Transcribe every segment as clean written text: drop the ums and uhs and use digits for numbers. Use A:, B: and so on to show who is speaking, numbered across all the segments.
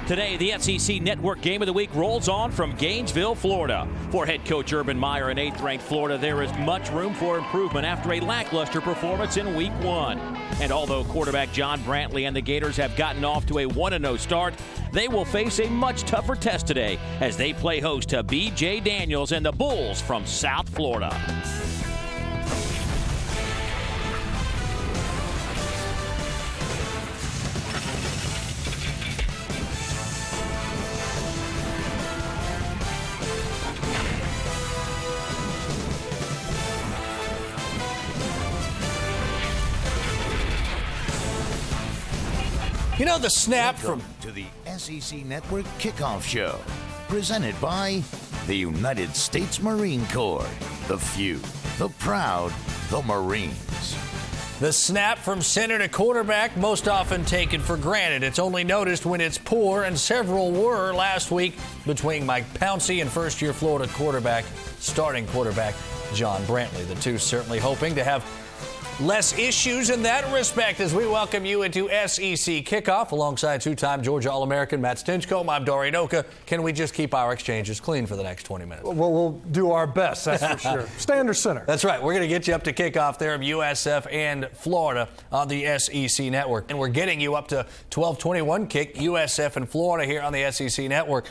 A: Today, the SEC Network Game of the Week rolls on from Gainesville, Florida. For head coach Urban Meyer in 8th-ranked Florida, there is much room for improvement after a lackluster performance in Week 1. And although quarterback John Brantley and the Gators have gotten off to a 1-0 start, they will face a much tougher test today as they play host to B.J. Daniels and the Bulls from South Florida.
B: You know the snap
C: Welcome to the SEC Network Kickoff Show, presented by the United States Marine Corps. The few, the proud, the Marines.
B: The snap from center to quarterback, most often taken for granted. It's only noticed when it's poor, and several were last week between Mike Pouncey and first-year Florida starting quarterback John Brantley. The two certainly hoping to have less issues in that respect as we welcome you into SEC Kickoff alongside two-time Georgia All-American Matt Stinchcomb. I'm Dorian Oka. Can we just keep our exchanges clean for the next 20 minutes?
D: Well, we'll do our best, that's for sure. Stay under center.
B: That's right. We're going to get you up to kickoff there of USF and Florida on the SEC Network. And we're getting you up to 12:21 kick, USF and Florida here on the SEC Network.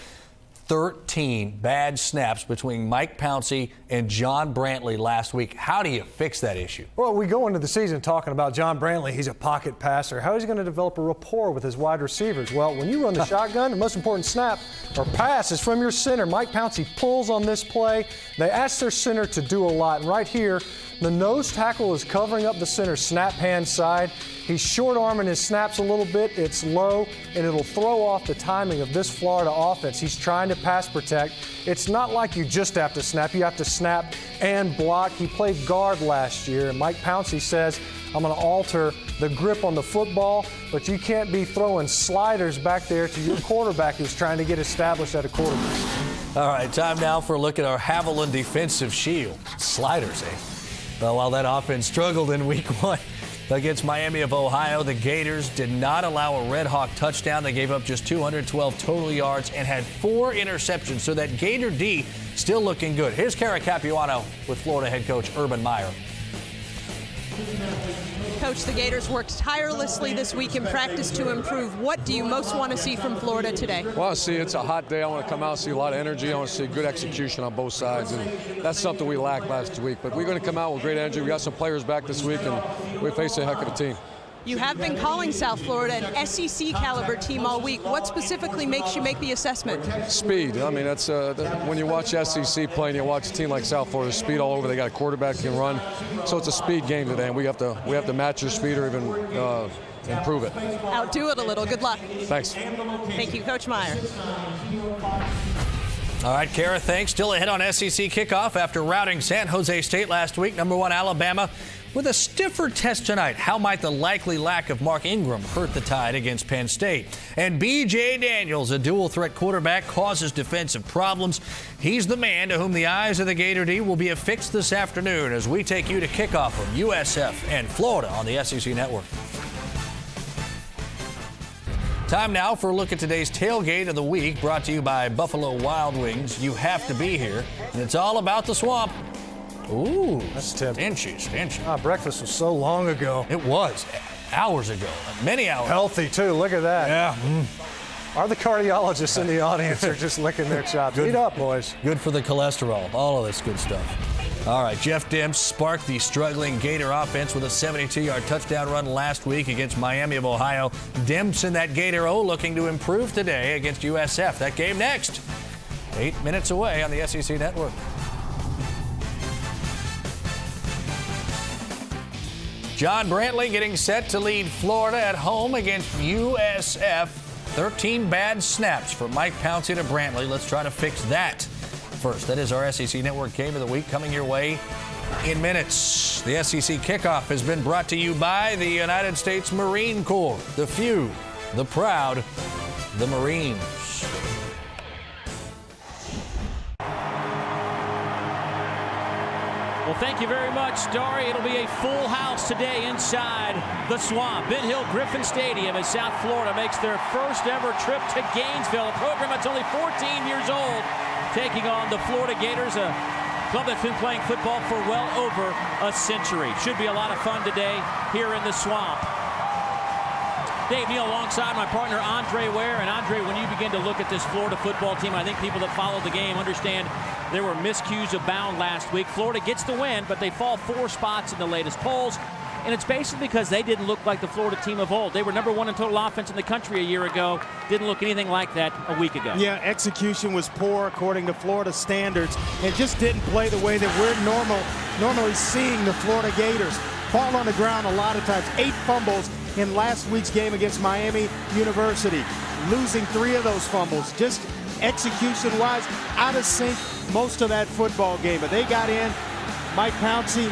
B: 13 bad snaps between Mike Pouncey and John Brantley last week. How do you fix that issue?
D: Well, we go into the season talking about John Brantley. He's a pocket passer. How is he going to develop a rapport with his wide receivers? Well, when you run the shotgun, the most important snap or pass is from your center. Mike Pouncey pulls on this play. They ask their center to do a lot. And right here, the nose tackle is covering up the center snap hand side. He's short-arming his snaps a little bit. It's low, and it'll throw off the timing of this Florida offense. He's trying to pass protect. It's not like you just have to snap. You have to snap and block. He played guard last year, and Mike Pouncey says, I'm going to alter the grip on the football, but you can't be throwing sliders back there to your quarterback who's trying to get established at a quarterback.
B: All right, time now for a look at our Haviland defensive shield. Sliders, eh? Well, while that offense struggled in Week 1 against Miami of Ohio, the Gators did not allow a Red Hawk touchdown. They gave up just 212 total yards and had 4 interceptions, so that Gator D still looking good. Here's Kara Capuano with Florida head coach Urban Meyer.
E: Coach, the Gators worked tirelessly this week in practice to improve. What do you most want to see from Florida today?
F: Well, see, it's a hot day. I want to come out and see a lot of energy. I want to see good execution on both sides, and that's something we lacked last week. But we're going to come out with great energy. We got some players back this week, and we face a heck of a team.
E: You have been calling South Florida an SEC caliber team all week. What specifically makes you make the assessment? Speed.
F: I mean, that's when you watch SEC play and you watch a team like South Florida, speed all over. They got a quarterback who can run, so it's a speed game today, and we have to match their speed or even improve it.
E: Outdo it a little. Good luck.
F: Thanks.
E: Thank you, Coach Meyer.
B: All right, Kara, thanks. Still ahead on SEC Kickoff after routing San Jose State last week. Number 1 Alabama with a stiffer test tonight. How might the likely lack of Mark Ingram hurt the Tide against Penn State? And B.J. Daniels, a dual-threat quarterback, causes defensive problems. He's the man to whom the eyes of the Gator D will be affixed this afternoon as we take you to kickoff from USF and Florida on the SEC Network. Time now for a look at today's tailgate of the week, brought to you by Buffalo Wild Wings. You have to be here, and it's all about the swamp. Ooh,
D: that's tempting.
B: Stingy.
D: Breakfast was so long ago.
B: It was. Hours ago. Many hours.
D: Healthy, too. Look at that.
B: Yeah.
D: Are the cardiologists in the audience are just licking their chops? Eat up, boys.
B: Good for the cholesterol. All of this good stuff. All right, Jeff Demps sparked the struggling Gator offense with a 72-yard touchdown run last week against Miami of Ohio. Demps and that Gator O looking to improve today against USF. That game next. 8 minutes away on the SEC Network. John Brantley getting set to lead Florida at home against USF. 13 bad snaps from Mike Pouncey to Brantley. Let's try to fix that first. That is our SEC Network Game of the Week coming your way in minutes. The SEC Kickoff has been brought to you by the United States Marine Corps. The few, the proud, the Marines.
A: Well, Well, thank you very much, Dari. It'll be a full house today inside the Swamp. Ben Hill Griffin Stadium as South Florida makes their first ever trip to Gainesville, a program that's only 14 years old, taking on the Florida Gators, a club that's been playing football for well over a century. Should be a lot of fun today here in the Swamp. Dave Neal alongside my partner Andre Ware. And Andre, when you begin to look at this Florida football team, I think people that follow the game understand there were miscues abound last week. Florida gets the win, but they fall 4 spots in the latest polls. And it's basically because they didn't look like the Florida team of old. They were #1 in total offense in the country a year ago. Didn't look anything like that a week ago.
G: Yeah, execution was poor according to Florida standards and just didn't play the way that we're normally seeing the Florida Gators. Fall on the ground a lot of times. 8 fumbles in last week's game against Miami University. Losing 3 of those fumbles. Just execution-wise, out of sync most of that football game. But they got in, Mike Pouncey,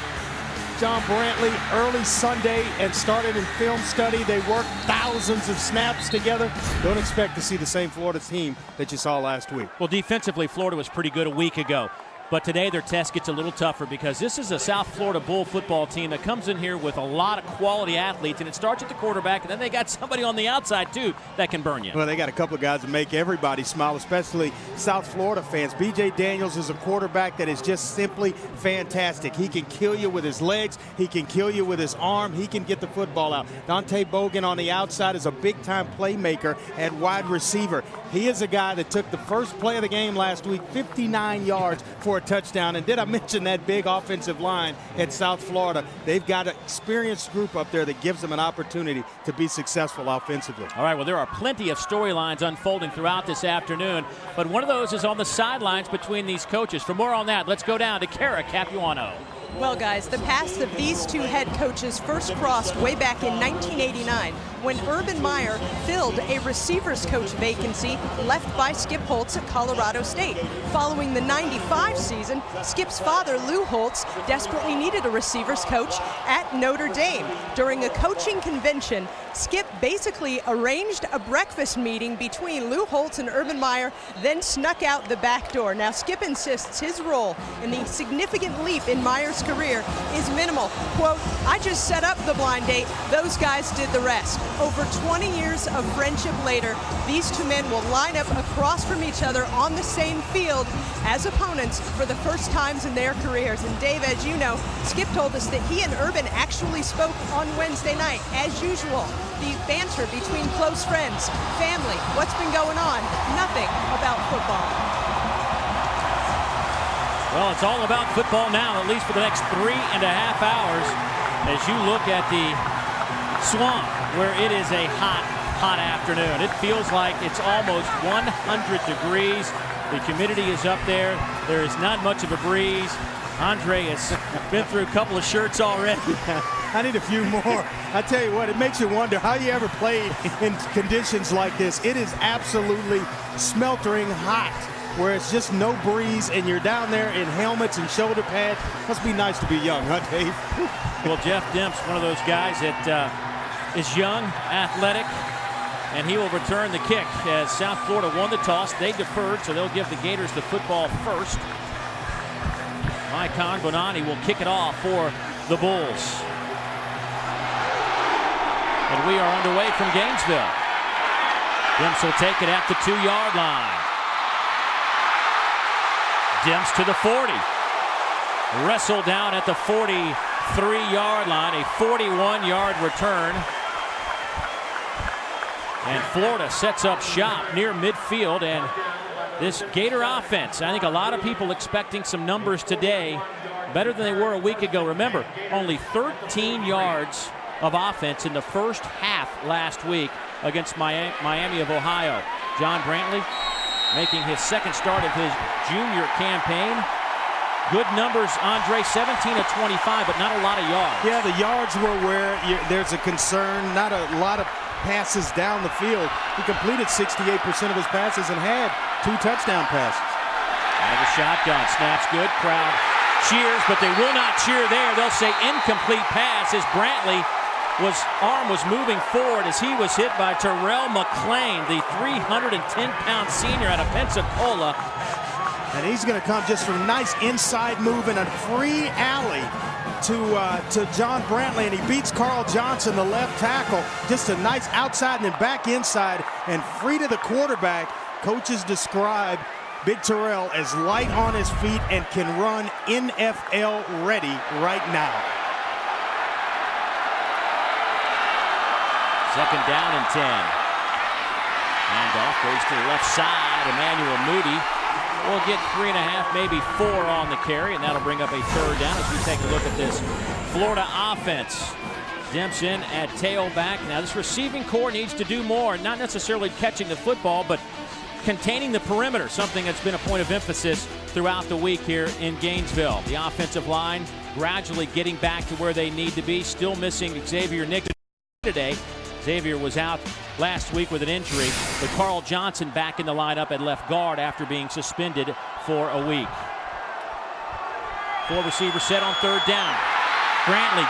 G: John Brantley, early Sunday and started in film study. They worked thousands of snaps together. Don't expect to see the same Florida team that you saw last week.
A: Well, defensively, Florida was pretty good a week ago. But today their test gets a little tougher because this is a South Florida Bull football team that comes in here with a lot of quality athletes, and it starts at the quarterback, and then they got somebody on the outside, too, that can burn you.
G: Well, they got a couple of guys that make everybody smile, especially South Florida fans. B.J. Daniels is a quarterback that is just simply fantastic. He can kill you with his legs. He can kill you with his arm. He can get the football out. Dante Bogan on the outside is a big-time playmaker at wide receiver. He is a guy that took the first play of the game last week, 59 yards for a touchdown. And did I mention that big offensive line at South Florida? They've got an experienced group up there that gives them an opportunity to be successful offensively.
A: All right, well, there are plenty of storylines unfolding throughout this afternoon, but one of those is on the sidelines between these coaches. For more on that, let's go down to Kara Capuano.
E: Well, guys, the paths of these two head coaches first crossed way back in 1989 when Urban Meyer filled a receivers coach vacancy left by Skip Holtz at Colorado State. Following the 95 season, Skip's father, Lou Holtz, desperately needed a receivers coach at Notre Dame. During a coaching convention, Skip basically arranged a breakfast meeting between Lou Holtz and Urban Meyer, then snuck out the back door. Now, Skip insists his role in the significant leap in Meyer's career is minimal. Quote, "I just set up the blind date. Those guys did the rest." Over 20 years of friendship later, these two men will line up across from each other on the same field as opponents for the first times in their careers. And Dave, as you know, Skip told us that he and Urban actually spoke on Wednesday night. As usual, the banter between close friends, family, what's been going on? Nothing about football.
A: Well, it's all about football now, at least for the next 3.5 hours, as you look at the Swamp, where it is a hot, hot afternoon. It feels like it's almost 100 degrees. The humidity is up there. There is not much of a breeze. Andre has been through a couple of shirts already.
G: I need a few more. I tell you what, it makes you wonder how you ever played in conditions like this. It is absolutely sweltering hot, where it's just no breeze, and you're down there in helmets and shoulder pads. Must be nice to be young, huh, Dave?
A: Well, Jeff Demp's one of those guys that is young, athletic, and he will return the kick as South Florida won the toss. They deferred, so they'll give the Gators the football first. Maikon Bonani will kick it off for the Bulls. And we are underway from Gainesville. Demps will take it at the 2-yard line. Demps to the 40. Wrestled down at the 43-yard line, a 41-yard return. And Florida sets up shop near midfield, and this Gator offense, I think a lot of people expecting some numbers today, better than they were a week ago. Remember, only 13 yards of offense in the first half last week against Miami of Ohio. John Brantley making his second start of his junior campaign. Good numbers, Andre, 17 of 25, but not a lot of yards.
G: Yeah, the yards were where there's a concern. Not a lot of passes down the field. He completed 68% of his passes and had 2 touchdown passes.
A: Out of the shotgun, snaps good, crowd cheers, but they will not cheer there. They'll say incomplete pass as Brantley arm was moving forward as he was hit by Terrell McClain, the 310-pound senior out of Pensacola.
G: And he's going to come just from nice inside move and a free alley to John Brantley, and he beats Carl Johnson, the left tackle. Just a nice outside and then back inside and free to the quarterback. Coaches describe Big Terrell as light on his feet and can run NFL ready right now.
A: Second down and 10. Handoff goes to the left side. Emmanuel Moody will get 3.5, maybe 4 on the carry, and that'll bring up a third down as we take a look at this Florida offense. Dempson at tailback. Now this receiving core needs to do more, not necessarily catching the football, but containing the perimeter, something that's been a point of emphasis throughout the week here in Gainesville. The offensive line gradually getting back to where they need to be, still missing Xavier Nick today. Xavier was out last week with an injury, but Carl Johnson back in the lineup at left guard after being suspended for a week. 4 receivers set on third down. Brantley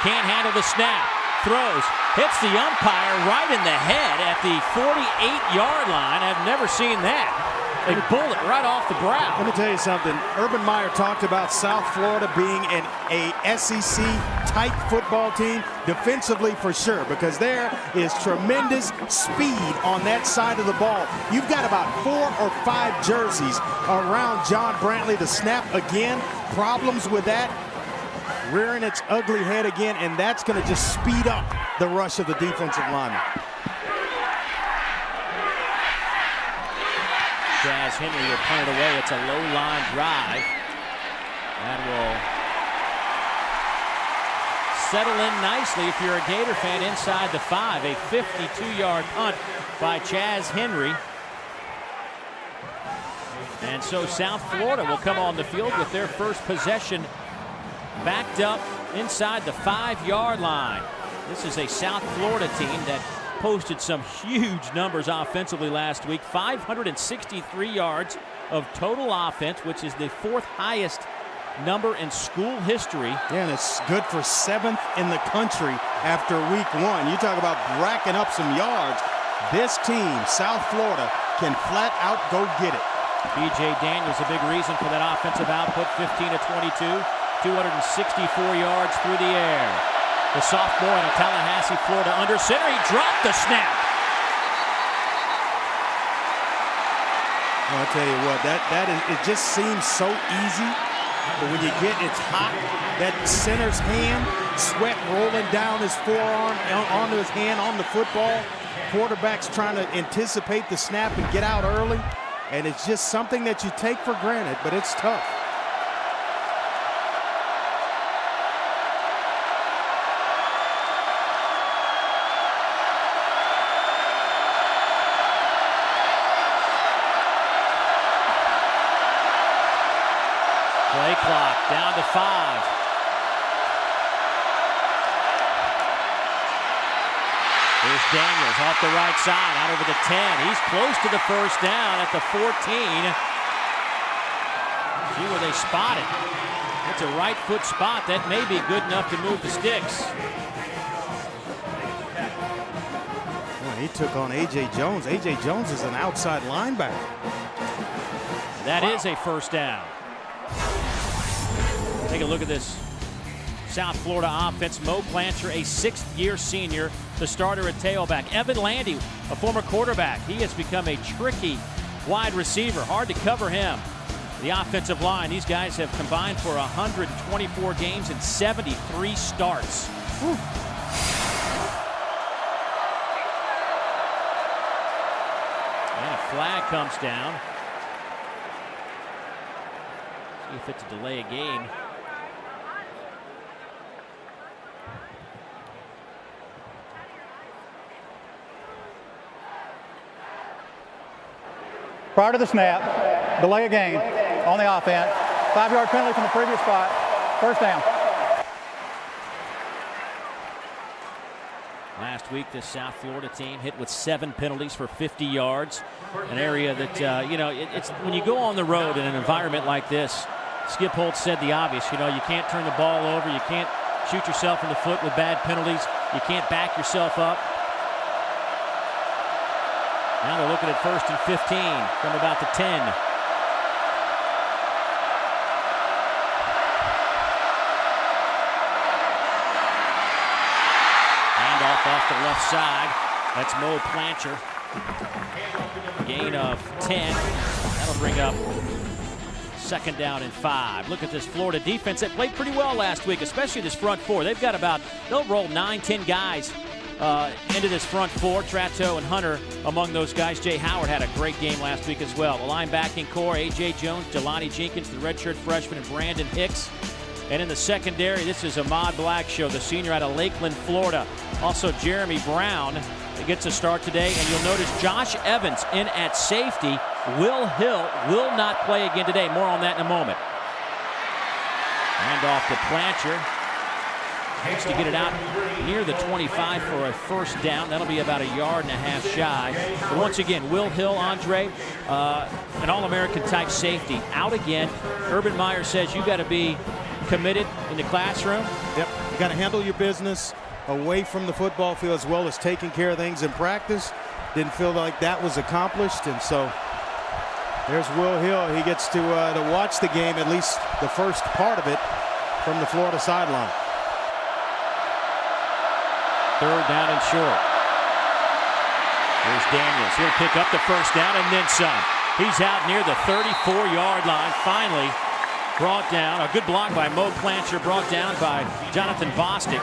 A: can't handle the snap, throws, hits the umpire right in the head at the 48-yard line. I've never seen that. A bullet right off the brow.
G: Let me tell you something. Urban Meyer talked about South Florida being a SEC tight football team, defensively for sure, because there is tremendous speed on that side of the ball. You've got about 4 or 5 jerseys around John Brantley. The snap again, problems with that, rearing its ugly head again, and that's going to just speed up the rush of the defensive lineman.
A: Chaz Henry will punt it away. It's a low-line drive. That will settle in nicely if you're a Gator fan inside the 5. A 52-yard punt by Chaz Henry. And so South Florida will come on the field with their first possession backed up inside the 5-yard line. This is a South Florida team that posted some huge numbers offensively last week. 563 yards of total offense, which is the 4th highest number in school history.
G: Yeah, and it's good for 7th in the country after week 1. You talk about racking up some yards. This team, South Florida, can flat out go get it.
A: B.J. Daniels, a big reason for that offensive output, 15 of 22, 264 yards through the air. The sophomore out of Tallahassee, Florida, under center. He dropped the snap.
G: Well, I'll tell you what, it just seems so easy, but when you get it's hot, that center's hand, sweat rolling down his forearm, onto his hand, on the football. Quarterback's trying to anticipate the snap and get out early, and it's just something that you take for granted, but it's tough.
A: Play clock down to 5. Here's Daniels off the right side, out over the 10. He's close to the first down at the 14. See where they spot it. It's a right foot spot. That may be good enough to move the sticks.
G: Well, he took on A.J. Jones. A.J. Jones is an outside linebacker.
A: That is a first down. Take a look at this South Florida offense. Mo Plancher, a 6th-year senior, the starter at tailback. Evan Landy, a former quarterback. He has become a tricky wide receiver. Hard to cover him. The offensive line, these guys have combined for 124 games and 73 starts. Whew. And a flag comes down. See if it's a delay of game.
H: Prior to the snap, delay of game on the offense, 5-yard penalty from the previous spot, first down.
A: Last week, this South Florida team hit with 7 penalties for 50 yards. An area that, it's when you go on the road in an environment like this, Skip Holtz said the obvious, you can't turn the ball over, you can't shoot yourself in the foot with bad penalties, you can't back yourself up. Now they're looking at 1st and 15 from about the 10. off the left side. That's Mo Plancher. Gain of 10. That'll bring up 2nd down and 5. Look at this Florida defense that played pretty well last week, especially this front four. They'll roll 9-10 guys into this front four. Tratto and Hunter among those guys. Jay Howard had a great game last week as well. The linebacking core, A.J. Jones, Jelani Jenkins, the redshirt freshman, and Brandon Hicks. And in the secondary, this is Ahmad Blackshow, the senior out of Lakeland, Florida. Also Jeremy Brown gets a start today. And you'll notice Josh Evans in at safety. Will Hill will not play again today. More on that in a moment. Hand off to Plancher. Needs to get it out near the 25 for a 1st down. That'll be about 1.5 yards shy. But once again, Will Hill, Andre, an All-American type safety, out again. Urban Meyer says you got to be committed in the classroom.
G: Yep, you got to handle your business away from the football field as well as taking care of things in practice. Didn't feel like that was accomplished, and so there's Will Hill. He gets to watch the game, at least the first part of it, from the Florida sideline.
A: 3rd down and short. Here's Daniels. He'll pick up the 1st down and then some. He's out near the 34-yard line. Finally brought down. A good block by Mo Plancher, brought down by Jonathan Bostic.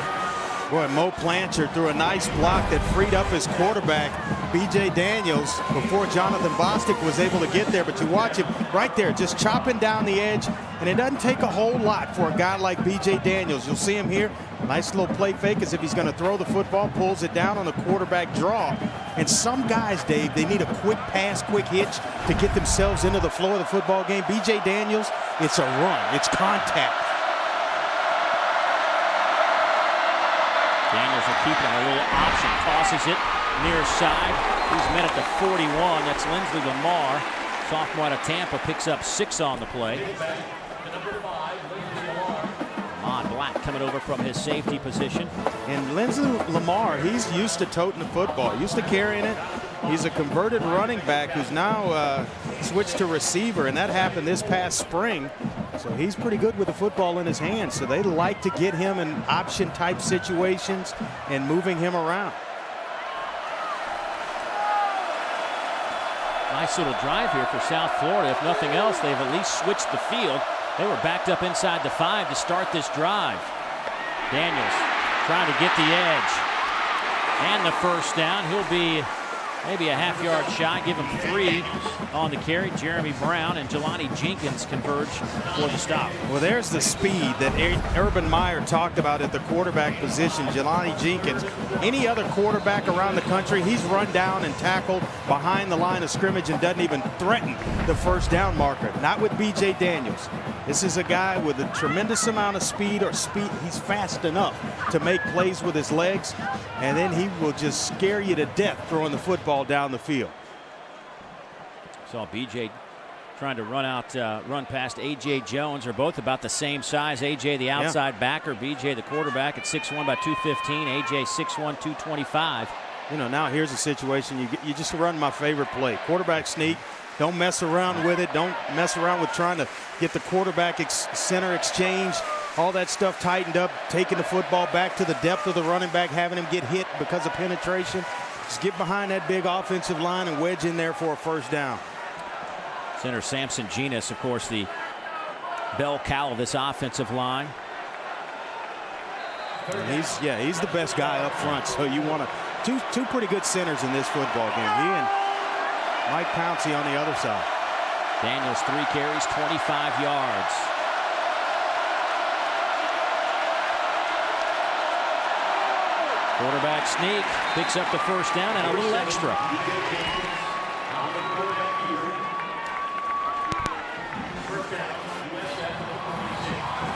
G: Boy, Mo Plancher threw a nice block that freed up his quarterback, B.J. Daniels, before Jonathan Bostic was able to get there. But you watch him right there, just chopping down the edge. And it doesn't take a whole lot for a guy like B.J. Daniels. You'll see him here. Nice little play fake as if he's going to throw the football, pulls it down on the quarterback draw. And some guys, Dave, they need a quick pass, quick hitch to get themselves into the flow of the football game. B.J. Daniels, it's a run. It's contact.
A: Daniels will keep it on a little option. Tosses it near side. He's met at the 41. That's Lindsley Lamar. Sophomore out of Tampa picks up 6 on the play. Ahmad Black coming over from his safety position.
G: And Lindsley Lamar, he's used to toting the football, used to carrying it. He's a converted running back who's now switched to receiver, and that happened this past spring. So he's pretty good with the football in his hands. So they like to get him in option-type situations and moving him around.
A: Nice little drive here for South Florida. If nothing else, they've at least switched the field. They were backed up inside the 5 to start this drive. Daniels trying to get the edge. And the 1st down. He'll be maybe a half yard shy. Give him 3 on the carry. Jeremy Brown and Jelani Jenkins converge for the stop.
G: Well, there's the speed that Urban Meyer talked about at the quarterback position. Jelani Jenkins, any other quarterback around the country, he's run down and tackled behind the line of scrimmage and doesn't even threaten the 1st down marker. Not with B.J. Daniels. This is a guy with a tremendous amount of speed, he's fast enough to make plays with his legs, and then he will just scare you to death throwing the football down the field.
A: Saw B.J. trying to run past A.J. Jones. They're both about the same size. A.J. the outside backer, B.J. the quarterback at 6'1" by 215. A.J. 6'1", 225.
G: You know, now here's a situation. You just run my favorite play. Quarterback sneak. Don't mess around with it. Don't mess around with trying to get the quarterback center exchange. All that stuff tightened up, taking the football back to the depth of the running back, having him get hit because of penetration. Just get behind that big offensive line and wedge in there for a 1st down.
A: Center Samson Genus, of course, the bell cow of this offensive line.
G: And he's the best guy up front. So you want two pretty good centers in this football game. He and Mike Pouncey on the other side.
A: Daniels 3 carries, 25 yards. Quarterback sneak, picks up the 1st down and a little extra.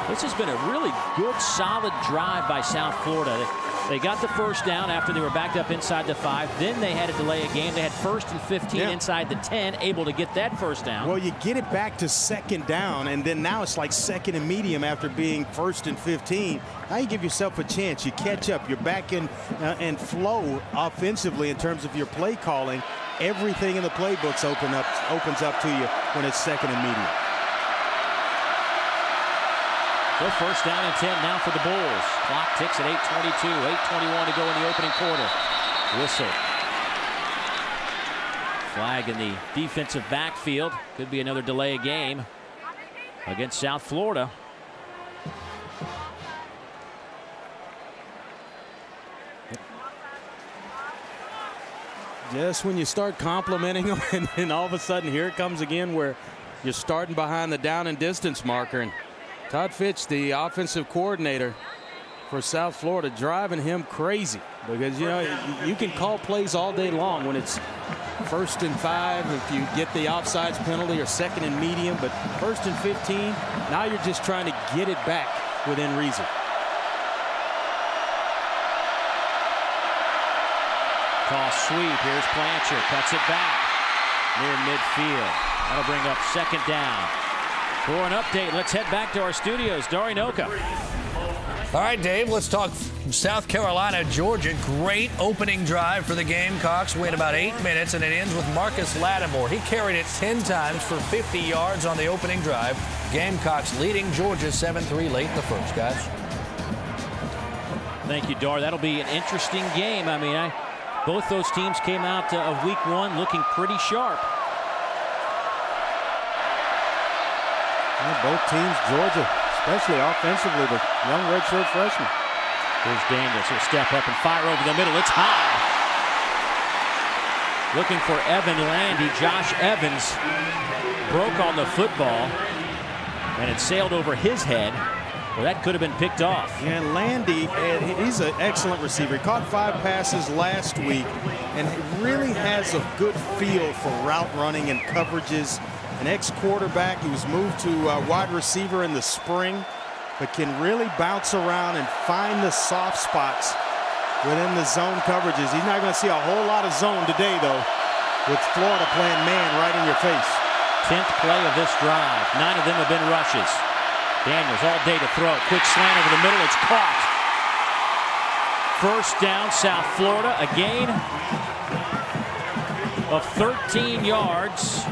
A: This has been a really good, solid drive by South Florida. They got the 1st down after they were backed up inside the 5. Then they had to delay a game. They had 1st and 15 inside the 10, able to get that 1st down.
G: Well, you get it back to 2nd down, and then now it's like 2nd and medium after being 1st and 15. Now you give yourself a chance. You catch up. You're back in and flow offensively in terms of your play calling. Everything in the playbooks opens up to you when it's 2nd and medium.
A: So first down and 10 now for the Bulls. Clock ticks at 8:22, 8:21 to go in the opening quarter. Whistle. Flag in the defensive backfield. Could be another delay of game against South Florida.
G: Just when you start complimenting them, and then all of a sudden here it comes again where you're starting behind the down and distance marker. And Todd Fitch, the offensive coordinator for South Florida, driving him crazy because, you know, you can call plays all day long when it's 1st and 5 if you get the offsides penalty, or 2nd and medium, but 1st and 15, now you're just trying to get it back within reason.
A: Toss sweep. Here's Blanchard. Cuts it back near midfield. That'll bring up 2nd down. For an update, let's head back to our studios. Dari Noka.
B: All right, Dave, let's talk South Carolina, Georgia. Great opening drive for the Gamecocks. Wait about 8 minutes, and it ends with Marcus Lattimore. He carried it 10 times for 50 yards on the opening drive. Gamecocks leading Georgia 7-3 late in the first, guys.
A: Thank you, Dar. That'll be an interesting game. I mean, both those teams came out of week 1 looking pretty sharp.
G: And both teams, Georgia, especially offensively, the young redshirt freshman.
A: Here's Daniels. He'll step up and fire over the middle. It's high. Looking for Evan Landy. Josh Evans broke on the football, and it sailed over his head. Well, that could have been picked off.
G: And Landy, he's an excellent receiver. He caught 5 passes last week and really has a good feel for route running and coverages. An ex-quarterback. He was moved to wide receiver in the spring, but can really bounce around and find the soft spots within the zone coverages. He's not going to see a whole lot of zone today, though, with Florida playing man right in your face.
A: 10th play of this drive. 9 of them have been rushes. Daniels all day to throw. Quick slant over the middle. It's caught. First down, South Florida. A gain of 13 yards.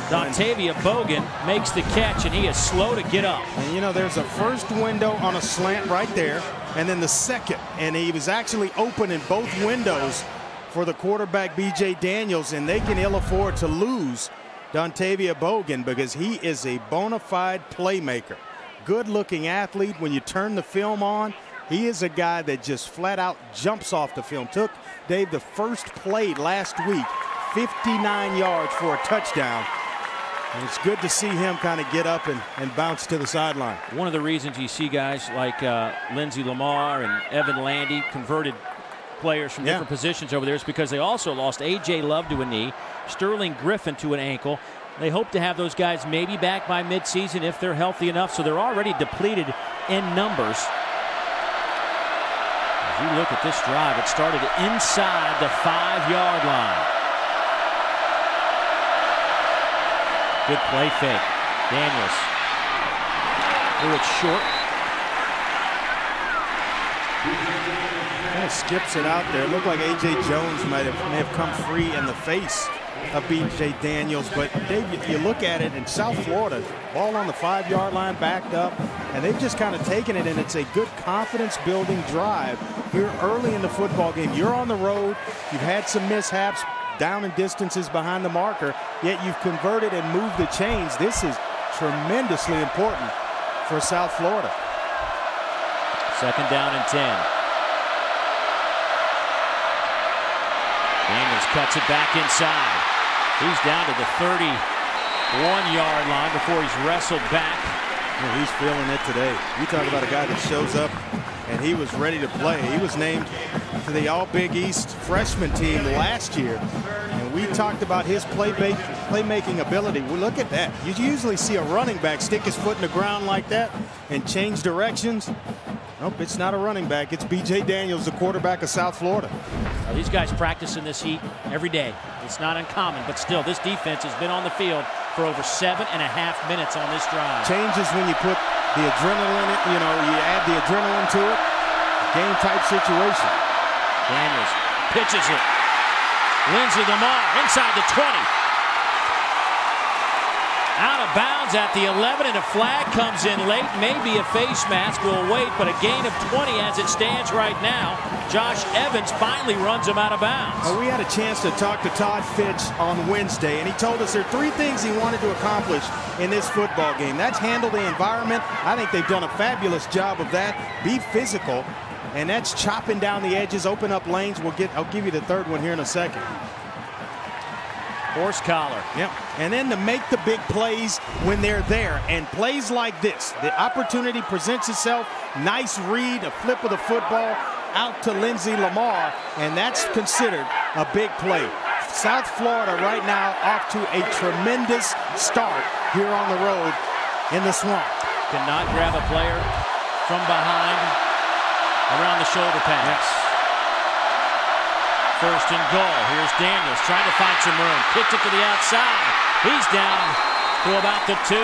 A: Dontavia Bogan makes the catch, and he is slow to get up.
G: And, you know, there's a first window on a slant right there, and then the second. And he was actually open in both windows for the quarterback, B.J. Daniels, and they can ill afford to lose Dontavia Bogan because he is a bona fide playmaker. Good-looking athlete. When you turn the film on, he is a guy that just flat out jumps off the film. Took, Dave, the first play last week, 59 yards for a touchdown. And it's good to see him kind of get up and bounce to the sideline.
A: One of the reasons you see guys like Lindsey Lamar and Evan Landy, converted players from different positions over there, is because they also lost A.J. Love to a knee, Sterling Griffin to an ankle. They hope to have those guys maybe back by midseason if they're healthy enough, so they're already depleted in numbers. As you look at this drive, it started inside the 5-yard line. Good play fake. Daniels. Oh, it's short.
G: Kind of skips it out there. It looked like A.J. Jones may have come free in the face of B.J. Daniels. But, Dave, you look at it in South Florida, ball on the 5-yard line, backed up, and they've just kind of taken it, and it's a good confidence-building drive here early in the football game. You're on the road. You've had some mishaps, down in distances behind the marker, yet you've converted and moved the chains. This is tremendously important for South Florida.
A: 2nd down and 10. Daniels cuts it back inside. He's down to the 31-yard line before he's wrestled back.
G: Well, he's feeling it today. You talk about a guy that shows up and he was ready to play. He was named to the All-Big East freshman team last year, and we talked about his playmaking ability. Well, look at that. You usually see a running back stick his foot in the ground like that and change directions. Nope, it's not a running back. It's B.J. Daniels, the quarterback of South Florida.
A: Now, these guys practice in this heat every day. It's not uncommon, but still, this defense has been on the field for over 7.5 minutes on this drive.
G: Changes when you put the adrenaline, you add the adrenaline to it. Game type situation.
A: Daniels pitches it. Lindsey Lamar inside the 20. Out of bounds at the 11, and a flag comes in late. Maybe a face mask. We'll wait, but a gain of 20 as it stands right now. Josh Evans finally runs him out of bounds.
G: Well, we had a chance to talk to Todd Fitch on Wednesday, and he told us there are 3 things he wanted to accomplish in this football game. That's handle the environment. I think they've done a fabulous job of that. Be physical, and that's chopping down the edges, open up lanes. I'll give you the third one here in a second.
A: Horse collar.
G: Yep. And then to make the big plays when they're there. And plays like this, the opportunity presents itself. Nice read, a flip of the football out to Lindsey Lamar, and that's considered a big play. South Florida right now off to a tremendous start here on the road in the Swamp.
A: Cannot grab a player from behind around the shoulder pads.
G: Yes.
A: First and goal. Here's Daniels trying to find some room. Kicks it to the outside. He's down to about the 2.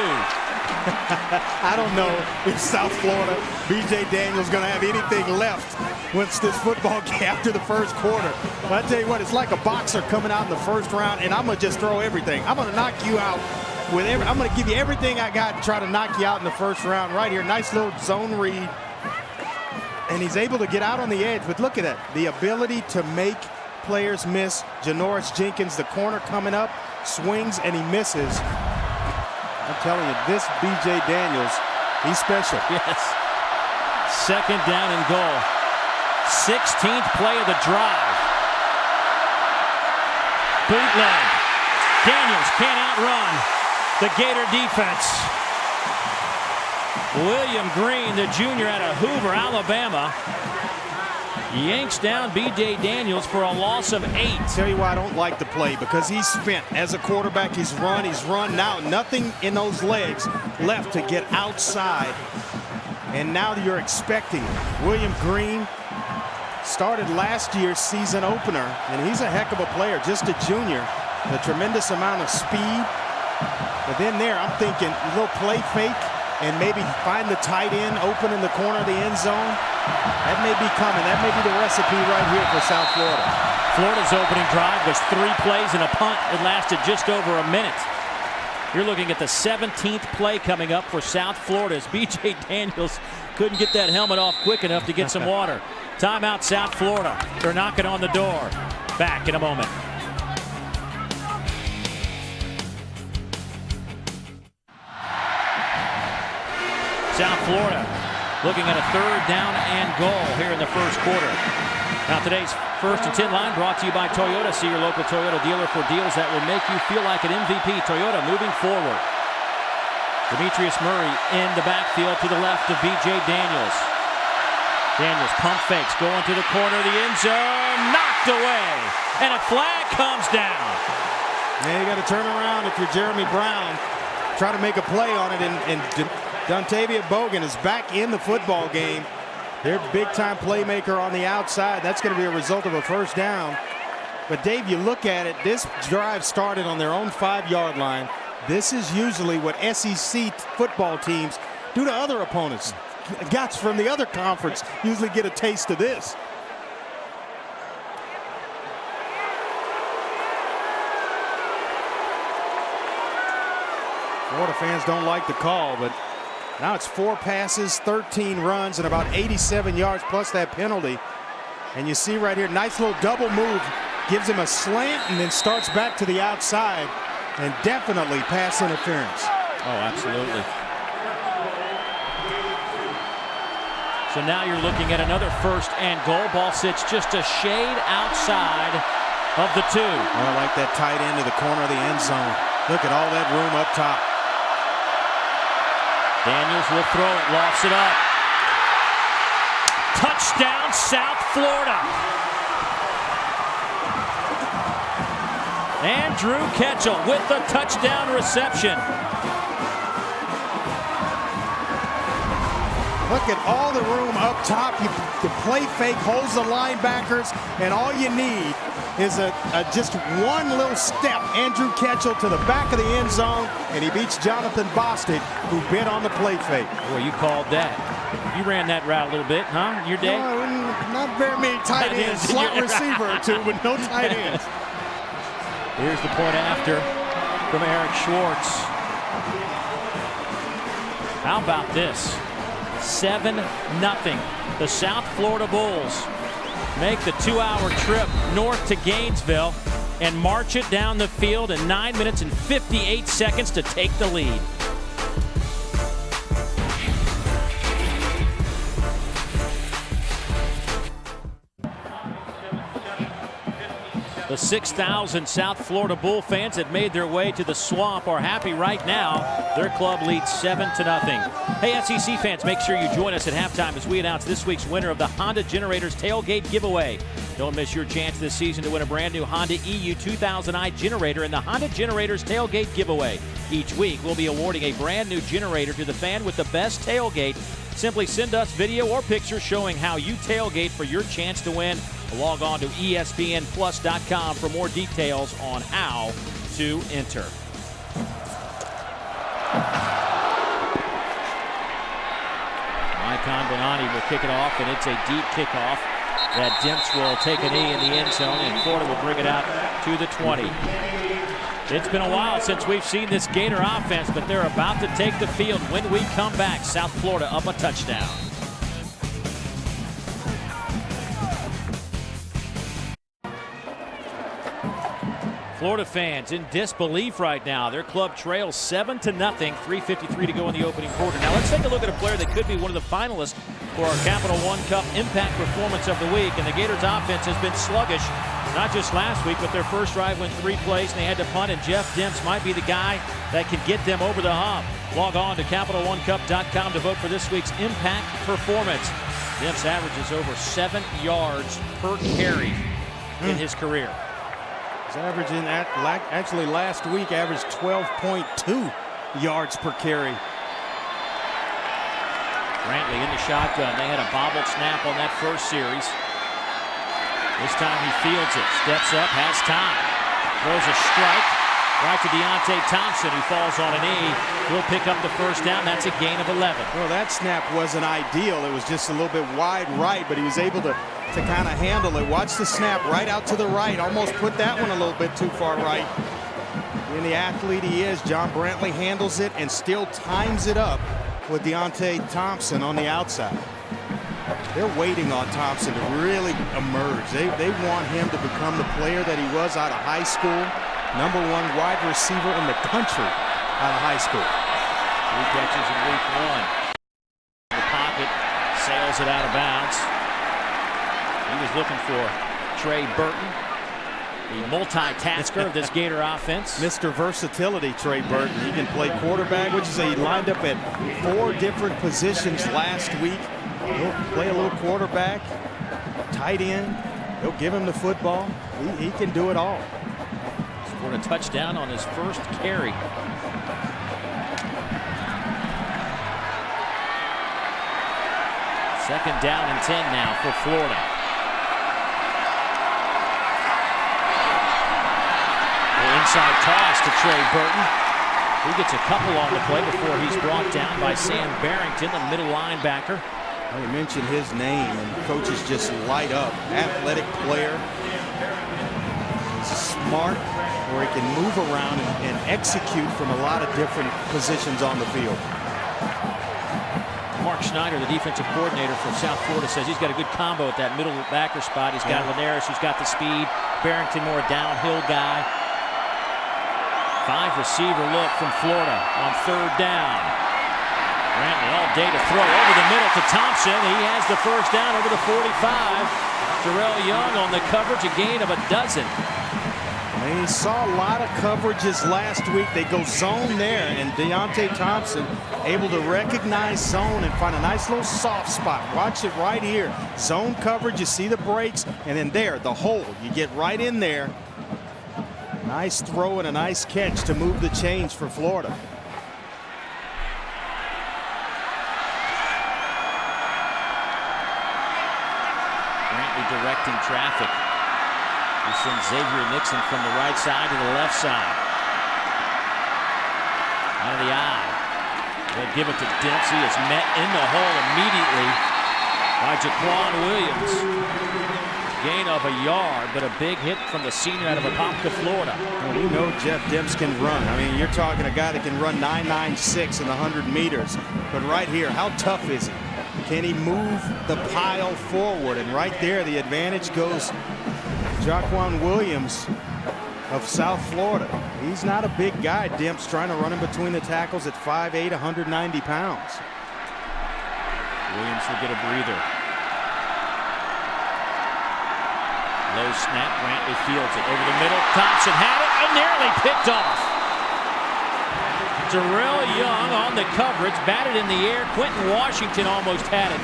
G: I don't know if South Florida, B.J. Daniels, going to have anything left once this football game after the first quarter. But I tell you what, it's like a boxer coming out in the first round, and I'm going to just throw everything. I'm going to knock you out with I'm going to give you everything I got to try to knock you out in the first round right here. Nice little zone read. And he's able to get out on the edge. But look at that, the ability to make players miss. Janoris Jenkins, the corner coming up, swings and he misses. I'm telling you, this B.J. Daniels, he's special.
A: Yes. Second down and goal. 16th play of the drive. Bootleg. Daniels can't outrun the Gator defense. William Green, the junior out of Hoover, Alabama, yanks down B.J. Daniels for a loss of 8.
G: Tell you why I don't like the play, because he's spent as a quarterback. He's run. Now nothing in those legs left to get outside. And now you're expecting William Green. Started last year's season opener, and he's a heck of a player, just a junior. A tremendous amount of speed. But then there, I'm thinking a little play fake and maybe find the tight end open in the corner of the end zone. That may be coming. That may be the recipe right here for South Florida.
A: Florida's opening drive was 3 plays and a punt. It lasted just over a minute. You're looking at the 17th play coming up for South Florida as B.J. Daniels couldn't get that helmet off quick enough to get some water. Timeout, South Florida. They're knocking on the door. Back in a moment. South Florida looking at a 3rd down and goal here in the first quarter. Now today's 1st and 10 line brought to you by Toyota. See your local Toyota dealer for deals that will make you feel like an MVP. Toyota moving forward. Demetrius Murray in the backfield to the left of B.J. Daniels. Daniels pump fakes going to the corner of the end zone. Knocked away. And a flag comes down.
G: Yeah, you got to turn around if you're Jeremy Brown. Try to make a play on it, and Dontavia Bogan is back in the football game. Their big-time playmaker on the outside. That's going to be a result of a first down. But, Dave, you look at it, this drive started on their own 5-yard line. This is usually what SEC football teams do to other opponents. Guys from the other conference usually get a taste of this. Florida fans don't like the call, but now it's 4 passes, 13 runs, and about 87 yards plus that penalty. And you see right here, nice little double move. Gives him a slant and then starts back to the outside. And definitely pass interference.
A: Oh, absolutely. So now you're looking at another 1st and goal. Ball sits just a shade outside of the 2.
G: I like that tight end to the corner of the end zone. Look at all that room up top.
A: Daniels will throw it, lofts it up. Touchdown, South Florida. And Drew Ketchel with the touchdown reception.
G: Look at all the room up top. The play fake holds the linebackers, and all you need is just one little step. Andrew Ketchel to the back of the end zone, and he beats Jonathan Bostic, who bit on the play fake.
A: Boy, you called that. You ran that route a little bit, huh? Your day?
G: No, not very many tight ends. Slot receiver or two, but no tight ends.
A: Here's the point after from Eric Schwartz. How about this? 7-0. The South Florida Bulls make the 2-hour trip north to Gainesville and march it down the field in 9 minutes and 58 seconds to take the lead. The 6,000 South Florida Bull fans that made their way to the Swamp are happy right now. Their club leads 7-0. Hey, SEC fans, make sure you join us at halftime as we announce this week's winner of the Honda Generators Tailgate Giveaway. Don't miss your chance this season to win a brand new Honda EU 2000i generator in the Honda Generators Tailgate Giveaway. Each week, we'll be awarding a brand new generator to the fan with the best tailgate. Simply send us video or pictures showing how you tailgate for your chance to win. Log on to ESPNplus.com for more details on how to enter. Icon Bonani will kick it off, and it's a deep kickoff that Demps will take a knee in the end zone, and Florida will bring it out to the 20. It's been a while since we've seen this Gator offense, but they're about to take the field. When we come back, South Florida up a touchdown. Florida fans in disbelief right now. Their club trails 7-0, 3:53 to go in the opening quarter. Now let's take a look at a player that could be one of the finalists for our Capital One Cup Impact Performance of the Week. And the Gators offense has been sluggish, not just last week, but their first drive went 3 plays and they had to punt, and Jeff Demps might be the guy that can get them over the hump. Log on to CapitalOneCup.com to vote for this week's Impact Performance. Demps averages over 7 yards per carry in his career.
G: Averaging actually last week averaged 12.2 yards per carry.
A: Brantley in the shotgun. They had a bobbled snap on that first series. This time he fields it, steps up, has time, throws a strike right to Deontay Thompson, who falls on a knee. He'll pick up the first down. That's a gain of 11.
G: Well, that snap wasn't ideal. It was just a little bit wide right, but he was able to kind of handle it. Watch the snap right out to the right. Almost put that one a little bit too far right. Being the athlete he is, John Brantley handles it and still times it up with Deontay Thompson on the outside. They're waiting on Thompson to really emerge. They want him to become the player that he was out of high school. #1 wide receiver in the country out of high school.
A: 3 catches in week 1. The pocket, sails it out of bounds. He was looking for Trey Burton, the multitasker of this Gator offense.
G: Mr. Versatility, Trey Burton. He can play quarterback, which is he lined up at 4 different positions last week. He'll play a little quarterback, tight end. He'll give him the football. He can do it all.
A: Scored a touchdown on his first carry. Second down and 10 now for Florida. Inside toss to Trey Burton. He gets a couple on the play before he's brought down by Sam Barrington, the middle linebacker.
G: Well, you mentioned his name, and coaches just light up. Athletic player. He's smart, where he can move around and execute from a lot of different positions on the field.
A: Mark Schneider, the defensive coordinator for South Florida, says he's got a good combo at that middle backer spot. He's got Linares, who's got the speed. Barrington, more a downhill guy. 5 receiver look from Florida on 3rd down. Brantley all day to throw over the middle to Thompson. He has the first down over the 45. Terrell Young on the coverage, a gain of 12.
G: We saw a lot of coverages last week. They go zone there, and Deontay Thompson able to recognize zone and find a nice little soft spot. Watch it right here. Zone coverage, you see the breaks, and then there, the hole. You get right in there. Nice throw and a nice catch to move the chains for Florida.
A: Brantley directing traffic. He sends Xavier Nixon from the right side to the left side. Out of the eye. They'll give it to Dempsey. Is met in the hole immediately by Jaquan Williams. Gain of a yard, but a big hit from the senior out of Apopka, Florida.
G: Well, we know Jeff Demps can run. I mean, you're talking a guy that can run 9.96 in the 100 meters. But right here, how tough is he? Can he move the pile forward? And right there, the advantage goes Jaquan Williams of South Florida. He's not a big guy. Demps trying to run in between the tackles at 5'8", 190 pounds.
A: Williams will get a breather. Low snap, Brantley fields it over the middle. Thompson had it and nearly picked off. Darrell Young on the coverage, batted in the air. Quentin Washington almost had it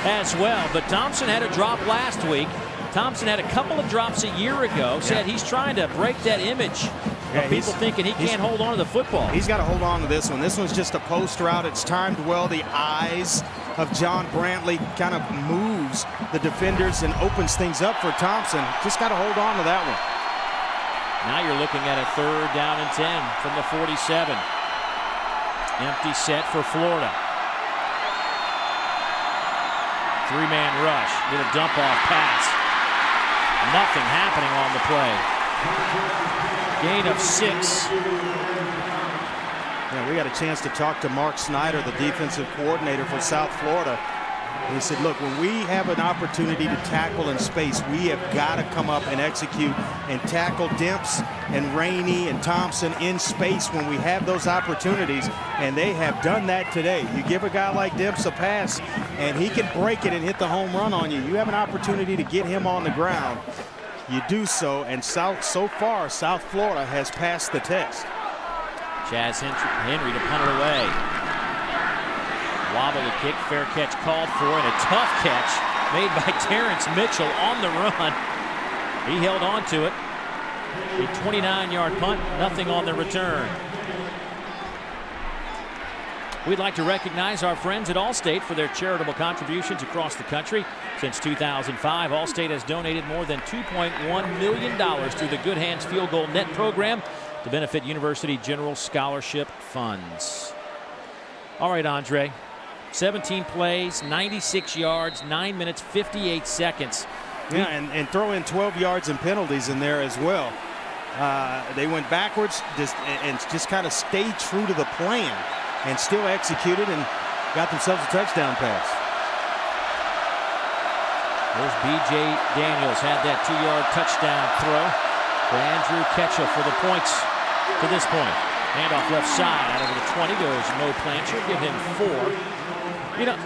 A: as well, but Thompson had a drop last week. Thompson had a couple of drops a year ago. Said he's trying to break that image of people thinking he can't hold on to the football.
G: He's got to hold on to this one. This one's just a post route. It's timed well. The eyes of John Brantley kind of moves the defenders and opens things up for Thompson. Just got to hold on to that one.
A: Now you're looking at a 3rd down and 10 from the 47. Empty set for Florida. 3-man rush. Little dump off pass. Nothing happening on the play. Gain of 6.
G: Yeah, we got a chance to talk to Mark Snyder, the defensive coordinator for South Florida. He said, look, when we have an opportunity to tackle in space, we have got to come up and execute and tackle Demps and Rainey and Thompson in space when we have those opportunities, and they have done that today. You give a guy like Demps a pass, and he can break it and hit the home run on you. You have an opportunity to get him on the ground. You do so, and so far, South Florida has passed the test.
A: Chaz Henry to punt it away. Wobbly kick, fair catch called for, and a tough catch made by Terrence Mitchell on the run. He held on to it. A 29-yard punt, nothing on the return. We'd like to recognize our friends at Allstate for their charitable contributions across the country. Since 2005, Allstate has donated more than $2.1 million through the Good Hands Field Goal Net program to benefit University General Scholarship funds. All right, Andre. 17 plays, 96 yards, 9 minutes, 58 seconds.
G: Yeah, and throw in 12 yards and penalties in there as well. They went backwards and just kind of stayed true to the plan and still executed and got themselves a touchdown pass.
A: There's B.J. Daniels, had that 2-yard touchdown throw for Andrew Ketchel for the points to this point. Handoff left side, out over the 20 goes Mo Plancher, give him 4. You know,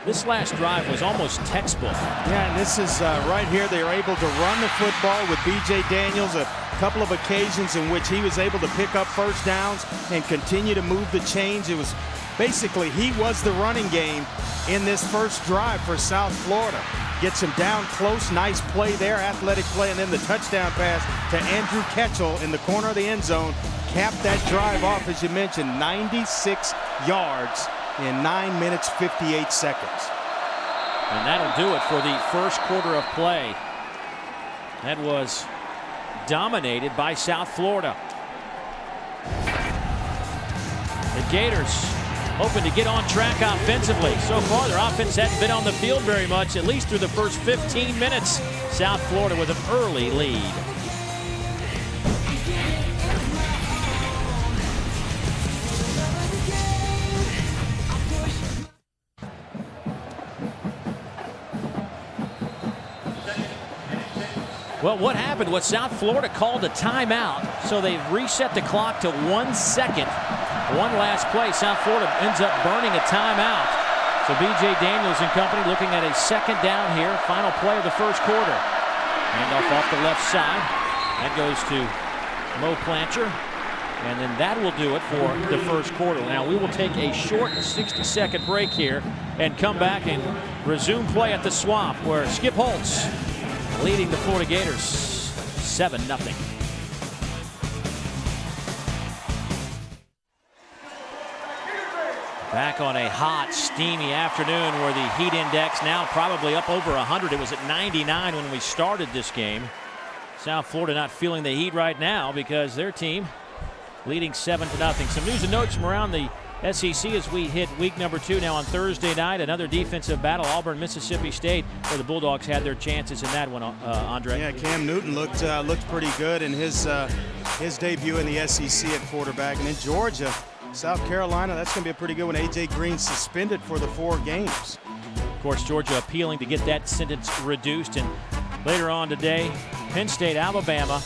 A: this last drive was almost textbook.
G: Yeah, and this is right here. They were able to run the football with B.J. Daniels, a couple of occasions in which he was able to pick up first downs and continue to move the chains. It was basically, he was the running game in this first drive for South Florida. Gets him down close, nice play there, athletic play, and then the touchdown pass to Andrew Ketchel in the corner of the end zone. Capped that drive off, as you mentioned, 96 yards in 9 minutes, 58 seconds.
A: And that'll do it for the first quarter of play. That was dominated by South Florida. The Gators hoping to get on track offensively. So far, their offense hasn't been on the field very much, at least through the first 15 minutes. South Florida with an early lead. Well, what happened was South Florida called a timeout, so they've reset the clock to 1 second. One last play, South Florida ends up burning a timeout. So B.J. Daniels and company looking at a second down here, final play of the first quarter. Handoff off the left side. That goes to Mo Plancher. And then that will do it for the first quarter. Now we will take a short 60-second break here and come back and resume play at the Swamp, where Skip Holtz leading the Florida Gators 7-0. Back on a hot, steamy afternoon where the heat index now probably up over 100. It was at 99 when we started this game. South Florida not feeling the heat right now because their team leading 7-0. Some news and notes from around the SEC as we hit week number 2 now on Thursday night. Another defensive battle, Auburn, Mississippi State, where the Bulldogs had their chances in that one, Andre.
G: Yeah, Cam Newton looked pretty good in his debut in the SEC at quarterback. And in Georgia, South Carolina, that's going to be a pretty good one. A.J. Green suspended for the 4 games.
A: Of course, Georgia appealing to get that sentence reduced. And later on today, Penn State, Alabama,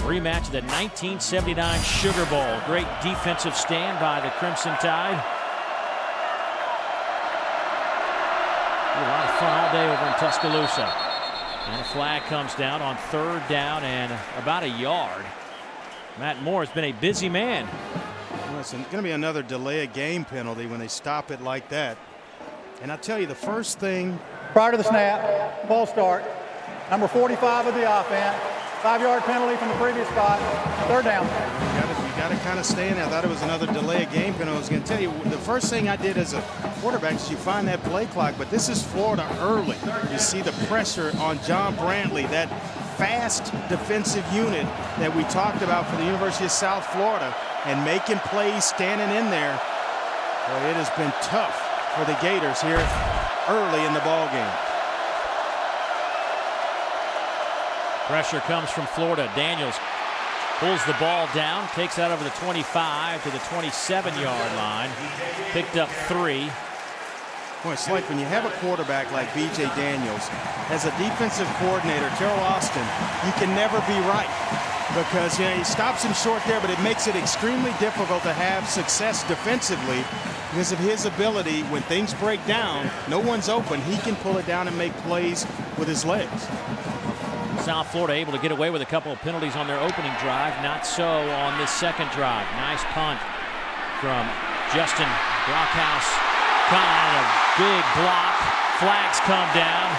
A: rematch of the 1979 Sugar Bowl. Great defensive stand by the Crimson Tide. A lot of fun all day over in Tuscaloosa. And a flag comes down on 3rd down and about a yard. Matt Moore has been a busy man.
G: Well, it's going to be another delay of game penalty when they stop it like that. And I'll tell you, the first thing
H: Prior to the snap, false start, number 45 of the offense, 5-yard penalty from the previous spot, 3rd down.
G: You got to kind of stay in there. I thought it was another delay of game penalty. I was going to tell you, the first thing I did as a quarterback is you find that play clock, but this is Florida early. You see the pressure on John Brantley, that fast defensive unit that we talked about for the University of South Florida, and making plays, standing in there. Boy, it has been tough for the Gators here early in the ball game.
A: Pressure comes from Florida. Daniels pulls the ball down, takes that over the 25 to the 27-yard line. Picked up 3.
G: Boy, it's like when you have a quarterback like B.J. Daniels, as a defensive coordinator, Terrell Austin, you can never be right. Because he stops him short there, but it makes it extremely difficult to have success defensively because of his ability. When things break down, no one's open, he can pull it down and make plays with his legs.
A: South Florida able to get away with a couple of penalties on their opening drive. Not so on this second drive. Nice punt from Justin Brockhouse. Kind of big block. Flags come down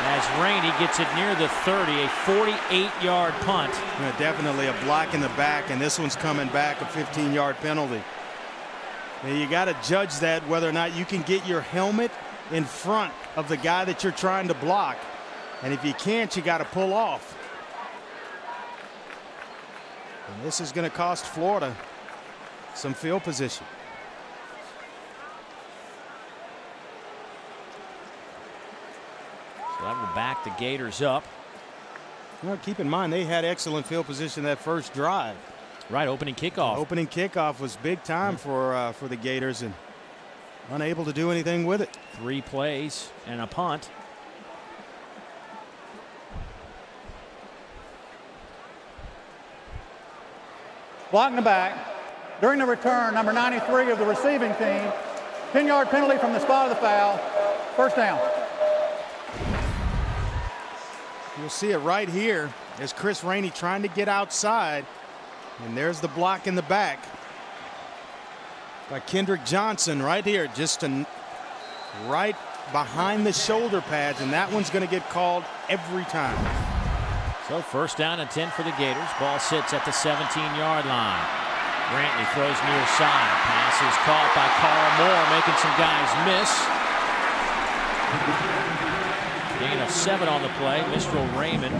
A: as Rainey gets it near the 30, a 48-yard punt.
G: Yeah, definitely a block in the back, and this one's coming back, a 15-yard penalty. Now, you got to judge that whether or not you can get your helmet in front of the guy that you're trying to block. And if you can't, you got to pull off. And this is going to cost Florida some field position.
A: So that will back the Gators up.
G: Well, keep in mind, they had excellent field position that first drive.
A: Right, opening kickoff.
G: Opening kickoff was big time for the Gators, and unable to do anything with it.
A: 3 plays and a punt.
H: Blocking the back. During the return, number 93 of the receiving team, 10-yard penalty from the spot of the foul, 1st down.
G: You'll see it right here as Chris Rainey trying to get outside. And there's the block in the back by Kendrick Johnson right here, just right behind the shoulder pads, and that one's going to get called every time.
A: So 1st down and 10 for the Gators. Ball sits at the 17-yard line. Brantley throws near side. Pass is caught by Carl Moore, making some guys miss. Gain of 7 on the play. Mistral Raymond,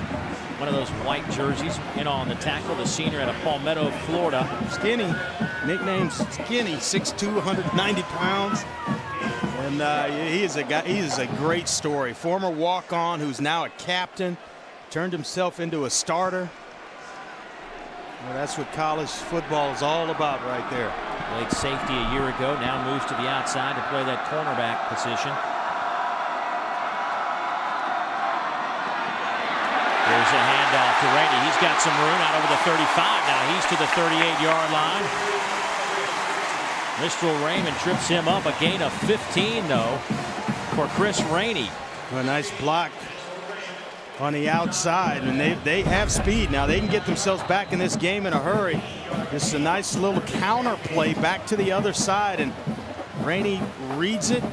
A: one of those white jerseys, in on the tackle. The senior out of Palmetto, Florida.
G: Skinny, nicknamed Skinny, 6'2", 190 pounds. And he is a great story. Former walk-on who's now a captain. Turned himself into a starter. Well, that's what college football is all about right there.
A: Played safety a year ago, now moves to the outside to play that cornerback position. There's a handoff to Rainey. He's got some room out over the 35 now. He's to the 38-yard line. Mistral Raymond trips him up. A gain of 15, though, for Chris Rainey.
G: Well, a nice block on the outside, and they have speed now. They can get themselves back in this game in a hurry. Just a nice little counter play back to the other side, and Rainey reads it,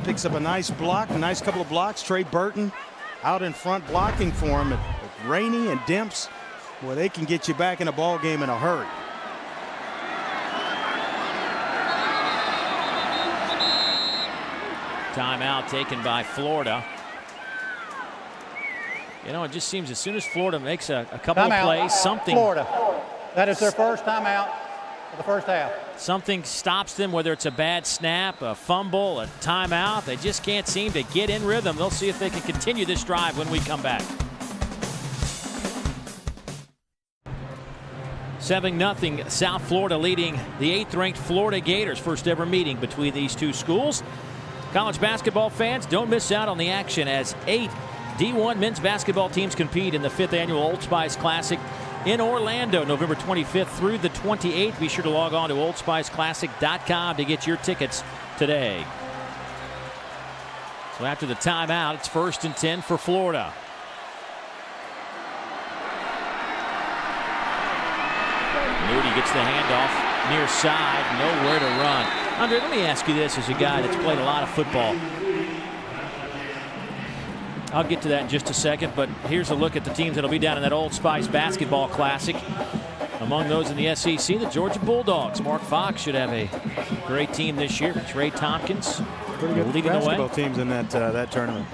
G: picks up a nice block, a nice couple of blocks. Trey Burton out in front blocking for him. Rainey and Demps, well, they can get you back in a ball game in a hurry.
A: Timeout taken by Florida. You know, it just seems as soon as Florida makes a couple of plays, something.
H: Florida. That is their first timeout of the first half.
A: Something stops them, whether it's a bad snap, a fumble, a timeout. They just can't seem to get in rhythm. They'll see if they can continue this drive when we come back. 7-0 South Florida leading the 8th-ranked Florida Gators. First ever meeting between these two schools. College basketball fans, don't miss out on the action as 8 D1 men's basketball teams compete in the 5th annual Old Spice Classic in Orlando, November 25th through the 28th. Be sure to log on to oldspiceclassic.com to get your tickets today. So after the timeout, it's 1st and 10 for Florida. Moody gets the handoff near side, nowhere to run. Andre, let me ask you this as a guy that's played a lot of football. I'll get to that in just a second, but here's a look at the teams that'll be down in that Old Spice Basketball Classic. Among those in the SEC, the Georgia Bulldogs. Mark Fox should have a great team this year. Trey Tompkins
G: pretty good
A: leading
G: basketball
A: the way.
G: teams in that tournament.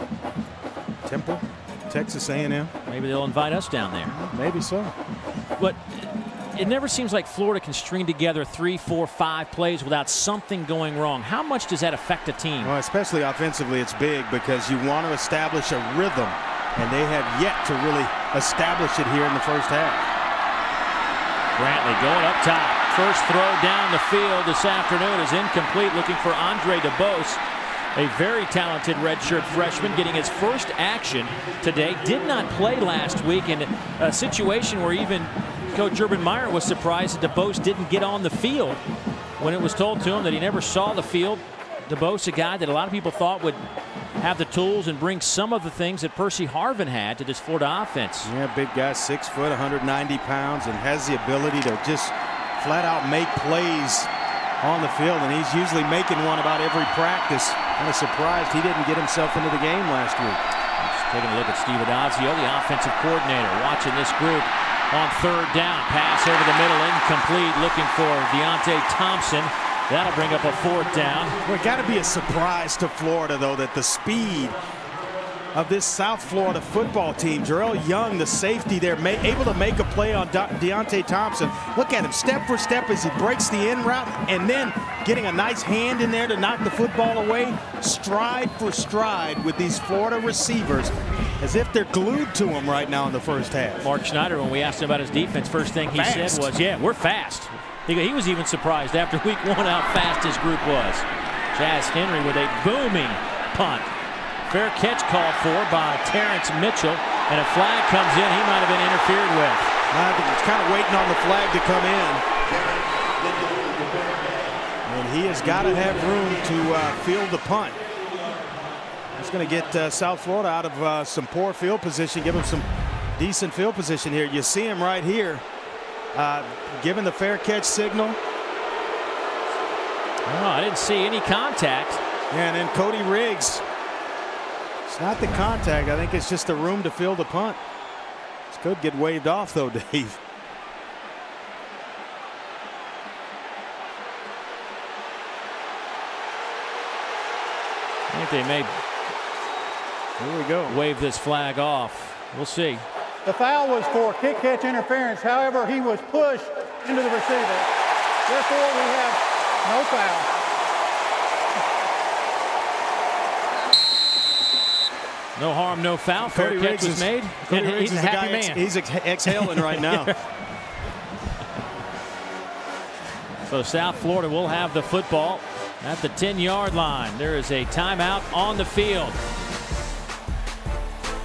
G: Temple, Texas A&M.
A: Maybe they'll invite us down there.
G: Maybe so.
A: But it never seems like Florida can string together 3, 4, 5 plays without something going wrong. How much does that affect a team?
G: Well, especially offensively, it's big because you want to establish a rhythm, and they have yet to really establish it here in the first half.
A: Brantley going up top. First throw down the field this afternoon is incomplete, looking for Andre DeBose, a very talented redshirt freshman, getting his first action today. Did not play last week in a situation where even Coach Urban Meyer was surprised that DeBose didn't get on the field when it was told to him that he never saw the field. DeBose, a guy that a lot of people thought would have the tools and bring some of the things that Percy Harvin had to this Florida offense.
G: Yeah, big guy, 6 foot, 190 pounds, and has the ability to just flat out make plays on the field, and he's usually making one about every practice. I'm surprised he didn't get himself into the game last week.
A: Just taking a look at Steve Adazio, the offensive coordinator, watching this group. On 3rd down, pass over the middle, incomplete, looking for Deontay Thompson. That'll bring up a 4th down.
G: Well, it got to be a surprise to Florida, though, that the speed of this South Florida football team, Jarrell Young, the safety there, able to make a play on Deontay Thompson. Look at him, step for step as he breaks the in route, and then getting a nice hand in there to knock the football away, stride for stride with these Florida receivers, as if they're glued to him right now in the first half.
A: Mark Schneider, when we asked him about his defense, first thing he said was, yeah, we're fast. He was even surprised after week 1 how fast his group was. Jazz Henry with a booming punt. Fair catch called for by Terrence Mitchell, and a flag comes in. He might have been interfered with.
G: I think he's kind of waiting on the flag to come in. And he has got to have room to field the punt. It's going to get South Florida out of some poor field position, give him some decent field position here. You see him right here, giving the fair catch signal.
A: Oh, I didn't see any contact.
G: And then Cody Riggs. It's not the contact. I think it's just the room to field the punt. This could get waved off, though, Dave.
A: I think they may
G: Here we go.
A: wave this flag off. We'll see.
H: The foul was for kick catch interference. However, he was pushed into the receiver. Therefore, we have no foul.
A: No harm, no foul. Fair catch was made.
G: Cody
A: And
G: Riggs
A: he's
G: is
A: a
G: the
A: happy
G: guy
A: man.
G: he's exhaling right now.
A: So South Florida will have the football at the 10-yard line. There is a timeout on the field.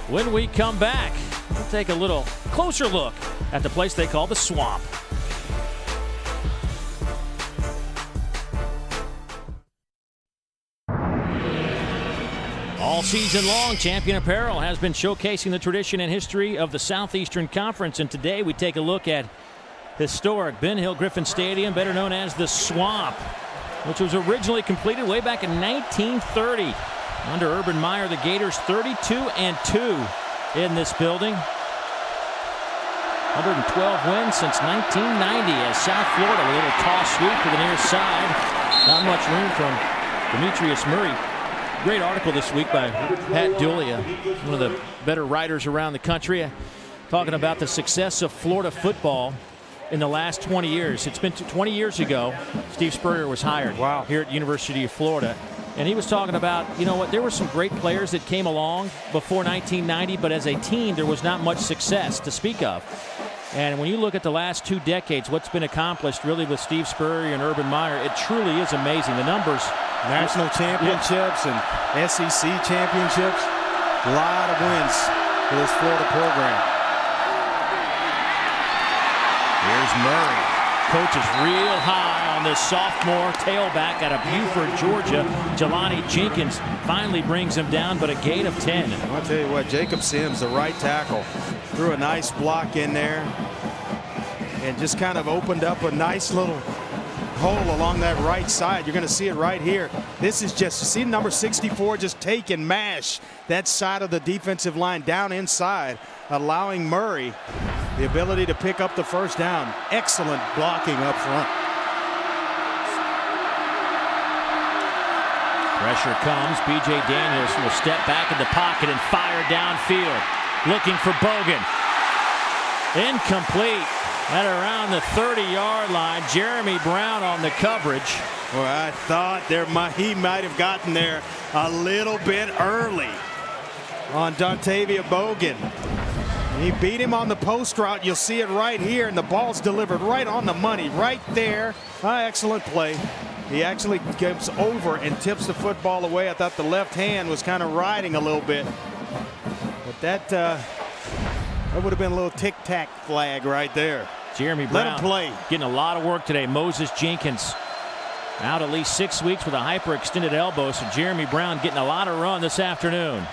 A: When we come back, we'll take a little closer look at the place they call the Swamp. All season long, Champion Apparel has been showcasing the tradition and history of the Southeastern Conference, and today we take a look at historic Ben Hill Griffin Stadium, better known as the Swamp, which was originally completed way back in 1930. Under Urban Meyer, the Gators 32-2 in this building. 112 wins since 1990 as South Florida, a little toss sweep to the near side. Not much room from Demetrius Murray. Great article this week by Pat Dooley, one of the better writers around the country, talking about the success of Florida football in the last 20 years. It's been 20 years ago, Steve Spurrier was hired here at University of Florida. And he was talking about, you know what, there were some great players that came along before 1990, but as a team, there was not much success to speak of. And when you look at the last 2 decades, what's been accomplished really with Steve Spurrier and Urban Meyer, it truly is amazing. The numbers.
G: National championships and SEC championships. A lot of wins for this Florida program.
A: Here's Murray. Coach is real high on this sophomore tailback out of Buford, Georgia. Jelani Jenkins finally brings him down, but a gain of 10.
G: I'll tell you what, Jacob Sims, the right tackle, threw a nice block in there and just kind of opened up a nice little hole along that right side. You're going to see it right here. This is just, see number 64 just take and mash that side of the defensive line down inside, allowing Murray the ability to pick up the first down. Excellent blocking up front.
A: Pressure comes. B.J. Daniels will step back in the pocket and fire downfield. Looking for Bogan. Incomplete. At around the 30-yard line. Jeremy Brown on the coverage.
G: Well, I thought he might have gotten there a little bit early on Dontavia Bogan. He beat him on the post route. You'll see it right here, and the ball's delivered right on the money, right there. Excellent play. He actually gives over and tips the football away. I thought the left hand was kind of riding a little bit. But that would have been a little tic-tac flag right there.
A: Jeremy Brown
G: let him play.
A: Getting a lot of work today. Moses Jenkins out at least 6 weeks with a hyperextended elbow. So Jeremy Brown getting a lot of run this afternoon.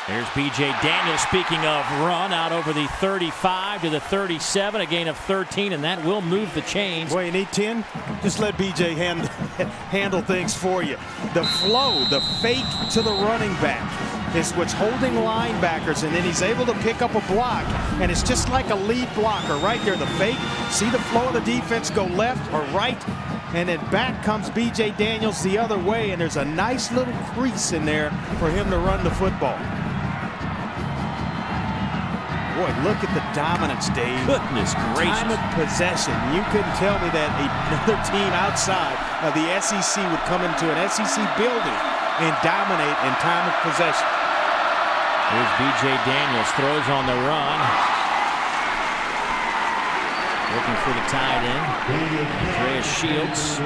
A: There's B.J. Daniels, speaking of run, out over the 35 to the 37, a gain of 13, and that will move the chains.
G: Boy, you need 10? Just let B.J. handle things for you. The flow, the fake to the running back is what's holding linebackers, and then he's able to pick up a block, and it's just like a lead blocker right there. The fake, see the flow of the defense go left or right, and then back comes B.J. Daniels the other way, and there's a nice little crease in there for him to run the football. Boy, look at the dominance, Dave.
A: Goodness gracious.
G: Time of possession. You couldn't tell me that another team outside of the SEC would come into an SEC building and dominate in time of possession.
A: Here's B.J. Daniels, throws on the run. Looking for the tight end. Andreas Shields.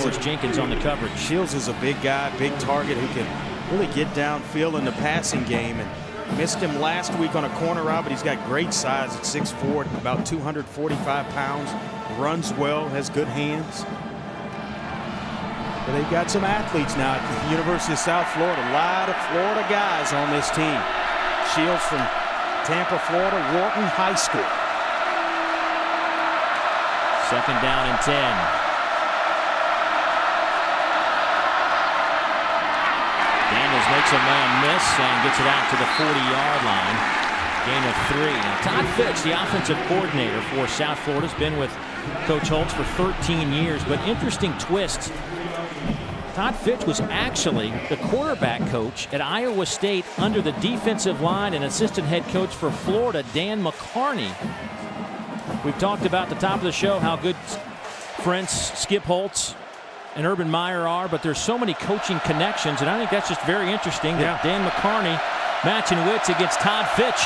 A: George Jenkins on the coverage.
G: Shields is a big guy, big target who can really get downfield in the passing game. And missed him last week on a corner route, but he's got great size at 6'4", about 245 pounds. Runs well, has good hands. But they've got some athletes now at the University of South Florida. A lot of Florida guys on this team. Shields from Tampa, Florida, Wharton High School.
A: Second down and 10. Daniels makes a man miss and gets it out to the 40-yard line. Gain of 3. Now, Todd Fitch, the offensive coordinator for South Florida, has been with Coach Holtz for 13 years. But interesting twist. Todd Fitch was actually the quarterback coach at Iowa State under the defensive line and assistant head coach for Florida, Dan McCarney. We've talked about at the top of the show how good friends Skip Holtz and Urban Meyer are, but there's so many coaching connections, and I think that's just very interesting that Dan McCarney matching wits against Todd Fitch.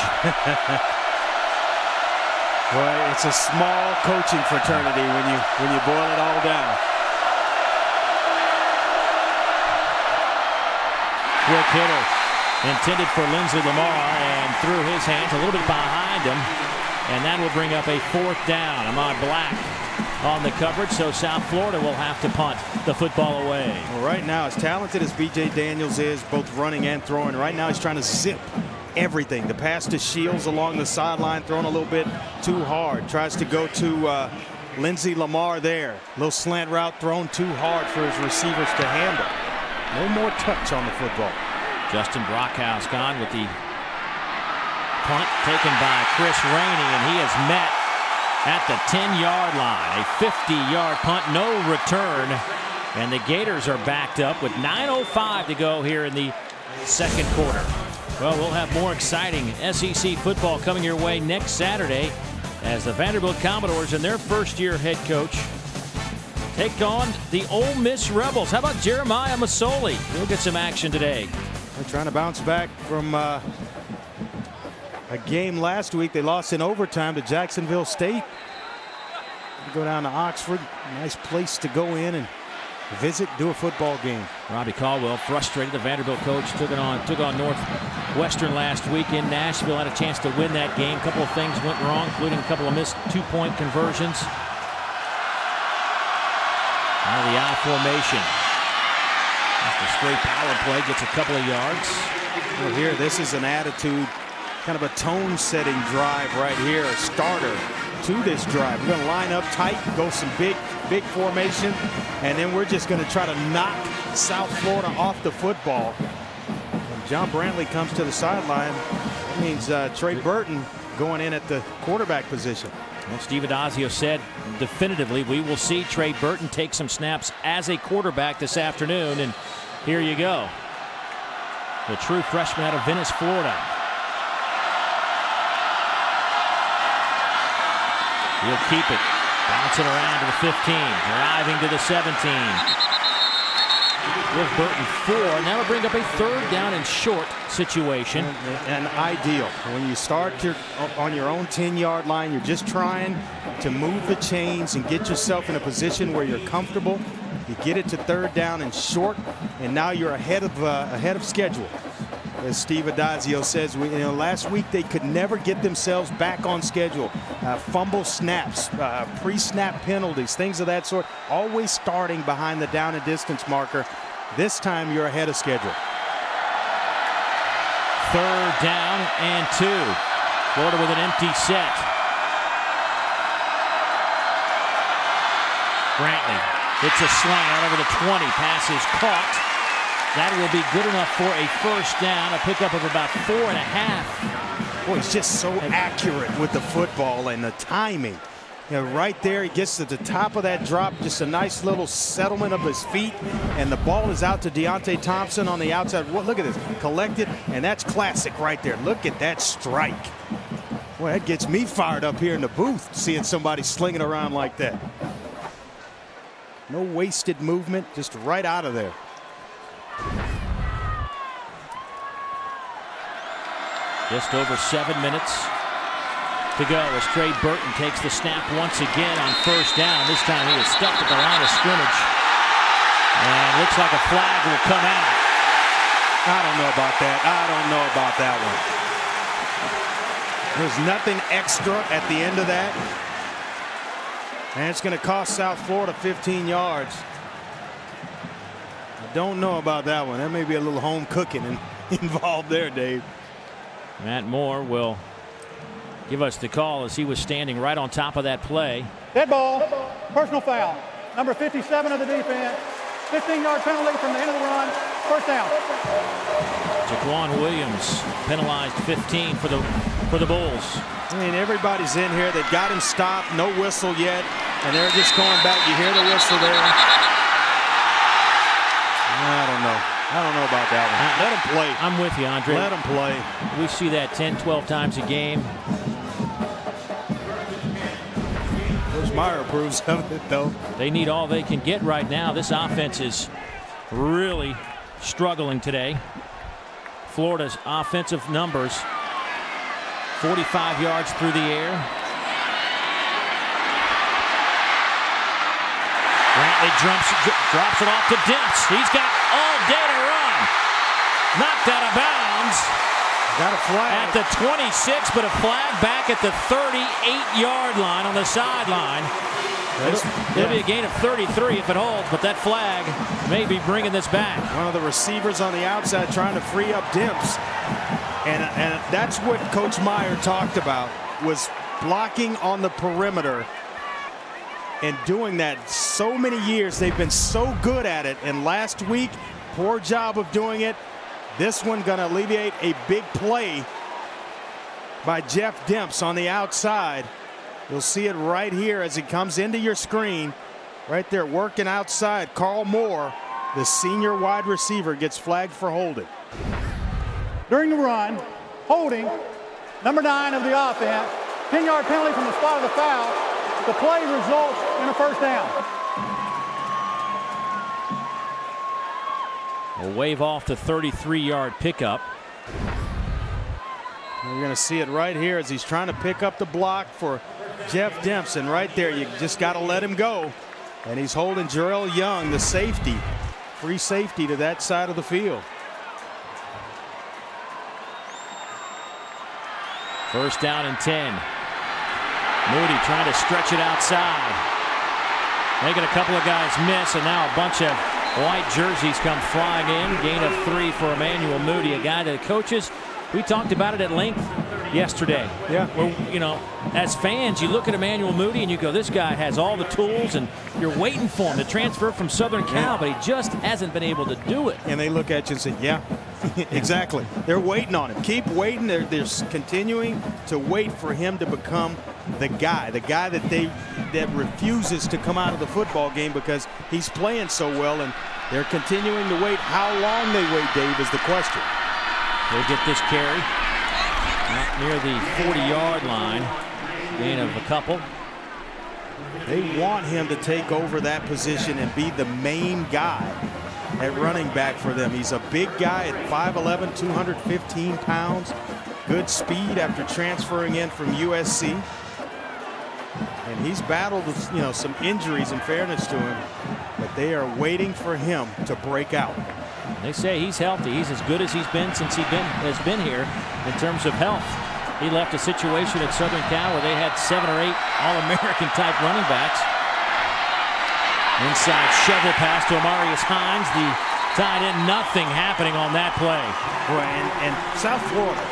G: Boy, it's a small coaching fraternity when you boil it all down.
A: Quick hitter intended for Lindsey Lamar, and through his hands a little bit behind him, and that will bring up a 4th down. Ahmad Black on the coverage, so South Florida will have to punt the football away.
G: Well, right now, as talented as B.J. Daniels is, both running and throwing, right now he's trying to zip everything. The pass to Shields along the sideline, thrown a little bit too hard. Tries to go to Lindsey Lamar there. A little slant route thrown too hard for his receivers to handle. No more touch on the football.
A: Justin Brockhouse gone with the punt taken by Chris Rainey, and he is met at the 10-yard line. A 50-yard punt, no return. And the Gators are backed up with 9:05 to go here in the second quarter. Well, we'll have more exciting SEC football coming your way next Saturday as the Vanderbilt Commodores in their first-year head coach take on the Ole Miss Rebels. How about Jeremiah Masoli? He'll get some action today.
G: They're trying to bounce back from a game last week. They lost in overtime to Jacksonville State. They go down to Oxford. Nice place to go in and visit, do a football game.
A: Robbie Caldwell frustrated. The Vanderbilt coach took on Northwestern last week in Nashville. Had a chance to win that game. A couple of things went wrong, including a couple of missed two-point conversions. Now the I formation. Just a straight power play, gets a couple of yards.
G: Well, here, this is an attitude, kind of a tone-setting drive right here, a starter to this drive. We're going to line up tight, go some big formation, and then we're just going to try to knock South Florida off the football. When John Brantley comes to the sideline, that means Trey Burton going in at the quarterback position.
A: Well, Steve Adazio said definitively we will see Trey Burton take some snaps as a quarterback this afternoon, and here you go. The true freshman out of Venice, Florida. He'll keep it. Bouncing around to the 15. Driving to the 17. Give Burton 4. Now will bring up a third down and short situation.
G: And ideal. When you start on your own 10-yard line, you're just trying to move the chains and get yourself in a position where you're comfortable. You get it to third down and short, and now you're ahead of schedule. As Steve Adazio says, last week they could never get themselves back on schedule. Fumble snaps, pre-snap penalties, things of that sort. Always starting behind the down and distance marker. This time you're ahead of schedule.
A: Third down and 2. Florida with an empty set. Brantley hits a slant out over the 20. Pass is caught. That will be good enough for a first down, a pickup of about 4.5.
G: Boy, he's just so accurate with the football and the timing. Right there, he gets to the top of that drop, just a nice little settlement of his feet, and the ball is out to Deontay Thompson on the outside. Look at this, collected, and that's classic right there. Look at that strike. Boy, that gets me fired up here in the booth, seeing somebody slinging around like that. No wasted movement, just right out of there.
A: Just over 7 minutes to go as Trey Burton takes the snap once again on first down. This time he is stuck at the line of scrimmage. And looks like a flag will come out.
G: I don't know about that. I don't know about that one. There's nothing extra at the end of that. And it's going to cost South Florida 15 yards. I don't know about that one. There may be a little home cooking involved there, Dave.
A: Matt Moore will give us the call as he was standing right on top of that play.
H: Dead ball, personal foul. Number 57 of the defense. 15-yard penalty from the end of the run. First down.
A: Jaquan Williams penalized 15 for the Bulls.
G: I mean, everybody's in here. They've got him stopped. No whistle yet. And they're just going back. You hear the whistle there. I don't know. I don't know about that one. Let him play.
A: I'm with you, Andre.
G: Let him play.
A: We see that 10, 12 times a game.
G: Coach Meyer approves of it, though.
A: They need all they can get right now. This offense is really struggling today. Florida's offensive numbers, 45 yards through the air. Brantley drops it off to Demps. He's got all day to run. Knocked out of bounds.
G: Got a flag.
A: At the 26, but a flag back at the 38-yard line on the sideline. It'll be a gain of 33 if it holds, but that flag may be bringing this back.
G: One of the receivers on the outside trying to free up Demps. And that's what Coach Meyer talked about, was blocking on the perimeter. And doing that so many years, they've been so good at it. And last week, poor job of doing it. This one going to alleviate a big play by Jeff Demps on the outside. You'll see it right here as it comes into your screen. Right there working outside. Carl Moore, the senior wide receiver, gets flagged for holding.
H: During the run, holding, number 9 of the offense, 10-yard penalty from the spot of the foul. The play results in a first down.
A: We'll wave off the 33-yard pickup.
G: You're going to see it right here as he's trying to pick up the block for Jeff Dempson. Right there, you just got to let him go. And he's holding Jarrell Young, the safety, free safety, to that side of the field.
A: First down and 10. Moody trying to stretch it outside. Making a couple of guys miss, and now a bunch of white jerseys come flying in. Gain of 3 for Emmanuel Moody, a guy that coaches. We talked about it at length yesterday.
G: Yeah.
A: Well, you know, as fans, you look at Emmanuel Moody and you go, this guy has all the tools, and you're waiting for him to transfer from Southern Cal, but he just hasn't been able to do it.
G: And they look at you and say, yeah, exactly. They're waiting on him. Keep waiting. They're continuing to wait for him to become the guy that refuses to come out of the football game because he's playing so well, and they're continuing to wait. How long they wait, Dave, is the question.
A: They'll get this carry out near the 40-yard line. Gain of a couple.
G: They want him to take over that position and be the main guy at running back for them. He's a big guy at 5'11", 215 pounds. Good speed after transferring in from USC. And he's battled, you know, some injuries, in fairness to him, but they are waiting for him to break out.
A: They say he's healthy. He's as good as he's been since has been here in terms of health. He left a situation at Southern Cal where they had 7 or 8 All-American type running backs. Inside shovel pass to Amarius Hines, the tight end. Nothing happening on that play.
G: Boy, and South Florida,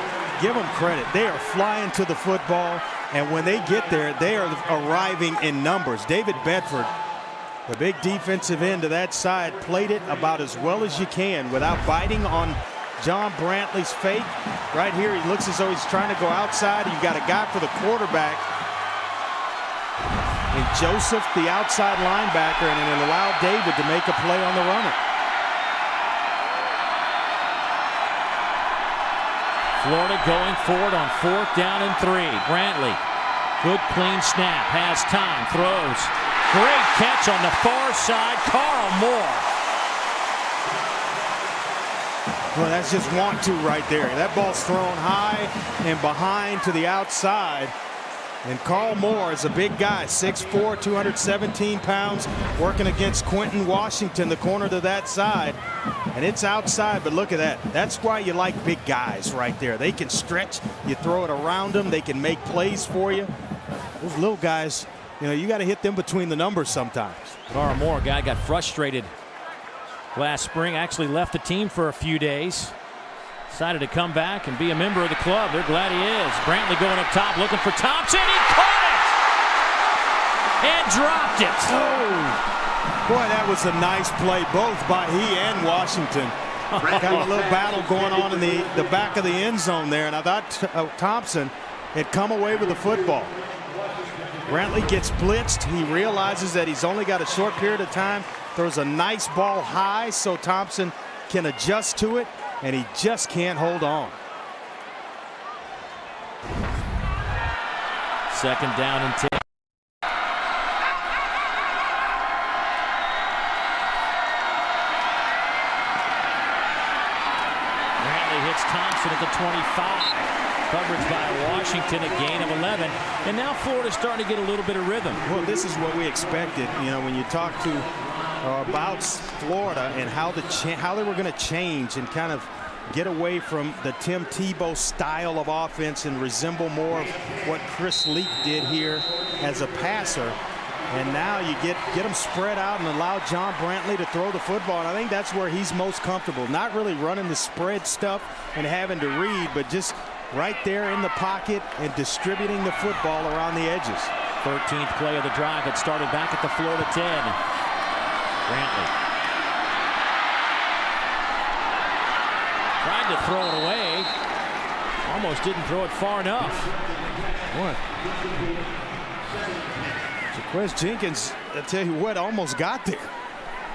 G: give them credit. They are flying to the football, and when they get there, they are arriving in numbers. David Bedford, the big defensive end to that side, played it about as well as you can without biting on John Brantley's fake. Right here, he looks as though he's trying to go outside. You've got a guy for the quarterback in Joseph, the outside linebacker, and it allowed David to make a play on the runner.
A: Florida going forward on 4th down and 3. Brantley, good clean snap, has time, throws. Great catch on the far side, Carl Moore.
G: Well, that's just want to right there. That ball's thrown high and behind to the outside. And Carl Moore is a big guy, 6'4", 217 pounds, working against Quentin Washington, the corner to that side. And it's outside, but look at that. That's why you like big guys right there. They can stretch. You throw it around them. They can make plays for you. Those little guys, you know, you got to hit them between the numbers sometimes.
A: Carl Moore, guy got frustrated last spring, actually left the team for a few days. Decided to come back and be a member of the club. They're glad he is. Brantley going up top, looking for Thompson. He caught it! And dropped it.
G: Oh, boy, that was a nice play, both by he and Washington. Got a little battle going on in the back of the end zone there, and I thought Thompson had come away with the football. Brantley gets blitzed. He realizes that he's only got a short period of time. Throws a nice ball high so Thompson can adjust to it, and he just can't hold on.
A: 2nd down and 10. Brantley hits Thompson at the 25. Coverage by Washington, a gain of 11. And now Florida's starting to get a little bit of rhythm.
G: Well, this is what we expected. You know, when you talk to about Florida and how they were going to change and kind of get away from the Tim Tebow style of offense and resemble more of what Chris Leak did here as a passer. And now you get them spread out and allow John Brantley to throw the football. And I think that's where he's most comfortable. Not really running the spread stuff and having to read, but just right there in the pocket and distributing the football around the edges.
A: 13th play of the drive. It started back at the Florida 10. Brantley tried to throw it away. Almost didn't throw it far enough.
G: What? Jaquez Jenkins, I tell you what, almost got there.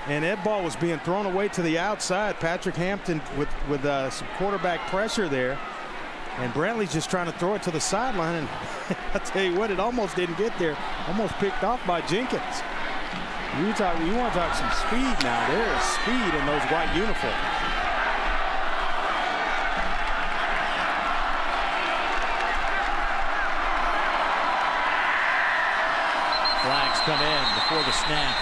G: And that ball was being thrown away to the outside. Patrick Hampton with some quarterback pressure there. And Brantley's just trying to throw it to the sideline, and I tell you what, it almost didn't get there. Almost picked off by Jenkins. You want to talk some speed now. There is speed in those white uniforms.
A: Flags come in before the snap.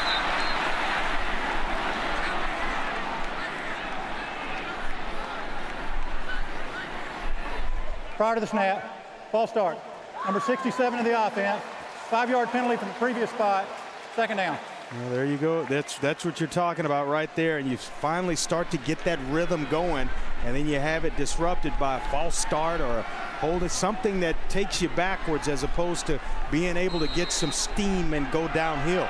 H: Prior to the snap, false start. Number 67 of the offense. 5-yard penalty from the previous spot. Second down.
G: Well, there you go. That's what you're talking about right there. And you finally start to get that rhythm going, and then you have it disrupted by a false start or a hold. It's something that takes you backwards as opposed to being able to get some steam and go downhill.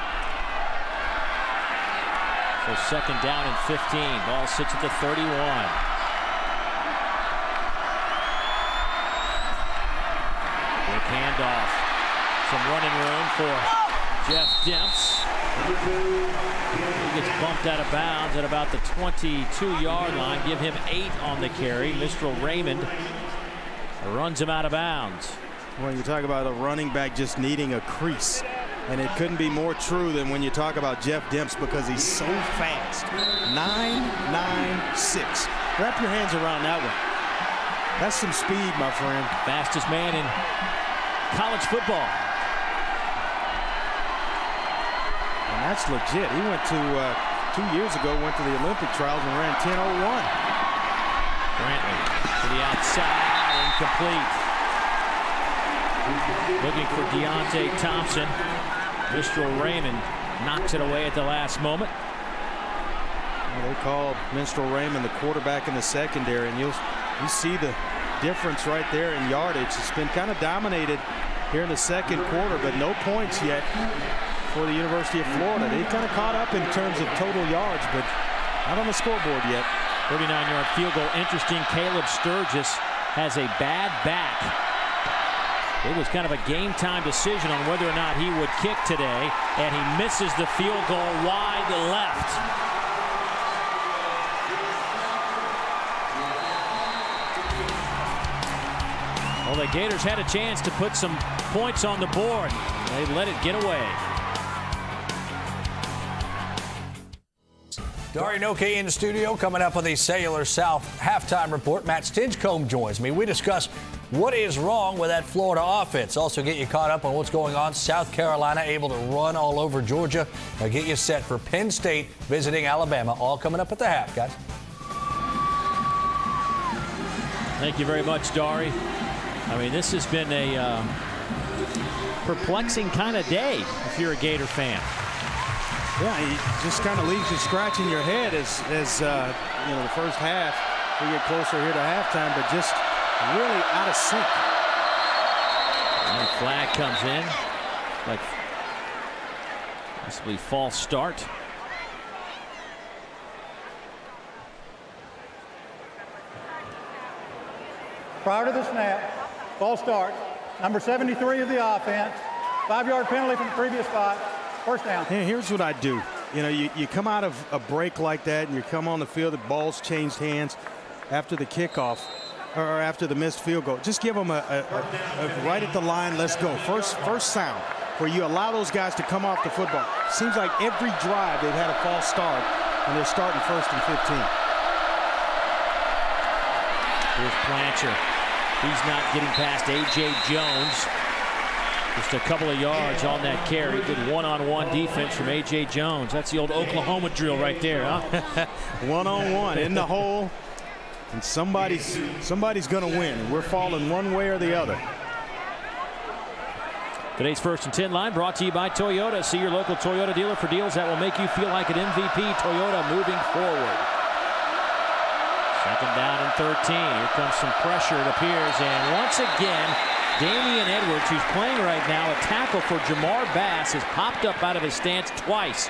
A: So second down and 15. Ball sits at the 31. Handoff. Some running room for Jeff Demps. He gets bumped out of bounds at about the 22-yard line. Give him 8 on the carry. Mr. Raymond runs him out of bounds.
G: Well, you talk about a running back just needing a crease. And it couldn't be more true than when you talk about Jeff Demps, because he's so fast. 9.96. Wrap your hands around that one. That's some speed, my friend.
A: Fastest man in college football.
G: And that's legit. He went to 2 years ago, went to the Olympic trials and ran 10.01.
A: Brantley to the outside, incomplete. Looking for Deontay Thompson. Mr. Raymond knocks it away at the last moment.
G: Well, they called Minstrel Raymond the quarterback in the secondary, and you see the difference right there in yardage. It's been kind of dominated here in the second quarter, but no points yet for the University of Florida. They kind of caught up in terms of total yards, but not on the scoreboard yet.
A: 39-yard field goal. Interesting, Caleb Sturgis has a bad back. It was kind of a game-time decision on whether or not he would kick today, and he misses the field goal wide left. Well, the Gators had a chance to put some points on the board. They let it get away.
B: Dari Noke in the studio. Coming up on the Cellular South halftime report, Matt Stinchcomb joins me. We discuss what is wrong with that Florida offense. Also get you caught up on what's going on. South Carolina able to run all over Georgia. Now get you set for Penn State visiting Alabama. All coming up at the half, guys.
A: Thank you very much, Dari. I mean, this has been a perplexing kind of day if you're a Gator fan.
G: Yeah, he just kind of leaves you scratching your head as you know, the first half. We get closer here to halftime, but just really out of sync.
A: And the flag comes in, like possibly false start.
H: Prior to the snap, false start. Number 73 of the offense. 5-yard penalty from the previous spot. First down.
G: Hey, here's what I do. You know, you come out of a break like that and you come on the field, the ball's changed hands after the kickoff or after the missed field goal. Just give them a right at the line, let's go. First sound where you allow those guys to come off the football. Seems like every drive they've had a false start and they're starting 1st and 15.
A: Here's Plancher. He's not getting past A.J. Jones. Just a couple of yards on that carry. Good one-on-one defense from A.J. Jones. That's the old Oklahoma drill right there, huh?
G: One-on-one in the hole. And somebody's going to win. And we're falling one way or the other.
A: Today's 1st and 10 line brought to you by Toyota. See your local Toyota dealer for deals that will make you feel like an MVP. Toyota moving forward. Second down and 13. Here comes some pressure, it appears. And once again, Damian Edwards, who's playing right now, a tackle for Jamar Bass, has popped up out of his stance twice.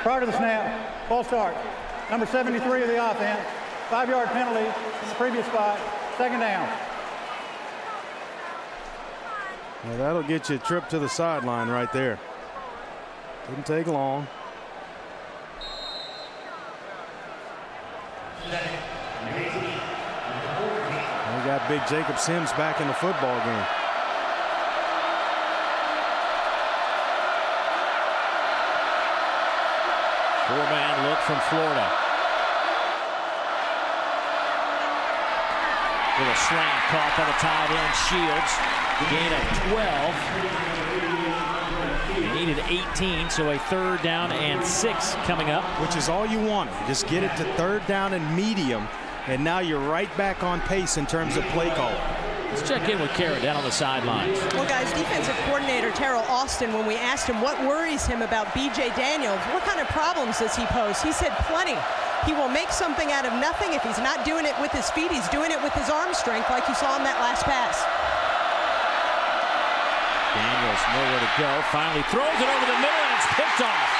H: Prior to the snap, false start. Number 73 of the offense. 5-yard penalty from the previous spot. Second down.
G: Well, that'll get you a trip to the sideline right there. Didn't take long. got big Jacob Sims back in the football game.
A: Four-man look from Florida. With a slant caught by the tight end Shields. Gain of 12. They needed 18, so a 3rd down and 6 coming up.
G: Which is all you wanted. Just get it to 3rd down and medium, and now you're right back on pace in terms of play call.
A: Let's check in with Kara down on the sidelines.
E: Well, guys, defensive coordinator Terrell Austin, when we asked him what worries him about B.J. Daniels, what kind of problems does he pose? He said plenty. He will make something out of nothing. If he's not doing it with his feet, he's doing it with his arm strength, like you saw in that last pass.
A: Daniels nowhere to go. Finally throws it over the middle, and it's picked off.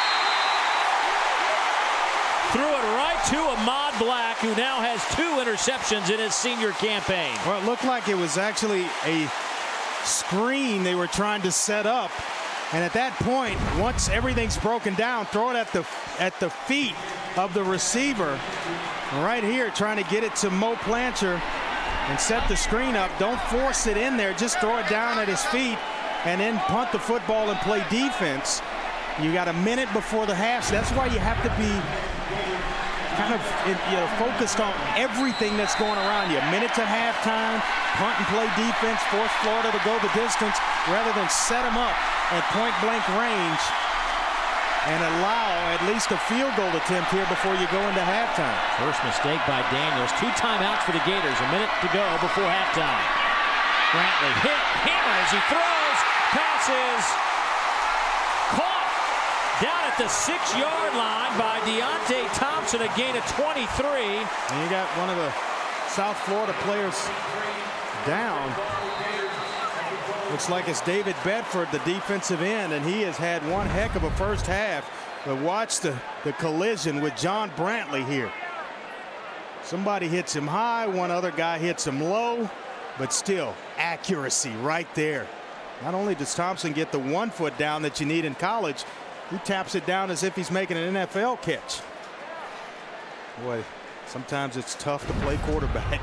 A: Threw it right to Ahmad Black, who now has 2 interceptions in his senior campaign.
G: Well, it looked like it was actually a screen they were trying to set up. And at that point, once everything's broken down, throw it at the feet of the receiver. Right here, trying to get it to Mo Plancher and set the screen up. Don't force it in there. Just throw it down at his feet and then punt the football and play defense. You got a minute before the half, so that's why you have to be kind of focused on everything that's going around you. Minutes at halftime, punt and play defense, force Florida to go the distance rather than set them up at point-blank range and allow at least a field goal attempt here before you go into halftime.
A: First mistake by Daniels. 2 timeouts for the Gators. A minute to go before halftime. Brantley hit, hammers, he throws, passes. Caught down at the 6-yard line by Deontay Thompson, a gain of 23.
G: And you got one of the South Florida players down. Looks like it's David Bedford, the defensive end, and he has had one heck of a first half. But watch the collision with John Brantley here. Somebody hits him high, one other guy hits him low, but still accuracy right there. Not only does Thompson get the 1 foot down that you need in college, he taps it down as if he's making an NFL catch. Boy, sometimes it's tough to play quarterback.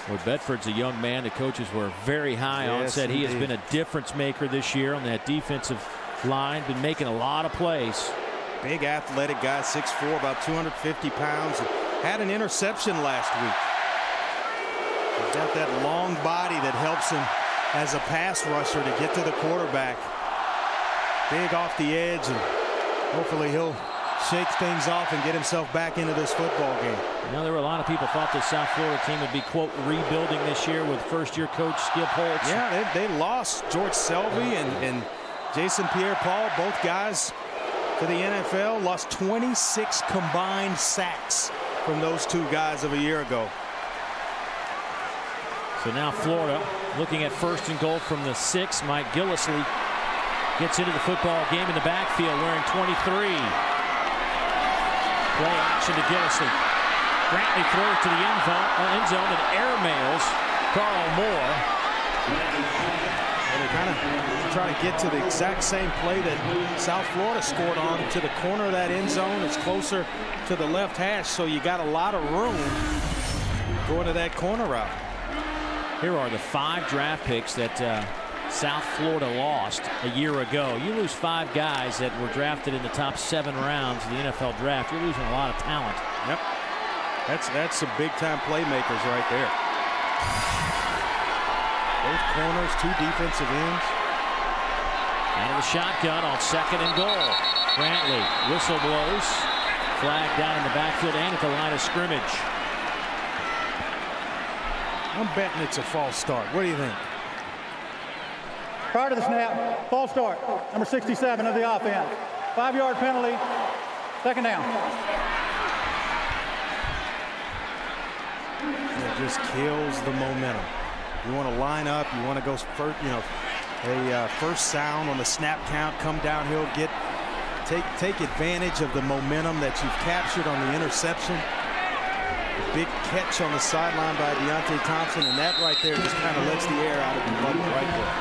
A: Well, Bedford's a young man the coaches were very high on. Said he has been a difference maker this year on that defensive line. Been making a lot of plays.
G: Big athletic guy, 6'4", about 250 pounds. Had an interception last week. He's got that long body that helps him as a pass rusher to get to the quarterback. Big off the edge, and hopefully he'll shake things off and get himself back into this football game.
A: Now, there were a lot of people thought this South Florida team would be, quote, rebuilding this year with first-year coach Skip Holtz.
G: Yeah, they lost George Selvey and Jason Pierre-Paul, both guys to the NFL. Lost 26 combined sacks from those 2 guys of a year ago.
A: So now Florida looking at 1st and goal from the 6. Mike Gillislee gets into the football game in the backfield wearing 23. Play action to Gillislee. Brantley throws to the end zone and airmails Carl Moore.
G: And they kind of try to get to the exact same play that South Florida scored on, to the corner of that end zone. It's closer to the left hash, so you got a lot of room going to that corner route.
A: Here are the 5 draft picks that South Florida lost a year ago. You lose 5 guys that were drafted in the top 7 rounds of the NFL draft. You're losing a lot of talent.
G: Yep. That's some big-time playmakers right there. Both corners, 2 defensive ends.
A: Out of the shotgun on 2nd and goal. Brantley, whistle blows. Flag down in the backfield and at the line of scrimmage.
G: I'm betting it's a false start. What do you think?
H: Prior to the snap, false start, number 67 of the offense. 5-yard penalty, 2nd down.
G: It just kills the momentum. You want to line up, you want to go first, first sound on the snap count, come downhill, take advantage of the momentum that you've captured on the interception. Big catch on the sideline by Deontay Thompson, and that right there just kind of lets the air out of the bubble right there.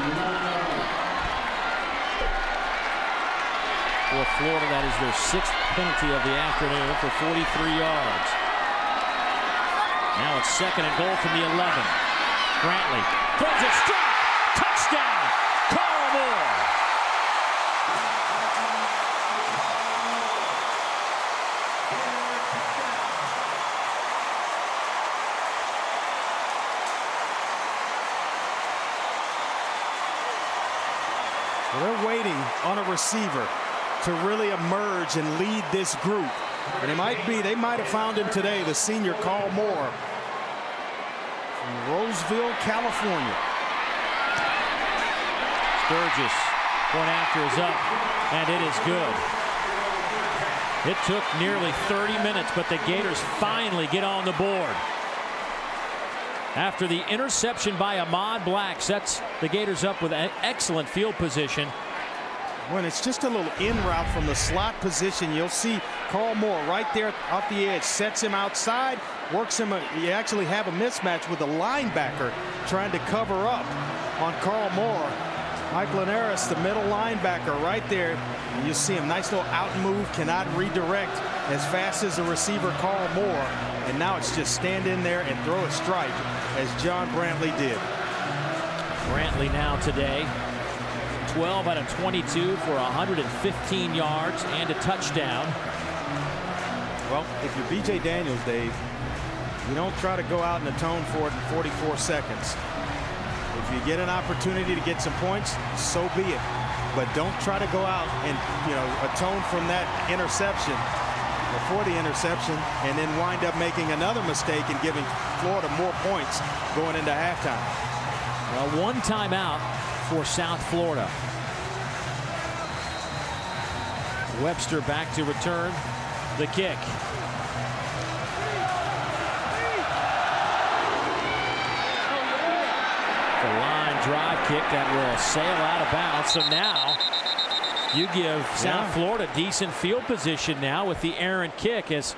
A: For Florida, that is their 6th penalty of the afternoon for 43 yards. Now it's 2nd and goal from the 11. Brantley throws it straight. Touchdown, Carl Moore.
G: They're waiting on a receiver to really emerge and lead this group. And they might have found him today, the senior Carl Moore from Roseville, California.
A: Sturgis, point after is up, and it is good. It took nearly 30 minutes, but the Gators finally get on the board. After the interception by Ahmad Black sets the Gators up with an excellent field position.
G: When it's just a little in route from the slot position, you'll see Carl Moore right there off the edge, sets him outside, works him. You actually have a mismatch with the linebacker trying to cover up on Carl Moore. Mike Linares, the middle linebacker right there. And you see him, nice little out move, cannot redirect as fast as the receiver Carl Moore. And now it's just stand in there and throw a strike as John Brantley did.
A: Brantley now today 12 out of 22 for 115 yards and a touchdown.
G: Well, if you're B.J. Daniels, Dave, you don't try to go out and atone for it in 44 seconds. If you get an opportunity to get some points, so be it. But don't try to go out and, atone from that interception before the interception and then wind up making another mistake and giving Florida more points going into halftime.
A: Well, one timeout for South Florida. Webster back to return the kick. The line drive kick that will sail out of bounds. So now you give South Florida decent field position now with the errant kick, as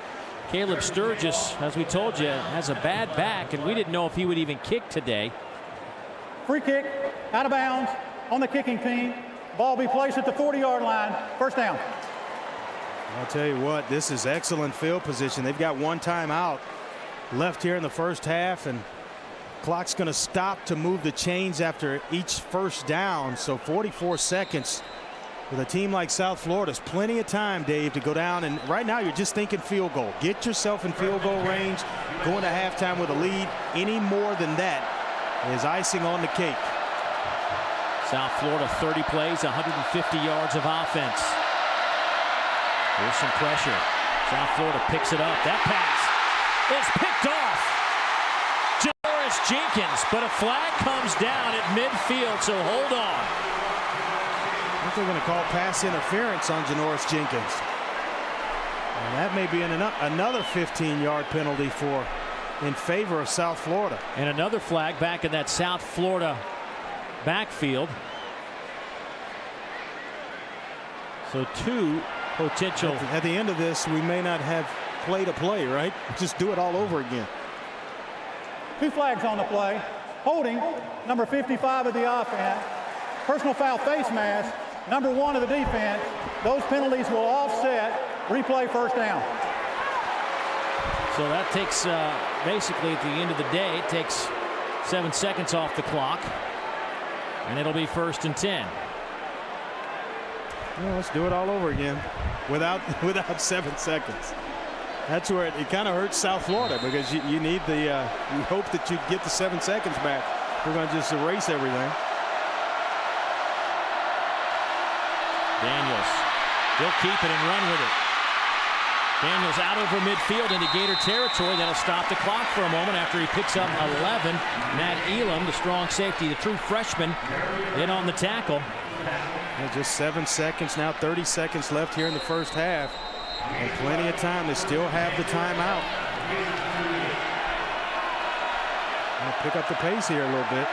A: Caleb Sturgis, as we told you, has a bad back, and we didn't know if he would even kick today.
H: Free kick, out of bounds, on the kicking team. Ball be placed at the 40-yard line. First down.
G: I'll tell you what, this is excellent field position. They've got one timeout left here in the first half, and clock's going to stop to move the chains after each first down. So 44 seconds with a team like South Florida is plenty of time, Dave, to go down. And right now you're just thinking field goal. Get yourself in field goal range. Going to halftime with a lead. Any more than that is icing on the cake.
A: South Florida 30 plays, 150 yards of offense. Here's some pressure. South Florida picks it up. That pass is picked off. Janoris Jenkins, but a flag comes down at midfield, so hold on.
G: I think they're going to call pass interference on Janoris Jenkins. And that may be another 15-yard penalty in favor of South Florida.
A: And another flag back in that South Florida backfield. So two potential.
G: At the end of this, we may not have play to play, right? Just do it all over again.
H: Two flags on the play. Holding, number 55 of the offense. Personal foul face mask, number 1 of the defense. Those penalties will offset. Replay first down.
A: So that takes, basically at the end of the day, it takes 7 seconds off the clock. And it'll be 1st and 10.
G: Well, let's do it all over again without 7 seconds. That's where it kind of hurts South Florida, because you need the you hope that you get the 7 seconds back. We're going to just erase everything.
A: Daniels, he'll keep it and run with it. Daniels out over midfield into Gator territory. That'll stop the clock for a moment after he picks up 11. Matt Elam, the strong safety, the true freshman, in on the tackle.
G: Just 7 seconds now, 30 seconds left here in the first half. And plenty of time. They still have the timeout. I'll pick up the pace here a little bit.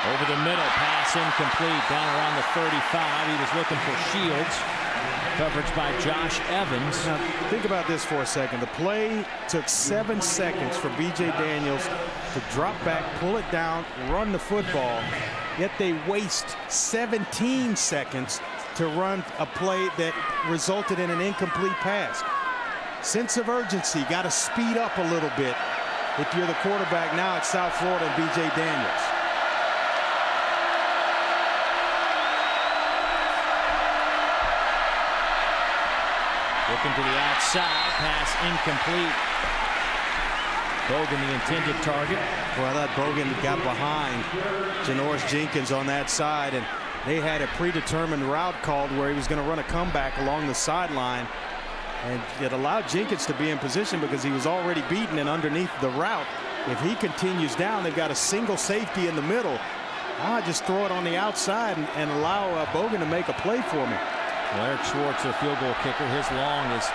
A: Over the middle, pass incomplete, down around the 35. He was looking for Shields. Coverage by Josh Evans.
G: Now, think about this for a second. The play took 7 seconds for B.J. Daniels to drop back, pull it down, run the football. Yet they waste 17 seconds to run a play that resulted in an incomplete pass. Sense of urgency, got to speed up a little bit if you're the quarterback now at South Florida and B.J. Daniels.
A: Looking to the outside, pass incomplete. Bogan the intended target.
G: Well, that Bogan got behind Janoris Jenkins on that side, and they had a predetermined route called where he was going to run a comeback along the sideline, and it allowed Jenkins to be in position because he was already beaten and underneath the route. If he continues down, they've got a single safety in the middle. I'll just throw it on the outside and allow Bogan to make a play for me.
A: Well, Eric Schwartz, the field goal kicker, his long is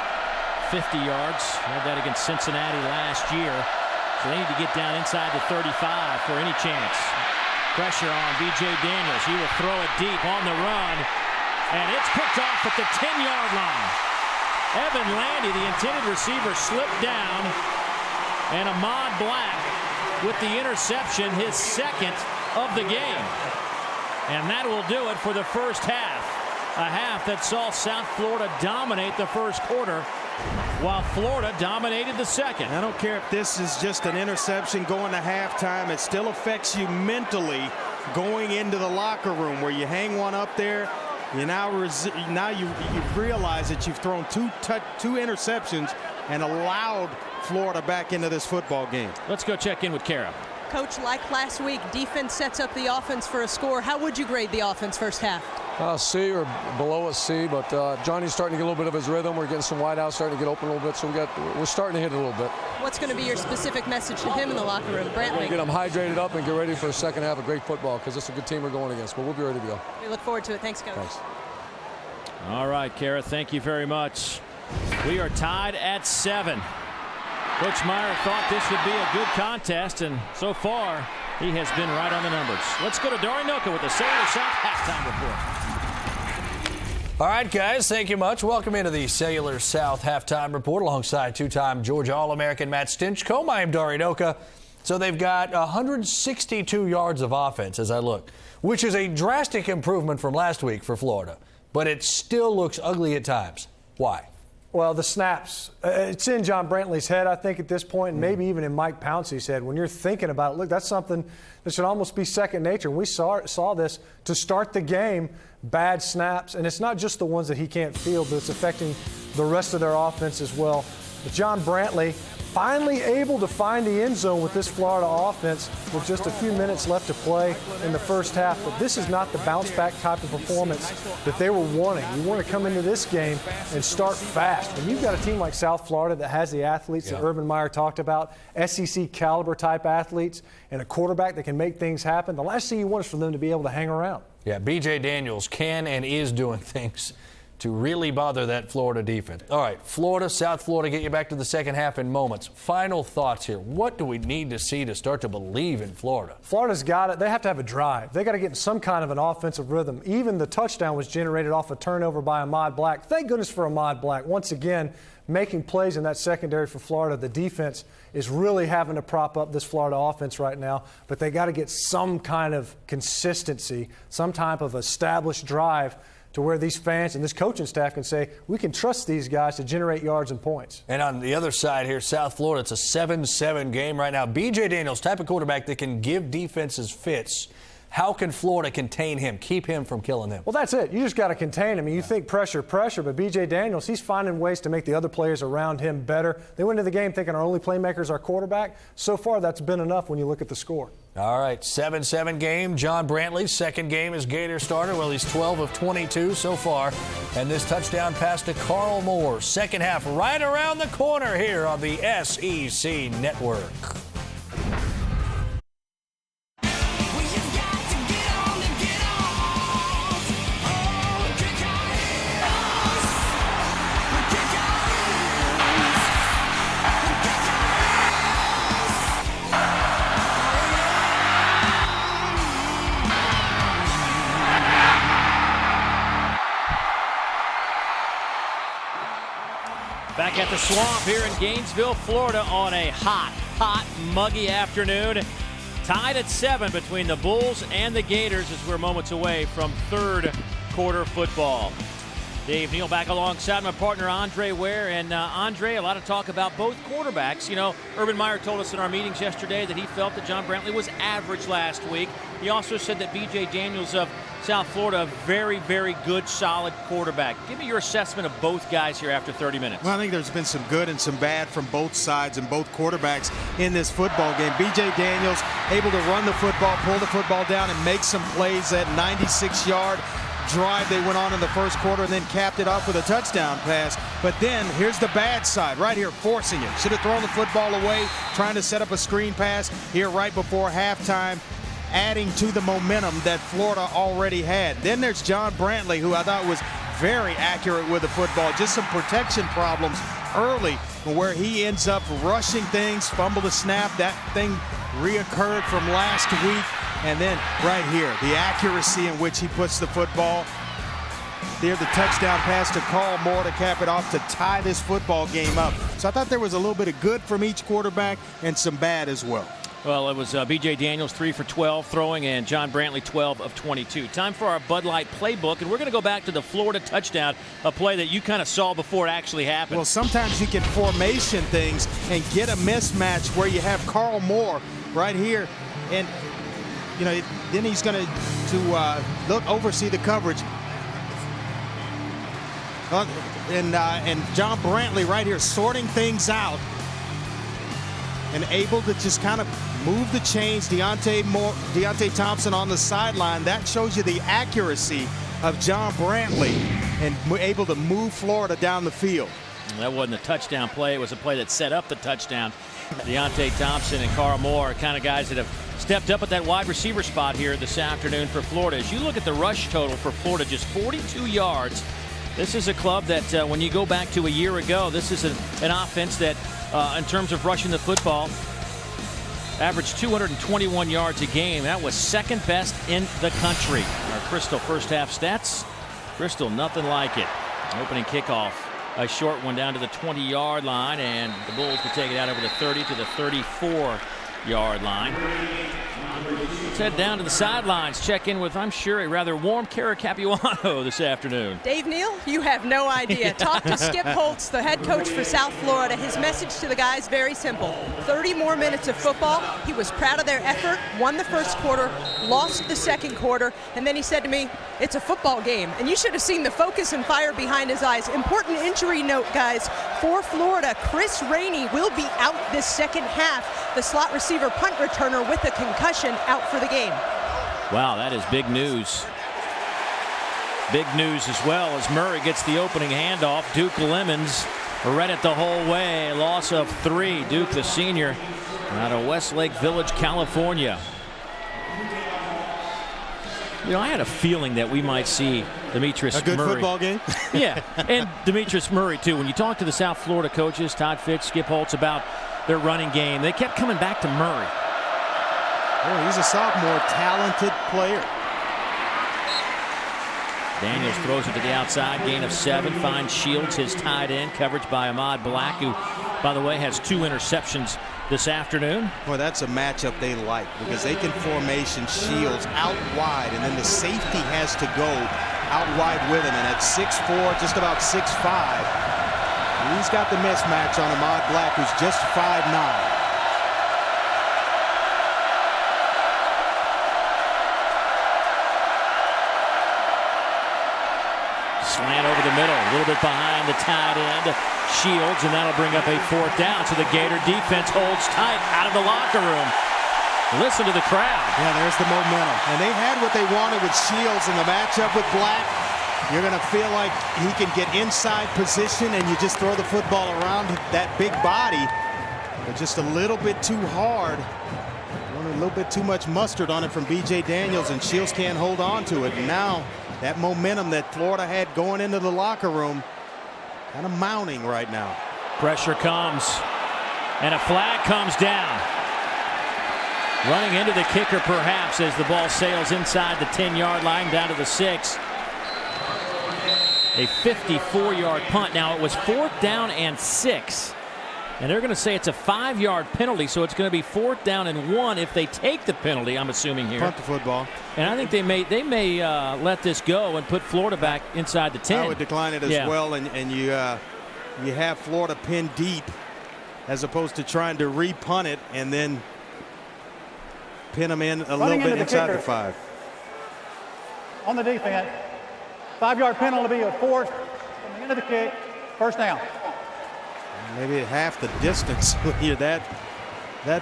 A: 50 yards. Had that against Cincinnati last year. So they need to get down inside the 35 for any chance. Pressure on B.J. Daniels. He will throw it deep on the run. And it's picked off at the 10-yard line. Evan Landy, the intended receiver, slipped down. And Ahmad Black with the interception, his second of the game. And that will do it for the first half. A half that saw South Florida dominate the first quarter, while Florida dominated the second.
G: I don't care if this is just an interception going to halftime. It still affects you mentally going into the locker room where you hang one up there. You now you realize that you've thrown two interceptions and allowed Florida back into this football game.
A: Let's go check in with Kara.
E: Coach, like last week, defense sets up the offense for a score. How would you grade the offense first half?
F: C or below a C, but Johnny's starting to get a little bit of his rhythm. We're getting some wideouts starting to get open a little bit, so we're starting to hit it a little bit.
E: What's going to be your specific message to him in the locker room, Brantley?
F: Get them hydrated up and get ready for the second half of great football, because it's a good team we're going against, but we'll be ready to go.
E: We look forward to it. Thanks, Coach.
F: Thanks.
A: All right, Kara, thank you very much. We are tied at 7. Coach Meyer thought this would be a good contest, and so far, he has been right on the numbers. Let's go to Dory Noka with the Cellular South halftime report.
B: All right, guys, thank you much. Welcome into the Cellular South halftime report alongside two-time Georgia All-American Matt Stinchcomb. I am Dory Noka. So they've got 162 yards of offense as I look, which is a drastic improvement from last week for Florida, but it still looks ugly at times. Why?
D: Well, the snaps, it's in John Brantley's head, I think, at this point, and maybe even in Mike Pouncey's head. When you're thinking about it, look, that's something that should almost be second nature. We saw this to start the game, bad snaps, and it's not just the ones that he can't field, but it's affecting the rest of their offense as well. But John Brantley finally able to find the end zone with this Florida offense with just a few minutes left to play in the first half. But this is not the bounce-back type of performance that they were wanting. You want to come into this game and start fast. When you've got a team like South Florida that has the athletes that Urban Meyer talked about, SEC caliber type athletes, and a quarterback that can make things happen, the last thing you want is for them to be able to hang around.
B: Yeah, B.J. Daniels can and is doing things to really bother that Florida defense. All right, Florida, South Florida, get you back to the second half in moments. Final thoughts here. What do we need to see to start to believe in Florida?
D: Florida's got it. They have to have a drive. They got to get in some kind of an offensive rhythm. Even the touchdown was generated off a turnover by Ahmad Black. Thank goodness for Ahmad Black. Once again, making plays in that secondary for Florida. The defense is really having to prop up this Florida offense right now, but they got to get some kind of consistency, some type of established drive to where these fans and this coaching staff can say, we can trust these guys to generate yards and points.
B: And on the other side here, South Florida, it's a 7-7 game right now. B.J. Daniels, type of quarterback that can give defenses fits. How can Florida contain him, keep him from killing them?
D: Well, that's it. You just got to contain him. You think pressure, but B.J. Daniels, he's finding ways to make the other players around him better. They went into the game thinking our only playmaker is our quarterback. So far, that's been enough when you look at the score.
B: All right, 7-7 game. John Brantley's second game as Gator starter. Well, he's 12 of 22 so far. And this touchdown pass to Carl Moore. Second half right around the corner here on the SEC Network.
A: Back at the Swamp here in Gainesville, Florida on a hot, muggy afternoon. Tied at 7 between the Bulls and the Gators as we're moments away from third quarter football. Dave Neal back alongside my partner Andre Ware. And Andre, a lot of talk about both quarterbacks. You know, Urban Meyer told us in our meetings yesterday that he felt that John Brantley was average last week. He also said that B.J. Daniels of South Florida, a very, very good, solid quarterback. Give me your assessment of both guys here after 30 minutes.
G: Well, I think there's been some good and some bad from both sides and both quarterbacks in this football game. B.J. Daniels able to run the football, pull the football down, and make some plays. That 96-yard drive they went on in the first quarter and then capped it off with a touchdown pass. But then here's the bad side right here, forcing it. Should have thrown the football away, trying to set up a screen pass here right before halftime, adding to the momentum that Florida already had. Then there's John Brantley, who I thought was very accurate with the football. Just some protection problems early where he ends up rushing things, fumble the snap. That thing reoccurred from last week. And then right here, the accuracy in which he puts the football. There, the touchdown pass to Carl Moore to cap it off to tie this football game up. So I thought there was a little bit of good from each quarterback and some bad as well.
A: Well, it was B.J. Daniels 3 for 12 throwing and John Brantley 12 of 22. Time for our Bud Light playbook, and we're going to go back to the Florida touchdown, a play that you kind of saw before it actually happened.
G: Well, sometimes you can formation things and get a mismatch where you have Carl Moore right here, and you know, then he's going to oversee the coverage. And John Brantley right here sorting things out and able to just kind of move the chains. Deontay Thompson on the sideline. That shows you the accuracy of John Brantley and able to move Florida down the field.
A: That wasn't a touchdown play. It was a play that set up the touchdown. Deontay Thompson and Carl Moore are kind of guys that have stepped up at that wide receiver spot here this afternoon for Florida. As you look at the rush total for Florida, just 42 yards. This is a club that when you go back to a year ago, this is an offense that in terms of rushing the football averaged 221 yards a game. That was second best in the country. Our Crystal first half stats. Crystal, nothing like it. Opening kickoff. A short one down to the 20-yard line, and the Bulls will take it out over the 30 to the 34-yard line. Let's head down to the sidelines. Check in with, I'm sure, a rather warm Kara Capuano this afternoon.
E: Dave Neal, you have no idea. Talk to Skip Holtz, the head coach for South Florida. His message to the guys, very simple. 30 more minutes of football. He was proud of their effort, won the first quarter, lost the second quarter, and then he said to me, it's a football game. And you should have seen the focus and fire behind his eyes. Important injury note, guys, for Florida. Chris Rainey will be out this second half. The slot receiver punt returner with a concussion out for the game.
A: Wow, that is big news. Big news as well as Murray gets the opening handoff. Duke Lemons read it the whole way. Loss of 3. Duke, the senior, out of Westlake Village, California. You know, I had a feeling that we might see Demetrius Murray.
G: A good football game?
A: Yeah, and Demetrius Murray, too. When you talk to the South Florida coaches, Todd Fitch, Skip Holtz, about their running game, they kept coming back to Murray.
G: Oh, he's a sophomore, talented player.
A: Daniels throws it to the outside, gain of 7, finds Shields, his tight end, coverage by Ahmad Black, who, by the way, has 2 interceptions this afternoon.
G: Well, that's a matchup they like because they can formation Shields out wide, and then the safety has to go out wide with him. And at 6'4", just about 6'5", he's got the mismatch on Ahmad Black, who's just 5'9".
A: Slant over the middle, a little bit behind the tight end, Shields, and that'll bring up a 4th down. So the Gator defense holds tight out of the locker room. Listen to the crowd.
G: Yeah, there's the momentum. And they had what they wanted with Shields in the matchup with Black. You're going to feel like he can get inside position and you just throw the football around that big body. But just a little bit too hard. A little bit too much mustard on it from B.J. Daniels, and Shields can't hold on to it. And now that momentum that Florida had going into the locker room kind of mounting right now.
A: Pressure comes, and a flag comes down. Running into the kicker perhaps as the ball sails inside the 10-yard line down to the 6. A 54-yard punt. Now it was 4th down and 6. And they're going to say it's a 5-yard penalty, so it's going to be 4th down and 1 if they take the penalty, I'm assuming here.
G: Punt the football.
A: And I think they may let this go and put Florida back inside the 10.
G: I would decline it as well, and you have Florida pinned deep as opposed to trying to re-punt it and then pin them in a little bit inside the 5.
H: On the defense, 5-yard penalty will be forced from the end of the kick, 1st down.
G: Maybe half the distance when you're that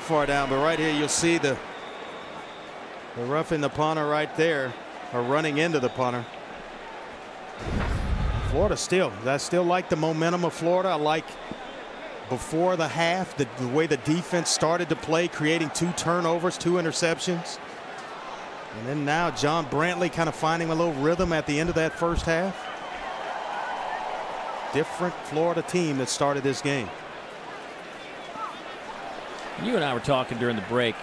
G: far down, but right here you'll see the roughing the punter right there, or running into the punter. Florida I still like the momentum of Florida. I like before the half the way the defense started to play, creating 2 turnovers, 2 interceptions. And then now John Brantley kind of finding a little rhythm at the end of that first half. Different Florida team that started this game.
A: You and I were talking during the break.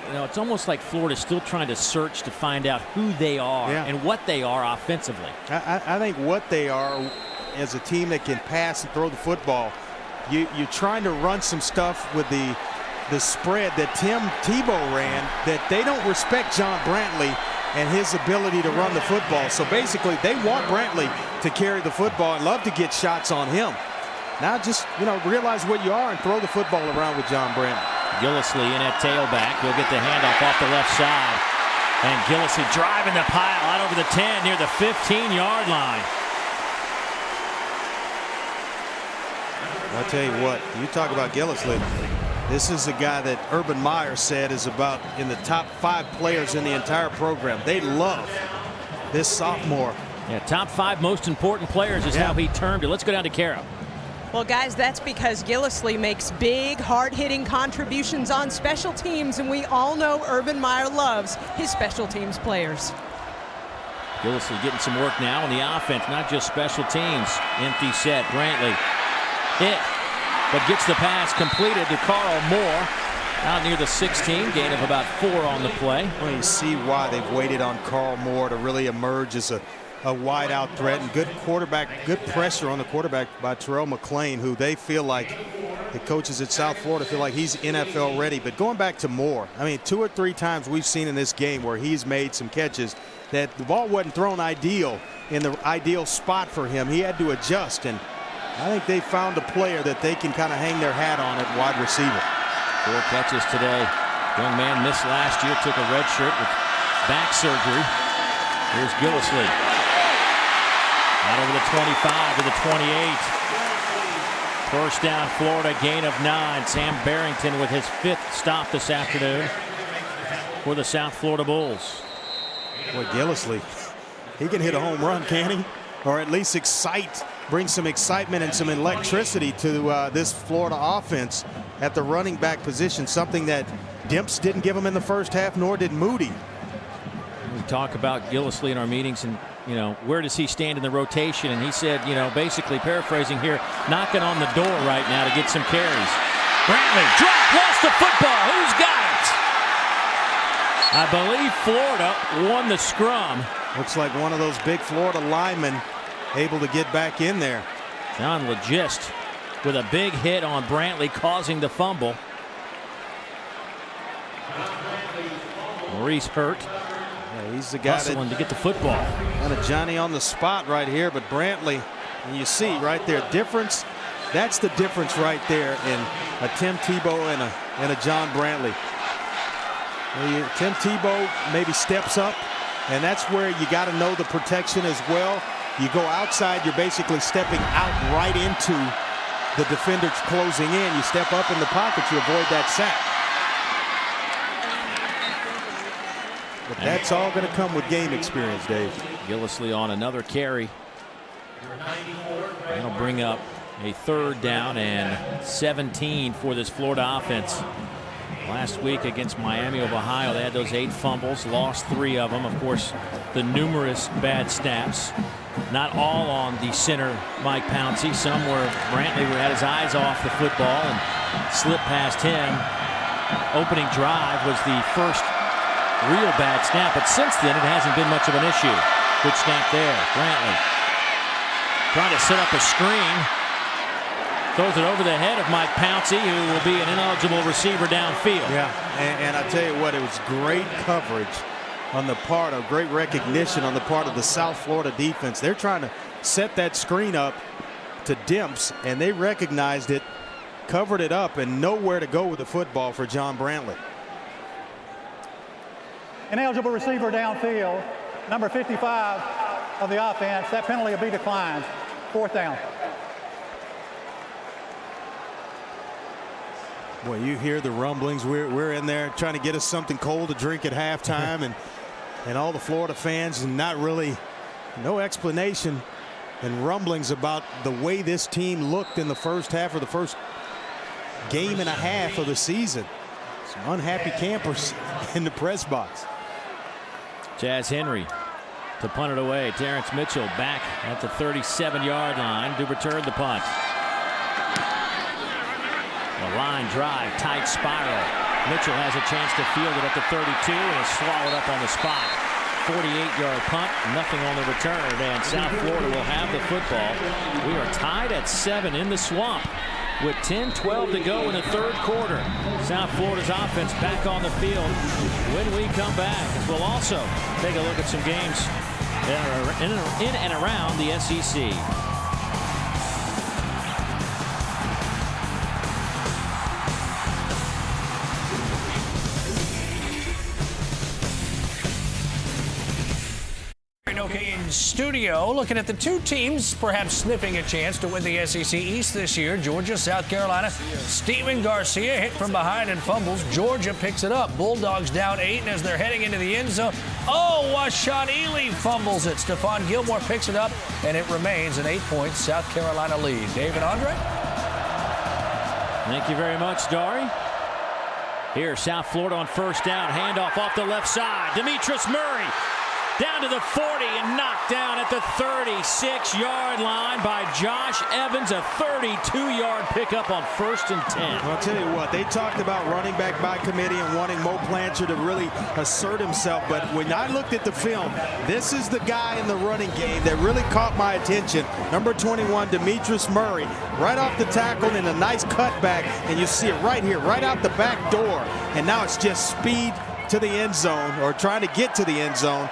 A: You know, it's almost like Florida's still trying to search to find out who they are and what they are offensively.
G: I think what they are as a team that can pass and throw the football. You're trying to run some stuff with the spread that Tim Tebow ran, that they don't respect John Brantley and his ability to run the football. So basically they want Brantley to carry the football and love to get shots on him. Now just, realize what you are and throw the football around with John Brantley.
A: Gillislee in at tailback. He'll get the handoff off the left side. And Gillislee driving the pile out over the 10 near the 15-yard line.
G: I'll tell you what, you talk about Gillislee. This is a guy that Urban Meyer said is about in the top 5 players in the entire program. They love this sophomore.
A: Yeah, top 5 most important players is how he termed it. Let's go down to Kara.
E: Well, guys, that's because Gillislee makes big, hard-hitting contributions on special teams, and we all know Urban Meyer loves his special teams players.
A: Gillislee getting some work now on the offense, not just special teams. Empty set, Brantley hit, but gets the pass completed to Carl Moore out near the 16, gain of about 4 on the play.
G: Well, you see why they've waited on Carl Moore to really emerge as a wide-out threat, and good quarterback, good pressure on the quarterback by Terrell McClain, who they feel like, the coaches at South Florida feel like he's NFL ready. But going back to Moore, I mean, 2 or 3 times we've seen in this game where he's made some catches that the ball wasn't thrown in the ideal spot for him. He had to adjust, and I think they found a player that they can kind of hang their hat on at wide receiver.
A: 4 catches today. Young man missed last year, took a red shirt with back surgery. Here's Gillislee. Out over the 25 to the 28. First down, Florida, gain of 9. Sam Barrington with his 5th stop this afternoon for the South Florida Bulls.
G: Boy, Gillislee, he can hit a home run, can he? Or at least bring some excitement and some electricity to this Florida offense at the running back position, something that Dimps didn't give him in the first half, nor did Moody.
A: We talk about Gillislee in our meetings, and where does he stand in the rotation? And he said, basically paraphrasing here, knocking on the door right now to get some carries. Brantley lost the football. Who's got it? I believe Florida won the scrum.
G: Looks like one of those big Florida linemen able to get back in there.
A: John Legist with a big hit on Brantley, causing the fumble. Maurice hurt.
G: Yeah, he's the guy
A: hustling to get the football.
G: Kind of Johnny on the spot right here, but Brantley, and you see right there, difference. That's the difference right there in a Tim Tebow and a John Brantley. Tim Tebow maybe steps up, and that's where you got to know the protection as well. You go outside, you're basically stepping out right into the defenders closing in. You step up in the pocket, you avoid that sack. But that's all going to come with game experience, Dave.
A: Gillislee on another carry. That'll bring up a 3rd down and 17 for this Florida offense. Last week against Miami of Ohio, they had those 8 fumbles, lost 3 of them. Of course, the numerous bad snaps. Not all on the center, Mike Pouncey. Some where Brantley had his eyes off the football and slipped past him. Opening drive was the first real bad snap, but since then it hasn't been much of an issue. Good snap there. Brantley trying to set up a screen. Throws it over the head of Mike Pouncey, who will be an ineligible receiver downfield.
G: Yeah, and I tell you what, it was great coverage on the part of, great recognition on the part of the South Florida defense. They're trying to set that screen up to Dimps, and they recognized it, covered it up, and nowhere to go with the football for John Brantley.
H: Ineligible receiver downfield, number 55 of the offense. That penalty will be declined. 4th down.
G: Boy, you hear the rumblings. We're in there trying to get us something cold to drink at halftime, and all the Florida fans, and not really no explanation and rumblings about the way this team looked in the first half, or the first game and a half of the season. Some unhappy campers in the press box.
A: Jazz Henry to punt it away. Terrence Mitchell back at the 37-yard line to return the punt. A line drive, tight spiral. Mitchell has a chance to field it at the 32 and is swallowed up on the spot. 48-yard punt, nothing on the return, and South Florida will have the football. We are tied at 7 in the Swamp with 10-12 to go in the third quarter. South Florida's offense back on the field when we come back. We'll also take a look at some games in and around the SEC.
B: Okay, in studio, looking at the two teams perhaps sniffing a chance to win the SEC East this year. Georgia, South Carolina. Steven Garcia hit from behind and fumbles. Georgia picks it up. Bulldogs down 8, and as they're heading into the end zone, Washawn Ely fumbles it. Stephon Gilmore picks it up, and it remains an 8-point South Carolina lead. David Andre?
A: Thank you very much, Dari. Here, South Florida on first down. Handoff off the left side. Demetrius Murray down to the 40 and knocked down at the 36-yard line by Josh Evans. A 32-yard pickup on 1st and 10.
G: Well, I'll tell you what, they talked about running back by committee and wanting Mo Plancher to really assert himself. But when I looked at the film, this is the guy in the running game that really caught my attention. Number 21, Demetrius Murray, right off the tackle in a nice cutback. And you see it right here, right out the back door. And now it's just speed to the end zone, or trying to get to the end zone.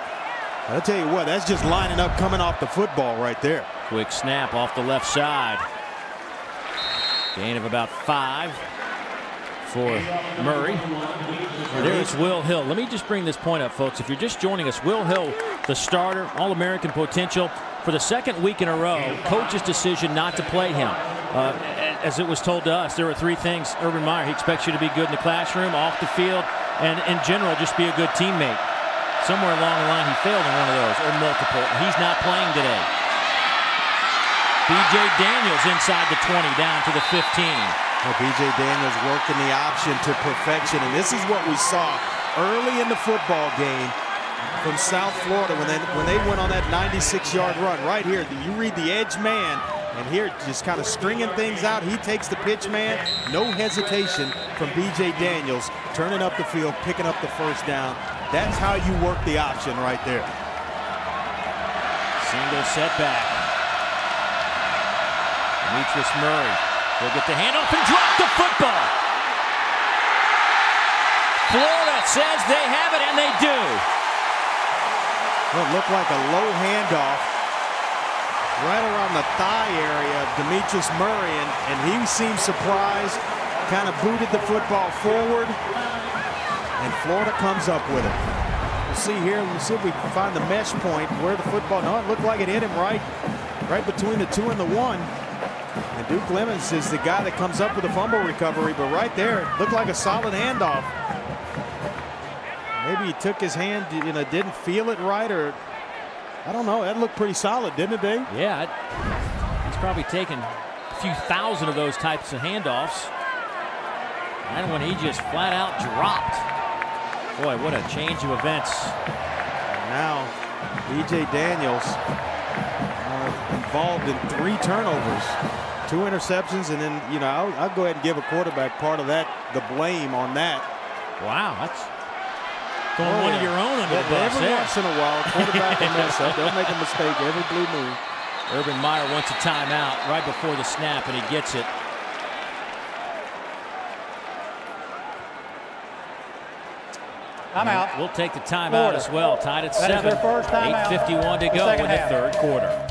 G: I'll tell you what, that's just lining up, coming off the football right there.
A: Quick snap off the left side. Gain of about 5 for Murray. There's Will Hill. Let me just bring this point up, folks. If you're just joining us, Will Hill, the starter, All-American potential. For the second week in a row, coach's decision not to play him. As it was told to us, there were 3 things. Urban Meyer, he expects you to be good in the classroom, off the field, and in general, just be a good teammate. Somewhere along the line, he failed in one of those, or multiple. He's not playing today. B.J. Daniels inside the 20, down to the 15.
G: Well, B.J. Daniels working the option to perfection, and this is what we saw early in the football game from South Florida when they went on that 96-yard run. Right here, you read the edge man, and here just kind of stringing things out. He takes the pitch man. No hesitation from B.J. Daniels, turning up the field, picking up the first down. That's how you work the option right there.
A: Single setback. Demetrius Murray will get the handoff and drop the football. Florida says they have it, and they do.
G: Well, it looked like a low handoff right around the thigh area of Demetrius Murray, and he seemed surprised, kind of booted the football forward, and Florida comes up with it. We'll see here. We'll see if we can find the mesh point where the football. No, it looked like it hit him right between the 2 and the 1. And Duke Lemons is the guy that comes up with a fumble recovery, but right there, it looked like a solid handoff. Maybe he took his hand, didn't feel it right, or I don't know. That looked pretty solid, didn't it, Dave?
A: Yeah, he's probably taken a few thousand of those types of handoffs. And when he just flat out dropped. Boy, what a change of events.
G: And now, B.J. Daniels involved in 3 turnovers, 2 interceptions, and then, I'll go ahead and give a quarterback part of that, the blame on that.
A: Wow, that's throwing one of your own under the bus.
G: Every once in a while, quarterback will mess up. They'll make a mistake every blue moon.
A: Urban Meyer wants a timeout right before the snap, and he gets it.
H: Timeout.
A: We'll take the timeout
H: Florida.
A: as well. Tied at
H: That is
A: 7.
H: their first timeout.
A: 8:51 to
H: The
A: go in
H: second
A: the
H: half.
A: third quarter.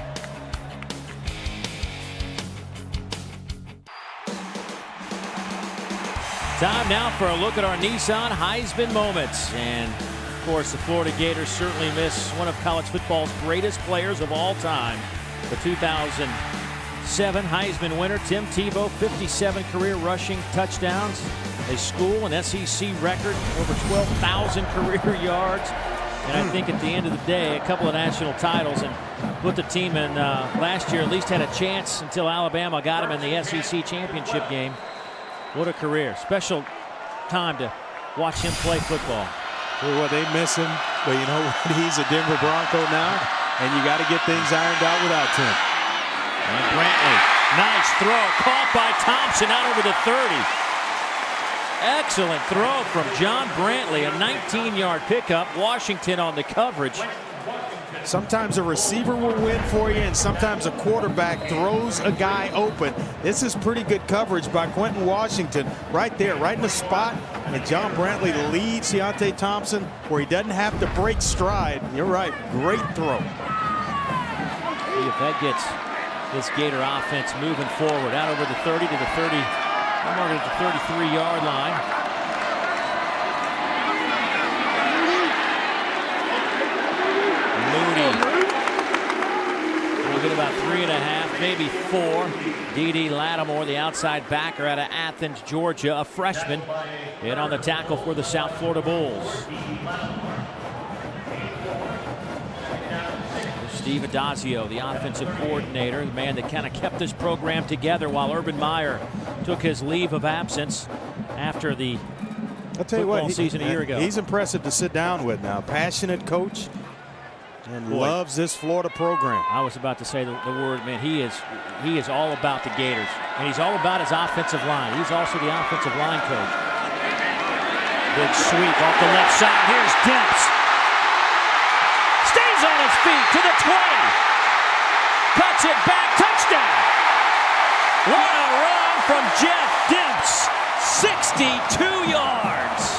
A: Time now for a look at our Nissan Heisman moments. And, of course, the Florida Gators certainly miss one of college football's greatest players of all time. The 2007 Heisman winner, Tim Tebow, 57 career rushing touchdowns. They school an SEC record, over 12,000 career yards. And I think at the end of the day, a couple of national titles and put the team in last year, at least had a chance until Alabama got him in the SEC championship game. What a career. Special time to watch him play football.
G: Well, they miss him, but you know what? He's a Denver Bronco now, and you got to get things ironed out without Tim.
A: And Brantley, nice throw, caught by Thompson out over the 30. Excellent throw from John Brantley, a 19-yard pickup. Washington on the coverage.
G: Sometimes a receiver will win for you, and sometimes a quarterback throws a guy open. This is pretty good coverage by Quentin Washington right there, right in the spot. And John Brantley leads Deontay Thompson where he doesn't have to break stride. You're right, great throw.
A: See if that gets this Gator offense moving forward. Out over the 30 to the 30, I'm over at the 33-yard line. We'll get about 3.5, maybe 4. D.D. Lattimore, the outside backer out of Athens, Georgia, a freshman, in on the tackle for the South Florida Bulls. Steve Adazio, the offensive coordinator, the man that kind of kept this program together while Urban Meyer took his leave of absence after the football season a year ago.
G: He's impressive to sit down with now. Passionate coach. And loves this Florida program.
A: I was about to say the word, man. He is all about the Gators, and he's all about his offensive line. He's also the offensive line coach. Big sweep off the left side. Here's Demps. Stays on his feet to the 20. Cuts it back. Touchdown. What a run from Jeff Demps. 62 yards.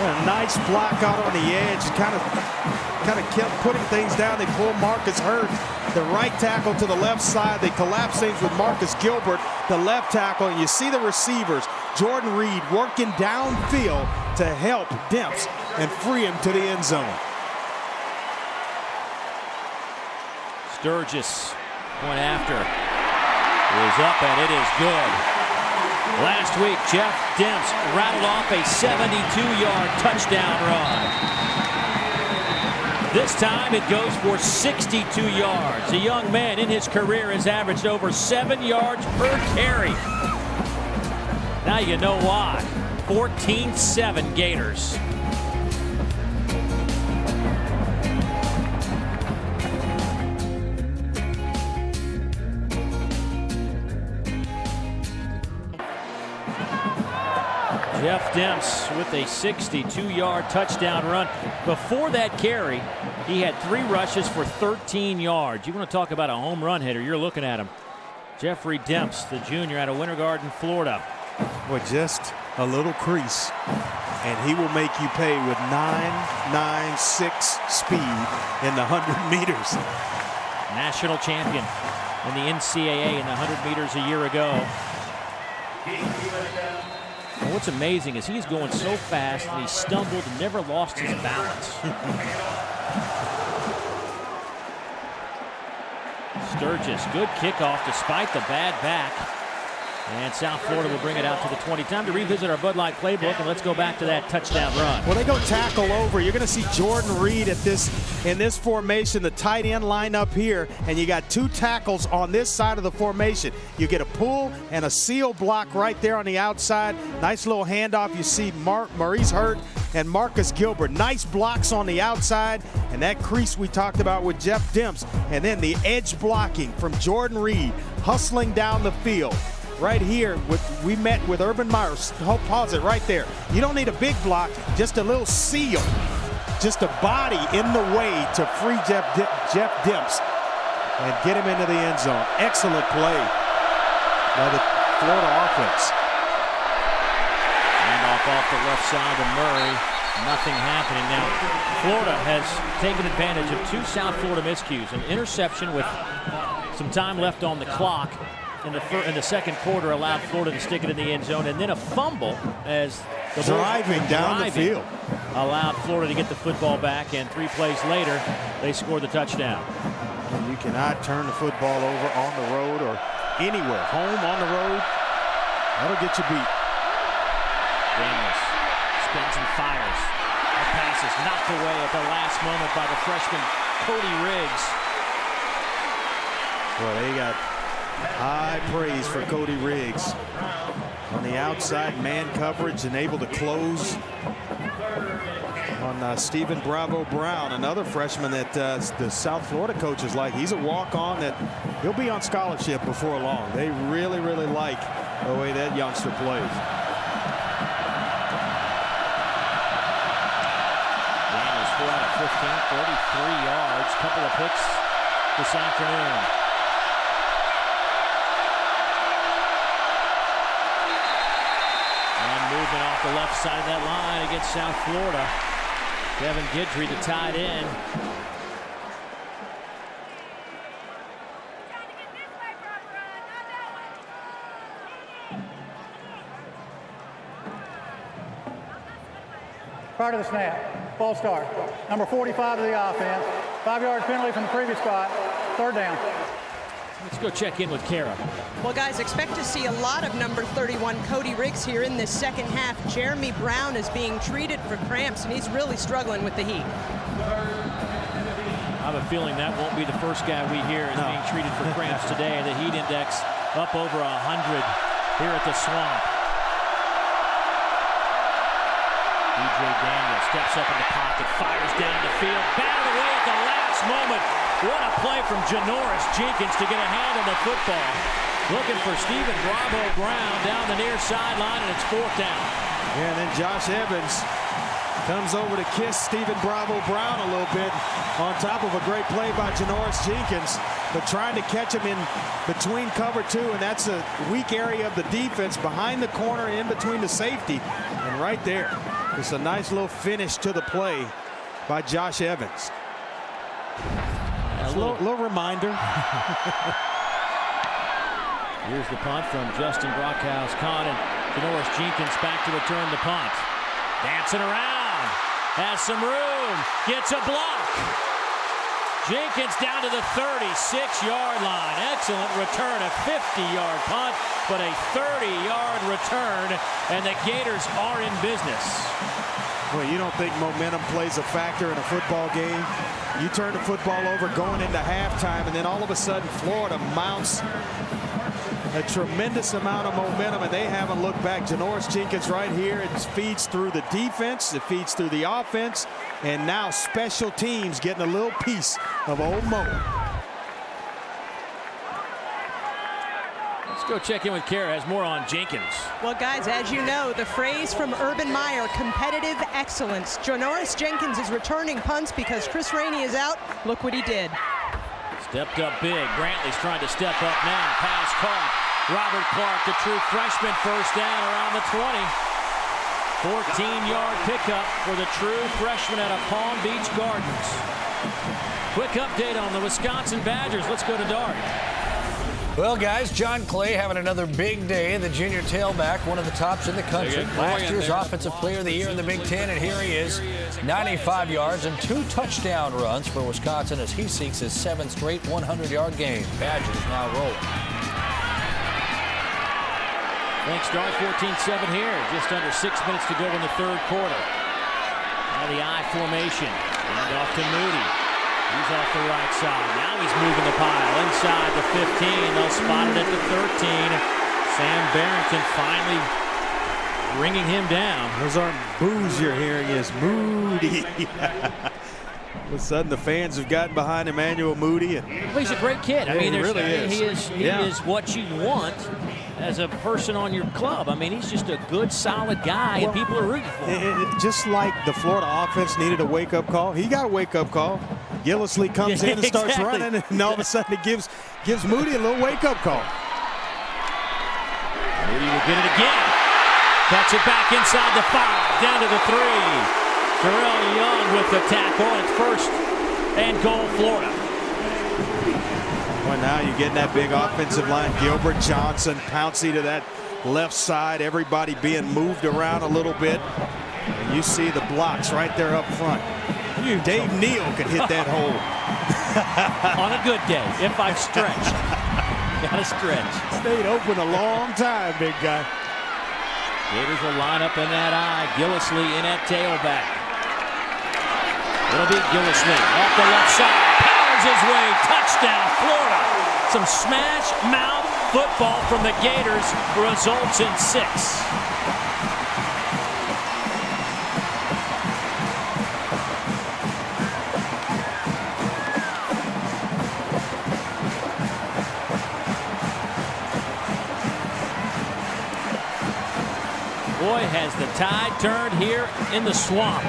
G: A nice block out on the edge, kind of kept putting things down. They pull Marcus Hurt, the right tackle, to the left side. They collapse things with Marcus Gilbert, the left tackle. And you see the receivers, Jordan Reed, working downfield to help Demps and free him to the end zone.
A: Sturgis going after is up, and it is good. Last week, Jeff Demps rattled off a 72-yard touchdown run. This time it goes for 62 yards. A young man in his career has averaged over 7 yards per carry. Now you know why. 14-7 Gators. Jeff Demps with a 62-yard touchdown run. Before that carry, he had 3 rushes for 13 yards. You want to talk about a home run hitter, you're looking at him. Jeffrey Demps, the junior out of Winter Garden, Florida.
G: With just a little crease, and he will make you pay with 9.96 speed in the 100 meters.
A: National champion in the NCAA in the 100 meters a year ago. And what's amazing is he's going so fast and he stumbled and never lost his balance. Sturgis, good kickoff despite the bad back. And South Florida will bring it out to the 20. Time to revisit our Bud Light playbook, and let's go back to that touchdown run.
G: Well, they go tackle over. You're going to see Jordan Reed in this formation, the tight end line up here, and you got 2 tackles on this side of the formation. You get a pull and a seal block right there on the outside. Nice little handoff. You see Maurice Hurt and Marcus Gilbert. Nice blocks on the outside, and that crease we talked about with Jeff Demps. And then the edge blocking from Jordan Reed, hustling down the field. Right here, we met with Urban Meyer. Pause it right there. You don't need a big block, just a little seal. just a body in the way to free Jeff Demps and get him into the end zone. Excellent play by the Florida offense.
A: Handoff off the left side to Murray. Nothing happening now. Florida has taken advantage of two South Florida miscues. An interception with some time left on the clock in the second quarter allowed Florida to stick it in the end zone, and then a fumble as the
G: driving down the field
A: allowed Florida to get the football back, and 3 plays later they scored the touchdown.
G: You cannot turn the football over on the road or anywhere. Home, on the road, that'll get you beat.
A: Daniels spins and fires. That pass is knocked away at the last moment by the freshman Cody Riggs.
G: Well, they got high praise for Cody Riggs on the outside man coverage and able to close on Stephen Bravo Brown, another freshman that the South Florida coaches like. He's a walk-on that he'll be on scholarship before long. They really, really like the way that youngster plays.
A: Daniels 4 out of 15, 33 yards, couple of picks this afternoon. Moving off the left side of that line against South Florida. Kevin Guidry, the tight end.
H: Prior to the snap, ball start. Number 45 of the offense. 5-yard penalty from the previous spot. 3rd down.
A: Let's go check in with Kara.
E: Well, guys, expect to see a lot of number 31 Cody Riggs here in this second half. Jeremy Brown is being treated for cramps, and he's really struggling with the heat.
A: I have a feeling that won't be the first guy we hear is being treated for cramps today. The heat index up over 100 here at the Swamp. DJ Daniels steps up in the pocket, fires down the field, batted away at the last moment. What a play from Janoris Jenkins to get a hand on the football. Looking for Stephen Bravo Brown down the near sideline, and it's 4th down.
G: Yeah, and then Josh Evans comes over to kiss Stephen Bravo Brown a little bit on top of a great play by Janoris Jenkins, but trying to catch him in between cover 2, and that's a weak area of the defense behind the corner in between the safety. And right there, just a nice little finish to the play by Josh Evans. A little reminder.
A: Here's the punt from Justin Brockhouse-Kahn, and Janoris Jenkins back to return the punt. Dancing around, has some room, gets a block. Jenkins down to the 36-yard line. Excellent return, a 50-yard punt, but a 30-yard return, and the Gators are in business.
G: Well, you don't think momentum plays a factor in a football game? You turn the football over going into halftime, and then all of a sudden Florida mounts a tremendous amount of momentum, and they haven't looked back. Janoris Jenkins right here. It feeds through the defense. It feeds through the offense. And now special teams getting a little piece of Old Mo.
A: Let's go check in with Kara. Has more on Jenkins.
E: Well, guys, as you know, the phrase from Urban Meyer, competitive excellence. Janoris Jenkins is returning punts because Chris Rainey is out. Look what he did.
A: Stepped up big. Brantley's trying to step up now. Pass caught. Robert Clark, the true freshman, 1st down around the 20. 14-yard pickup for the true freshman out of Palm Beach Gardens. Quick update on the Wisconsin Badgers. Let's go to Dart.
B: Well, guys, John Clay having another big day. The junior tailback, one of the tops in the country. Last year's Offensive Player of the Year in the Big Ten, and here he is, 95 yards and 2 touchdown runs for Wisconsin as he seeks his 7th straight 100-yard game. Badgers now rolling.
A: Thanks, Dart. 14-7 here. Just under 6 minutes to go in the 3rd quarter. Now the I formation. And off to Moody. He's off the right side. Now he's moving the pile inside the 15. They'll spot it at the 13. Sam Barrington finally bringing him down.
G: Those aren't boos you're hearing, is Moody. All of a sudden, the fans have gotten behind Emmanuel Moody.
A: Well, he's a great kid. I mean,
G: he really is.
A: He is what you want as a person on your club. I mean, he's just a good, solid guy, and people are rooting for him.
G: Just like the Florida offense needed a wake-up call, he got a wake-up call. Gillislee comes in and starts running, and all of a sudden it gives Moody a little wake-up call.
A: Moody will get it again. Cuts it back inside the 5, down to the 3. Terrell Young with the tackle. It's first and goal, Florida.
G: Well, now you're getting that big offensive line. Gilbert, Johnson, Pouncey to that left side. Everybody being moved around a little bit. And you see the blocks right there up front. Dave Neal could hit that hole.
A: On a good day, if I stretch. Gotta stretch.
G: Stayed open a long time, big guy.
A: Gators will line up in that eye. Gillislee in at tailback. It'll be Gillislee off the left side. Powers his way. Touchdown, Florida. Some smash mouth football from the Gators results in 6. Boy, has the tide turned here in the swamp.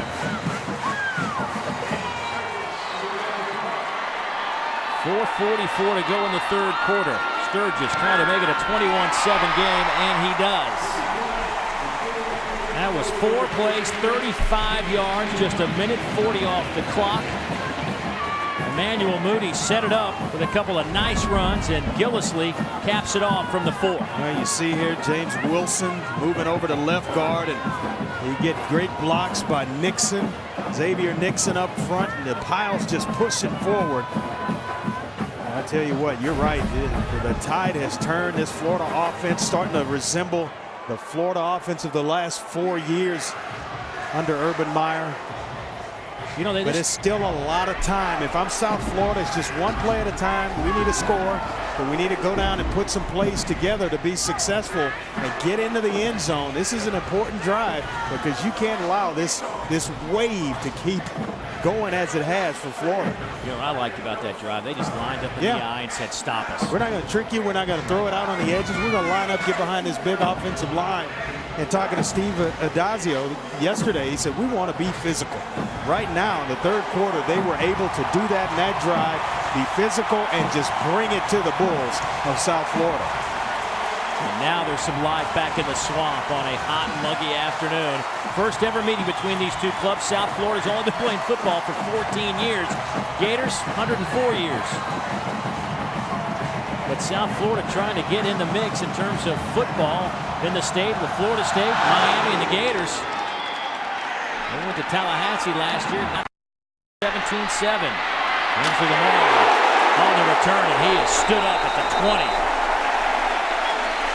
A: 4:44 to go in the third quarter. Sturgis trying to make it a 21-7 game, and he does. That was 4 plays, 35 yards, just a minute 40 off the clock. Emmanuel Moody set it up with a couple of nice runs, and Gillislee caps it off from the 4.
G: Well, you see here James Wilson moving over to left guard, and you get great blocks by Nixon. Xavier Nixon up front, and the Piles just pushing forward. I tell you what, you're right. The tide has turned. This Florida offense starting to resemble the Florida offense of the last 4 years under Urban Meyer.
A: You know,
G: but it's still a lot of time. If I'm South Florida, it's just one play at a time. We need to score, but we need to go down and put some plays together to be successful and get into the end zone. This is an important drive because you can't allow this wave to keep going as it has for Florida.
A: You know what I liked about that drive? They just lined up in the eye and said, stop us.
G: We're not going to trick you. We're not going to throw it out on the edges. We're going to line up, get behind this big offensive line. And talking to Steve Adazio yesterday, he said, we want to be physical. Right now, in the third quarter, they were able to do that in that drive, be physical, and just bring it to the Bulls of South Florida.
A: And now there's some life back in the swamp on a hot and muggy afternoon. First ever meeting between these two clubs. South Florida's only been playing football for 14 years. Gators, 104 years. But South Florida trying to get in the mix in terms of football in the state with Florida State, Miami, and the Gators. They went to Tallahassee last year, 17-7. Winfrey Lamar on the return, and he has stood up at the 20.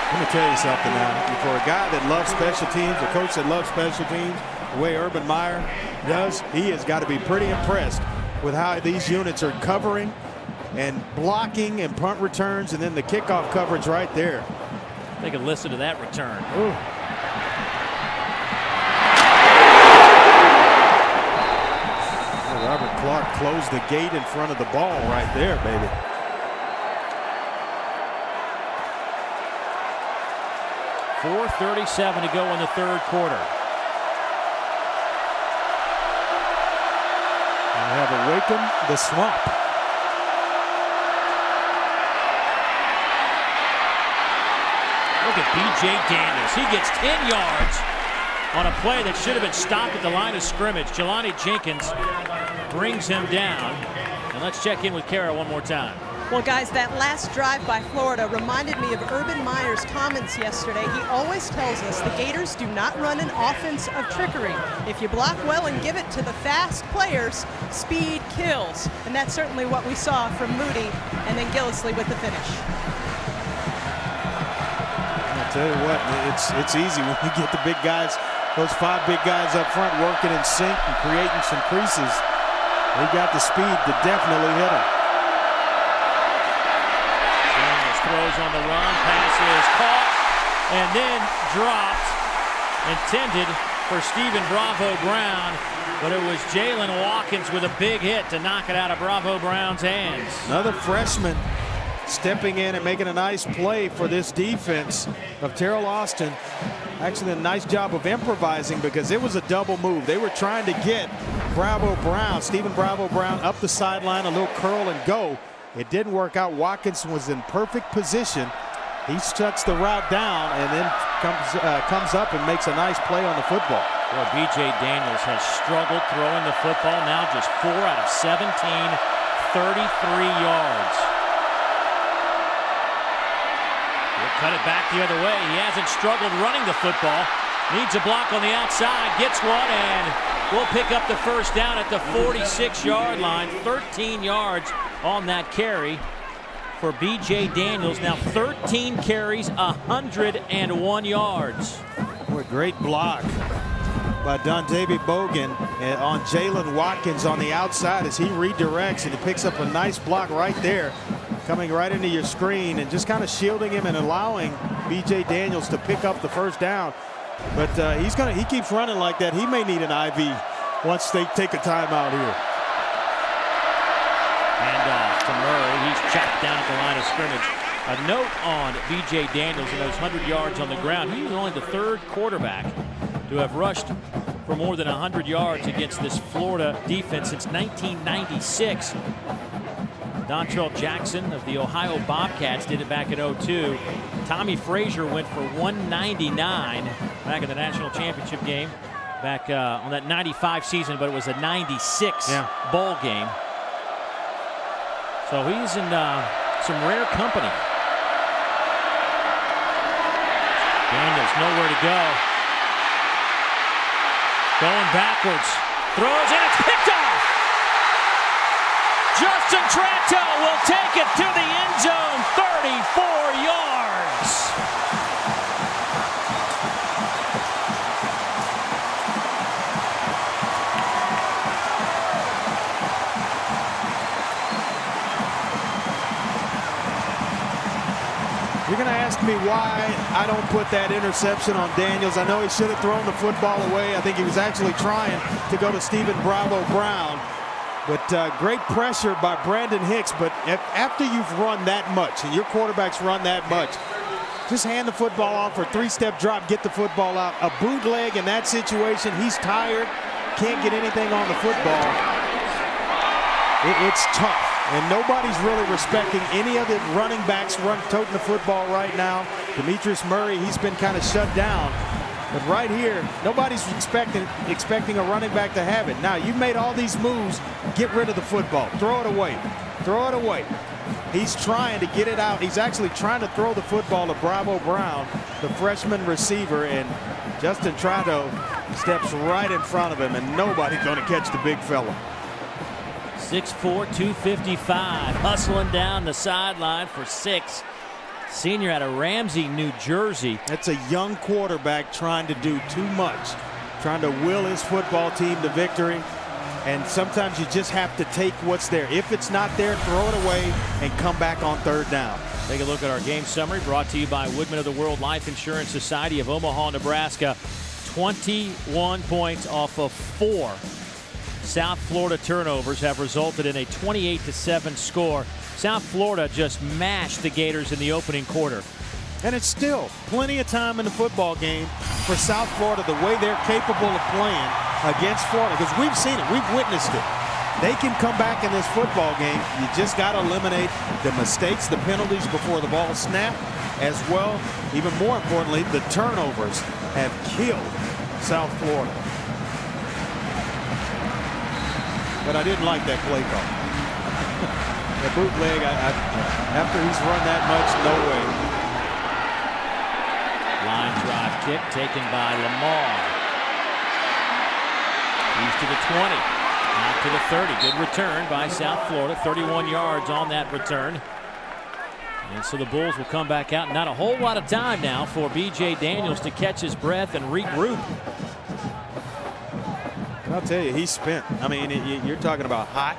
G: Let me tell you something now. For a guy that loves special teams, a coach that loves special teams, the way Urban Meyer does, he has got to be pretty impressed with how these units are covering and blocking and punt returns, and then the kickoff coverage right there.
A: Take a listen to that return.
G: Ooh. Robert Clark closed the gate in front of the ball right there, baby.
A: .437 to go in the third quarter.
G: We have awakened the swamp.
A: Look at B.J. Daniels. He gets 10 yards on a play that should have been stopped at the line of scrimmage. Jelani Jenkins brings him down. And let's check in with Kara one more time.
E: Well, guys, that last drive by Florida reminded me of Urban Meyer's comments yesterday. He always tells us the Gators do not run an offense of trickery. If you block well and give it to the fast players, speed kills. And that's certainly what we saw from Moody and then Gillislee with the finish.
G: I'll tell you what, it's easy when you get the big guys, those 5 big guys up front working in sync and creating some creases. They got the speed to definitely hit them.
A: Throws on the run, pass is caught and then dropped, intended for Stephen Bravo Brown, but it was Jalen Watkins with a big hit to knock it out of Bravo Brown's hands.
G: Another freshman stepping in and making a nice play for this defense of Terrell Austin. Actually, a nice job of improvising because it was a double move. They were trying to get Stephen Bravo Brown up the sideline, a little curl and go. It didn't work out. Watkins was in perfect position. He shuts the route down and then comes up and makes a nice play on the football.
A: Well, B.J. Daniels has struggled throwing the football. Now just 4 out of 17, 33 yards. He'll cut it back the other way. He hasn't struggled running the football. Needs a block on the outside, gets one, and will pick up the first down at the 46-yard line. 13 yards on that carry for B.J. Daniels. Now 13 carries, 101 yards.
G: What a great block by Dontavius Bogan on Jalen Watkins on the outside as he redirects, and he picks up a nice block right there, coming right into your screen and just kind of shielding him and allowing B.J. Daniels to pick up the first down. But he keeps running like that. He may need an IV once they take a timeout here.
A: Hand off to Murray. He's chopped down at the line of scrimmage. A note on B.J. Daniels and those 100 yards on the ground. He was only the 3rd quarterback to have rushed for more than 100 yards against this Florida defense since 1996. Dontrell Jackson of the Ohio Bobcats did it back in '02. Tommy Frazier went for 199 back in the national championship game back on that 95 season, but it was a 96 bowl game. So he's in some rare company. Daniels nowhere to go. Going backwards. Throws and it's picked off. Justin Tranto will take it to the end zone. 34 yards.
G: You're going to ask me why I don't put that interception on Daniels. I know he should have thrown the football away. I think he was actually trying to go to Stephen Bravo Brown. But great pressure by Brandon Hicks. But after you've run that much and your quarterback's run that much, just hand the football off for a 3-step drop, get the football out. A bootleg in that situation, he's tired, can't get anything on the football. It's tough. And nobody's really respecting any of the running backs toting the football right now. Demetrius Murray, he's been kind of shut down. But right here, nobody's expecting a running back to have it. Now, you've made all these moves. Get rid of the football. Throw it away. Throw it away. He's trying to get it out. He's actually trying to throw the football to Bravo Brown, the freshman receiver, and Justin Tranto steps right in front of him, and nobody's going to catch the big fella.
A: 6'4", 255, hustling down the sideline for 6. Senior out of Ramsey, New Jersey.
G: That's a young quarterback trying to do too much, trying to will his football team to victory. And sometimes you just have to take what's there. If it's not there, throw it away and come back on 3rd down.
A: Take a look at our game summary brought to you by Woodman of the World Life Insurance Society of Omaha, Nebraska. 21 points off of 4 South Florida turnovers have resulted in a 28-7 score. South Florida just mashed the Gators in the opening quarter.
G: And it's still plenty of time in the football game for South Florida, the way they're capable of playing against Florida, because we've seen it, we've witnessed it. They can come back in this football game. You just got to eliminate the mistakes, the penalties before the ball snapped, as well, even more importantly, the turnovers have killed South Florida. But I didn't like that play call. The bootleg, after he's run that much, no way.
A: Line drive kick taken by Lamar. He's to the 20, out to the 30. Good return by South Florida. 31 yards on that return. And so the Bulls will come back out. Not a whole lot of time now for B.J. Daniels to catch his breath and regroup.
G: I'll tell you, he's spent. I mean, you're talking about hot.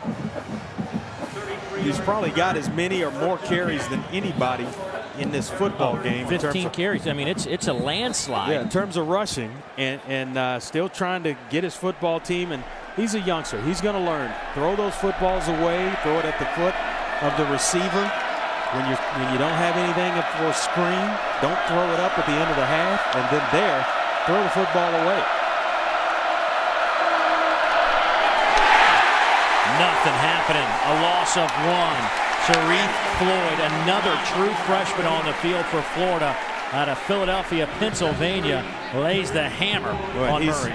G: He's probably got as many or more carries than anybody in this football game.
A: 15 carries. I mean, it's a landslide.
G: Yeah, in terms of rushing and still trying to get his football team. And he's a youngster. He's going to learn. Throw those footballs away. Throw it at the foot of the receiver. When you don't have anything for a screen, don't throw it up at the end of the half, and then throw the football away.
A: Nothing happening. A loss of 1. Sharif Floyd, another true freshman on the field for Florida out of Philadelphia, Pennsylvania, lays the hammer on Murray.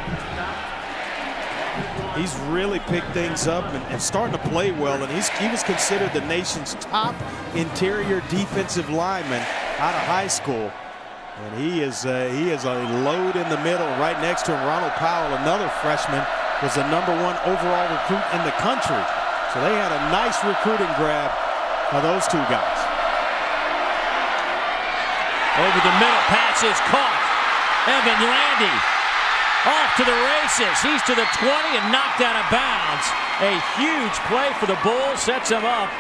G: He's really picked things up and starting to play well, and he was considered the nation's top interior defensive lineman out of high school. And he is a load in the middle. Right next to him, Ronald Powell, another freshman, was the #1 overall recruit in the country. So they had a nice recruiting grab of those two guys.
A: Over the middle, pass is caught. Evan Landy off to the races. He's to the 20 and knocked out of bounds. A huge play for the Bulls, sets him up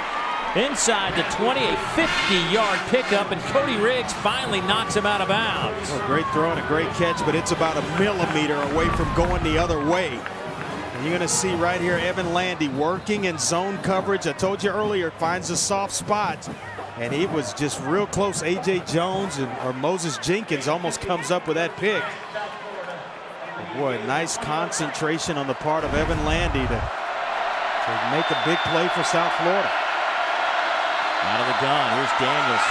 A: inside the 20, a 50-yard pickup, and Cody Riggs finally knocks him out of bounds.
G: Well, great throw and a great catch, but it's about a millimeter away from going the other way. And you're going to see right here Evan Landy working in zone coverage. I told you earlier, finds a soft spot, and he was just real close. A.J. Jones or Moses Jenkins almost comes up with that pick. Boy, nice concentration on the part of Evan Landy to make a big play for South Florida.
A: Out of the gun, here's Daniels.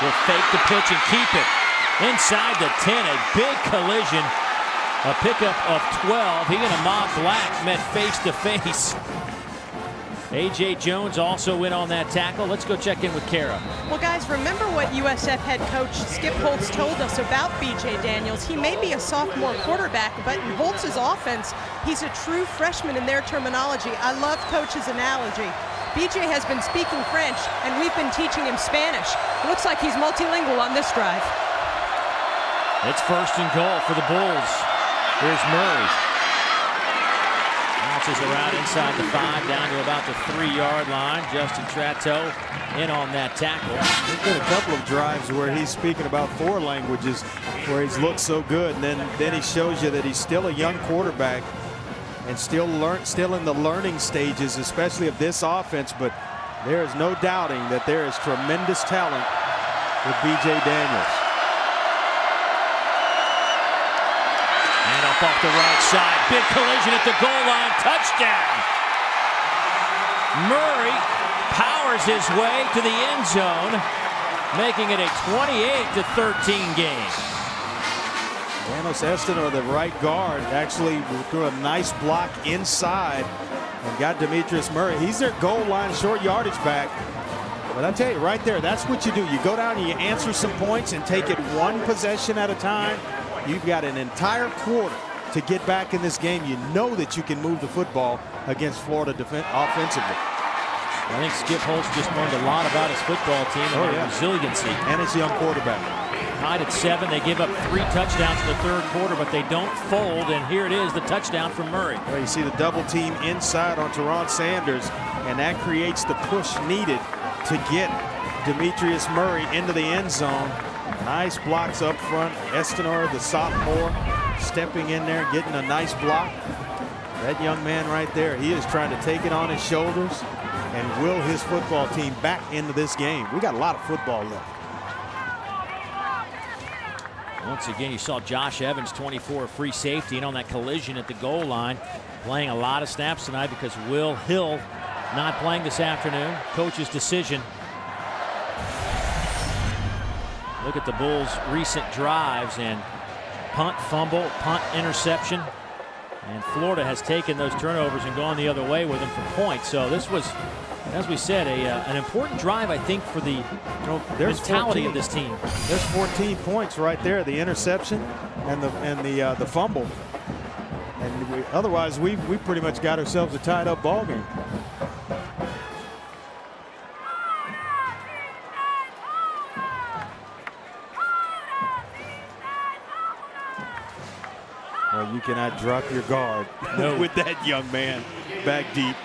A: He'll fake the pitch and keep it. Inside the 10, a big collision. A pickup of 12. He and Ahmad Black met face to face. A.J. Jones also went on that tackle. Let's go check in with Kara.
E: Well, guys, remember what USF head coach Skip Holtz told us about B.J. Daniels. He may be a sophomore quarterback, but in Holtz's offense, he's a true freshman in their terminology. I love Coach's analogy. B.J. has been speaking French, and we've been teaching him Spanish. It looks like he's multilingual on this drive.
A: It's 1st and goal for the Bulls. Here's Murray. Bounces around inside the 5, down to about the 3-yard line. Justin Tratto in on that tackle.
G: There's been a couple of drives where he's speaking about 4 languages, where he's looked so good, and then he shows you that he's still a young quarterback and still in the learning stages, especially of this offense. But there is no doubting that there is tremendous talent with B.J. Daniels.
A: Off the right side, big collision at the goal line, touchdown. Murray powers his way to the end zone, making it a 28-13 game.
G: Janos Estenor, the right guard, actually threw a nice block inside and got Demetrius Murray. He's their goal line short yardage back. But I tell you, right there, that's what you do. You go down and you answer some points and take it one possession at a time. You've got an entire quarter to get back in this game. You know that you can move the football against Florida offensively.
A: I think Skip Holtz just learned a lot about his football team and their resiliency.
G: And his young quarterback.
A: Tied at 7. They give up 3 touchdowns in the 3rd quarter, but they don't fold. And here it is, the touchdown from Murray.
G: Well, you see the double team inside on Teron Sanders, and that creates the push needed to get Demetrius Murray into the end zone. Nice blocks up front. Estenor, the sophomore, stepping in there, getting a nice block. That young man right there, he is trying to take it on his shoulders and will his football team back into this game. We got a lot of football left.
A: Once again, you saw Josh Evans, 24, free safety, and on that collision at the goal line, playing a lot of snaps tonight because Will Hill not playing this afternoon. Coach's decision. Look at the Bulls' recent drives, and punt, fumble, punt, interception. And Florida has taken those turnovers and gone the other way with them for points. So this was, as we said, an important drive, I think, for the mentality of this team.
G: There's 14 points right there, the interception and the fumble. And otherwise, we pretty much got ourselves a tied-up ball game. Well, you cannot drop your guard with that young man back deep.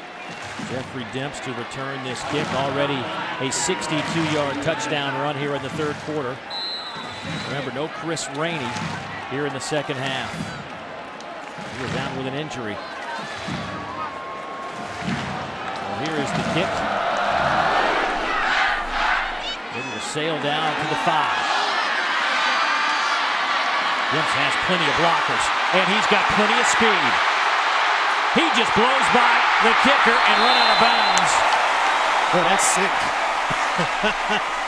A: Jeffrey Demps to return this kick. Already a 62-yard touchdown run here in the 3rd quarter. Remember, no Chris Rainey here in the 2nd half. He was down with an injury. Well, here is the kick. It will sail down to the 5. Dimps has plenty of blockers, and he's got plenty of speed. He just blows by the kicker and run out of bounds.
G: Well, that's sick.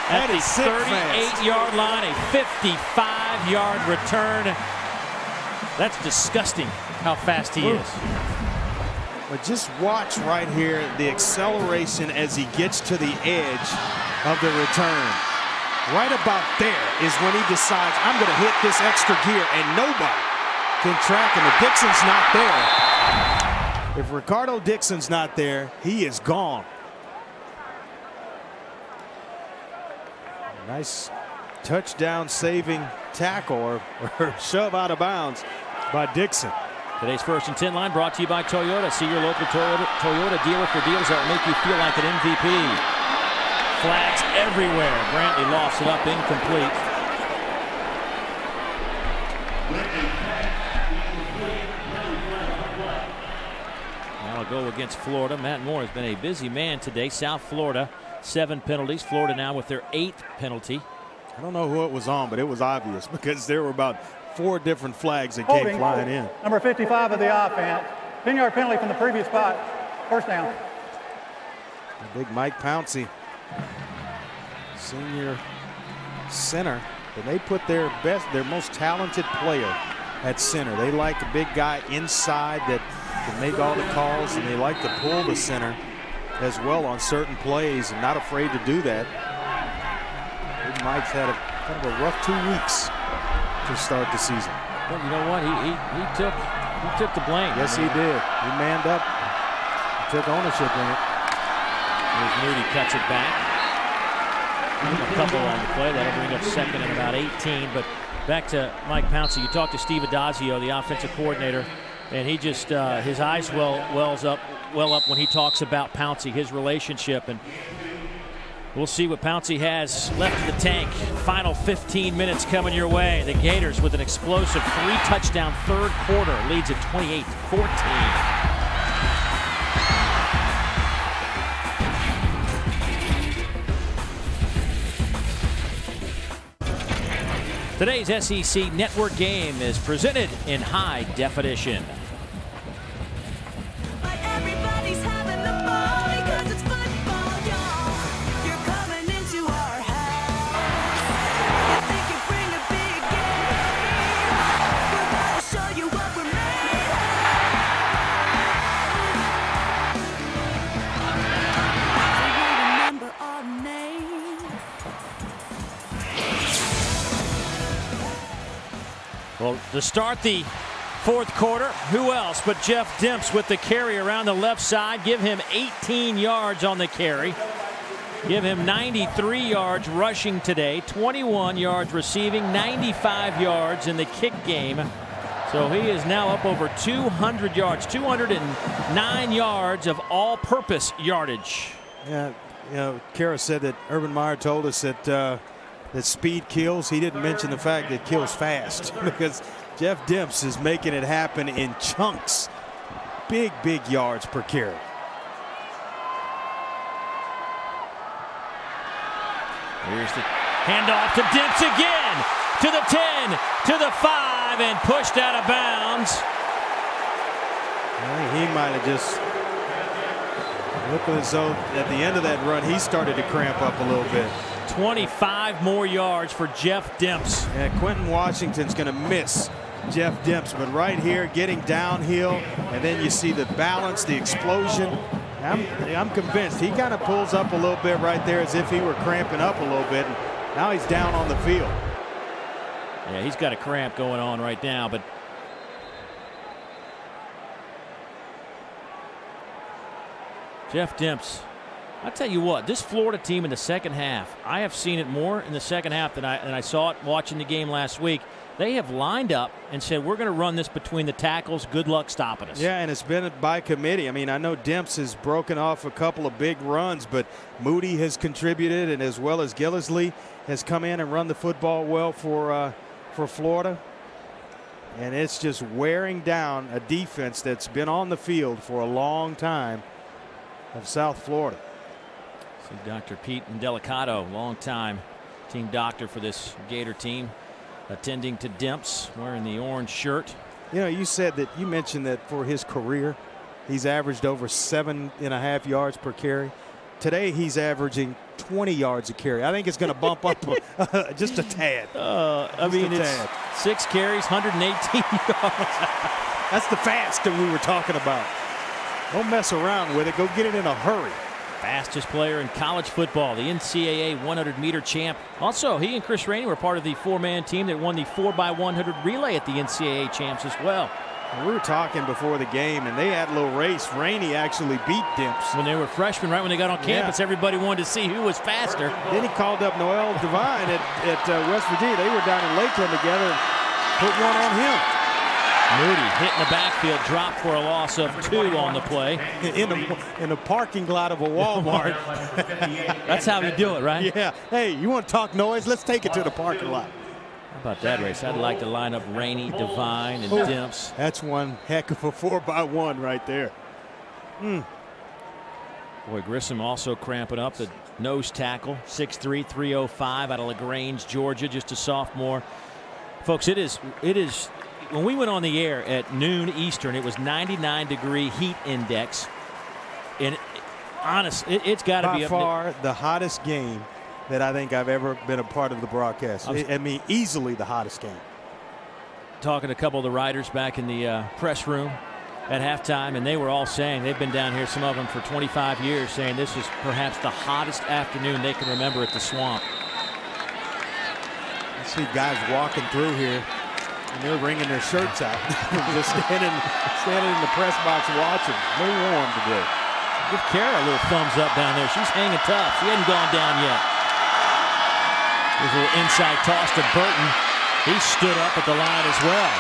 A: At the 38-yard line, a 55-yard return. That's disgusting how fast he is.
G: But just watch right here the acceleration as he gets to the edge of the return. Right about there is when he decides, I'm going to hit this extra gear, and nobody can track him. If Dixon's not there, if Ricardo Dixon's not there, he is gone. Nice touchdown saving tackle or shove out of bounds by Dixon.
A: Today's 1st and 10 line brought to you by Toyota. See your local Toyota dealer for deals that will make you feel like an MVP. Flags everywhere. Brantley lofts it up, incomplete. Now a go against Florida. Matt Moore has been a busy man today. South Florida, 7 penalties. Florida now with their 8th penalty.
G: I don't know who it was on, but it was obvious because there were about 4 different flags that came flying in.
H: Number 55 of the offense. 10-yard penalty from the previous spot. First down.
G: Big Mike Pouncey, senior center, and they put their most talented player at center. They like a big guy inside that can make all the calls, and they like to pull the center as well on certain plays, and not afraid to do that. Big Mike's had kind of a rough 2 weeks to start the season.
A: Well, you know what? He took the blame.
G: Yes, he did. He manned up. He took ownership in it.
A: Here's Moody, cuts it back. A couple on the play. That'll bring up 2nd and about 18. But back to Mike Pouncey. You talked to Steve Adazio, the offensive coordinator, and he just his eyes well up when he talks about Pouncey, his relationship, and we'll see what Pouncey has left in the tank. Final 15 minutes coming your way. The Gators with an explosive 3-touchdown 3rd quarter leads at 28-14. Today's SEC Network game is presented in high definition.
I: Everybody's having the ball because it's football, y'all. You're coming into our house. You think you bring a big game? We're gonna show you what we're made of. We will remember our name.
A: Well, to start the 4th quarter, who else but Jeff Dimps with the carry around the left side. Give him 18 yards on the carry. Give him 93 yards rushing today, 21 yards receiving, 95 yards in the kick game. So he is now up over 200 yards, 209 yards of all-purpose yardage.
G: Yeah, you know, Kara said that Urban Meyer told us that that speed kills. He didn't mention the fact that it kills fast because Jeff Dimps is making it happen in chunks. Big yards per carry.
A: Here's the handoff to Dimps again, to the 10, to the 5, and pushed out of bounds.
G: I think he might have just looked as though at the end of that run he started to cramp up a little bit.
A: 25 more yards for Jeff Dimps.
G: And Quentin Washington's going to miss Jeff Dimps, but right here getting downhill, and then you see the balance, the explosion. I'm convinced he kind of pulls up a little bit right there as if he were cramping up a little bit. And now he's down on the field.
A: Yeah, he's got a cramp going on right now, but Jeff Dimps, I'll tell you what, this Florida team in the second half, I have seen it more in the second half than I saw it watching the game last week. They have lined up and said, we're going to run this between the tackles. Good luck stopping us.
G: Yeah, and it's been by committee. I mean, I know Dimps has broken off a couple of big runs, but Moody has contributed, and as well as Gillisley has come in and run the football well for Florida. And it's just wearing down a defense that's been on the field for a long time of South Florida.
A: See Dr. Pete Indelicato, longtime team doctor for this Gator team, attending to Demps, wearing the orange shirt.
G: You know, you mentioned that for his career, he's averaged over 7.5 yards per carry. Today, he's averaging 20 yards a carry. I think it's going to bump up just a tad.
A: I mean, it's 6 carries, 118 yards.
G: That's the fast that we were talking about. Don't mess around with it. Go get it in a hurry.
A: Fastest player in college football, the NCAA 100-meter champ. Also, he and Chris Rainey were part of the 4-man team that won the 4x100 relay at the NCAA champs as well.
G: We were talking before the game, and they had a little race. Rainey actually beat Demps.
A: When they were freshmen, right when they got on campus, everybody wanted to see who was faster.
G: Then he called up Noel Devine at West Virginia. They were down in Lakeland together and put one on him.
A: Moody hit in the backfield, dropped for a loss of 2 on the play.
G: In the parking lot of a Walmart.
A: That's how you do it, right?
G: Yeah. Hey, you want to talk noise? Let's take it to the parking lot.
A: How about that race? I'd like to line up Rainey, Devine, and Demps.
G: That's one heck of a 4x1 right there.
A: Boy, Grissom also cramping up the nose tackle. 6'3", 305 out of LaGrange, Georgia, just a sophomore. Folks, it is. When we went on the air at noon Eastern, it was 99-degree heat index. And honestly, it's got to be
G: by far the hottest game that I think I've ever been a part of the broadcast. I mean, easily the hottest game.
A: Talking to a couple of the writers back in the press room at halftime, and they were all saying, they've been down here, some of them for 25 years, saying this is perhaps the hottest afternoon they can remember at the Swamp.
G: I see guys walking through here, and they're wringing their shirts out. Just standing in the press box watching. No warm today.
A: Give Kara a little thumbs up down there. She's hanging tough. She hasn't gone down yet. There's a little inside toss to Burton. He stood up at the line as well.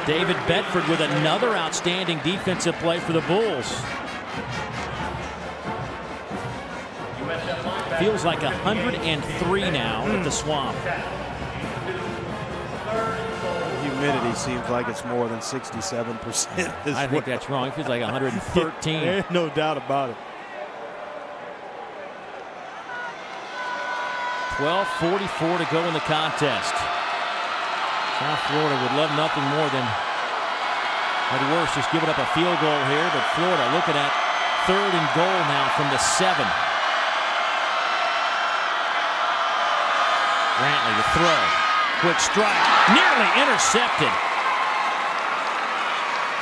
A: David Bedford with another outstanding defensive play for the Bulls. Feels like 103 now at the Swamp.
G: Humidity seems like it's more than 67%.
A: I think that's wrong. It feels like 113.
G: There's no doubt about it.
A: 12:44 to go in the contest. South Florida would love nothing more than, at worst, just giving up a field goal here. But Florida looking at 3rd and goal now from the 7. Brantley to throw. Quick strike. Nearly intercepted.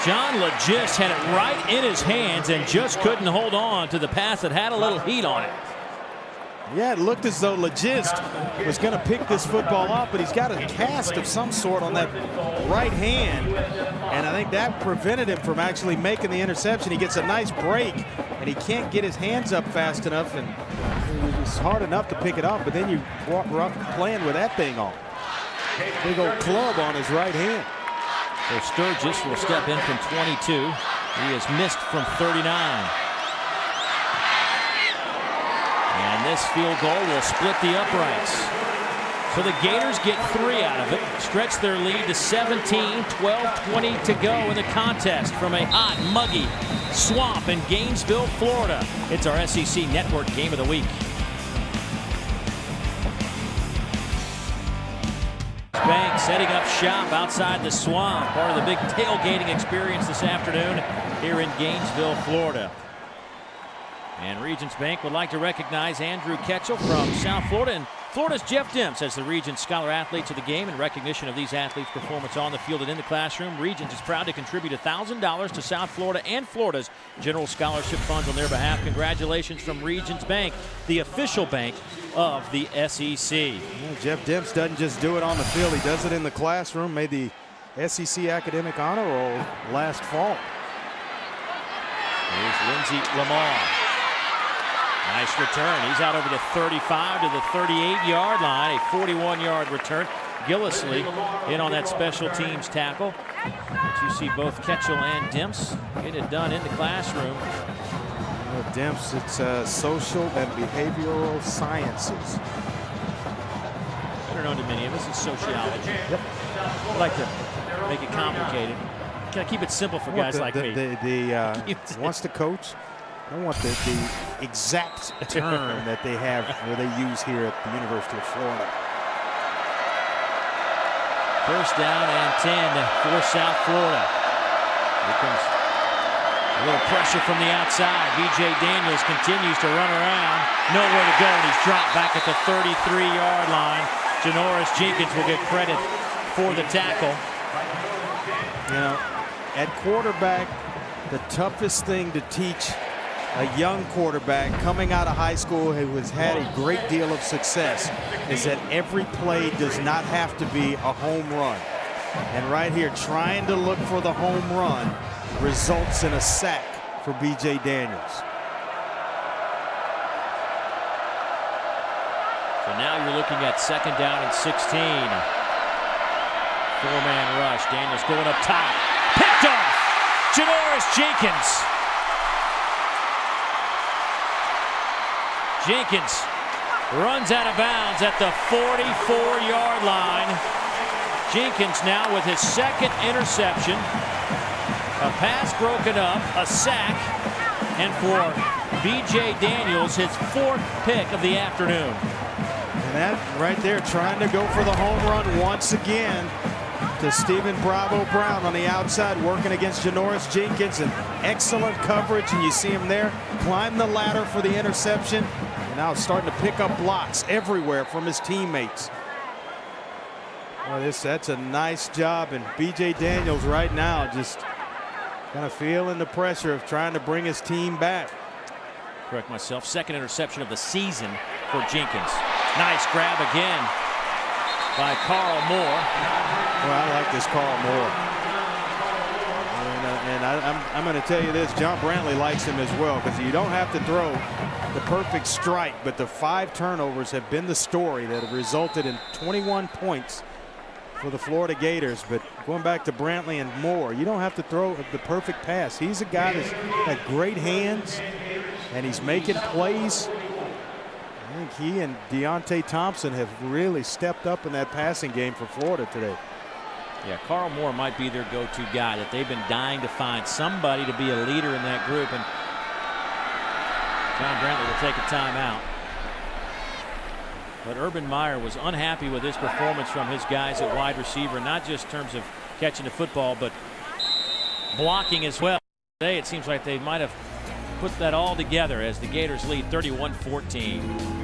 A: John Legist had it right in his hands and just couldn't hold on to the pass that had a little heat on it.
G: Yeah, it looked as though Legist was going to pick this football up, but he's got a cast of some sort on that right hand, and I think that prevented him from actually making the interception. He gets a nice break, and he can't get his hands up fast enough, and it's hard enough to pick it up, but then you walk playing with that thing on. Big old club on his right hand.
A: So Sturgis will step in from 22. He has missed from 39. And this field goal will split the uprights. So the Gators get 3 out of it, stretch their lead to 17, 12:20 to go in the contest from a hot, muggy Swamp in Gainesville, Florida. It's our SEC Network Game of the Week. Bank setting up shop outside the Swamp, part of the big tailgating experience this afternoon here in Gainesville, Florida. And Regents Bank would like to recognize Andrew Ketchel from South Florida and Florida's Jeff Demps as the Regents Scholar Athletes of the Game. In recognition of these athletes' performance on the field and in the classroom, Regents is proud to contribute $1,000 to South Florida and Florida's general scholarship funds on their behalf. Congratulations from Regents Bank, the official bank of the SEC.
G: Well, Jeff Demps doesn't just do it on the field, he does it in the classroom. Made the SEC Academic Honor Roll last fall.
A: Here's Lindsey Lamar. Nice return. He's out over the 35 to the 38-yard line. A 41-yard return. Gillisley in on that special teams tackle. But you see both Ketchel and Demps get it done in the classroom.
G: Well, Demps, it's social and behavioral sciences.
A: Better known to many of us as sociology.
G: Yep.
A: I like to make it complicated. Can I keep it simple for guys like me?
G: Wants to coach. I want the exact term that they have where they use here at the University of Florida.
A: First down and 10 for South Florida. Here comes a little pressure from the outside. B.J. Daniels continues to run around. Nowhere to go, and he's dropped back at the 33-yard line. Janoris Jenkins will get credit for the tackle.
G: You know, at quarterback, the toughest thing to teach a young quarterback coming out of high school who has had a great deal of success is that every play does not have to be a home run. And right here, trying to look for the home run results in a sack for B.J. Daniels.
A: So now you're looking at second down and 16. Four-man rush. Daniels going up top. Picked off. Janoris Jenkins. Jenkins runs out of bounds at the 44-yard line. Jenkins now with his second interception. A pass broken up, a sack, and for B.J. Daniels, his fourth pick of the afternoon.
G: And that right there, trying to go for the home run once again to Stephen Bravo Brown on the outside, working against Janoris Jenkins, and excellent coverage, and you see him there climb the ladder for the interception, and now starting to pick up blocks everywhere from his teammates. Well, that's a nice job, and B.J. Daniels right now just kind of feeling the pressure of trying to bring his team back.
A: Correct myself. Second interception of the season for Jenkins. Nice grab again by Carl Moore.
G: Well, I like this Carl Moore. And I'm going to tell you this, John Brantley likes him as well, because you don't have to throw the perfect strike, but the 5 turnovers have been the story that have resulted in 21 points for the Florida Gators. But going back to Brantley and Moore, you don't have to throw the perfect pass. He's a guy that's got great hands, and he's making plays. I think he and Deontay Thompson have really stepped up in that passing game for Florida today.
A: Yeah, Carl Moore might be their go-to guy that they've been dying to find somebody to be a leader in that group, and John Brantley will take a timeout. But Urban Meyer was unhappy with his performance from his guys at wide receiver, not just in terms of catching the football, but blocking as well. Today it seems like they might have put that all together as the Gators lead 31-14.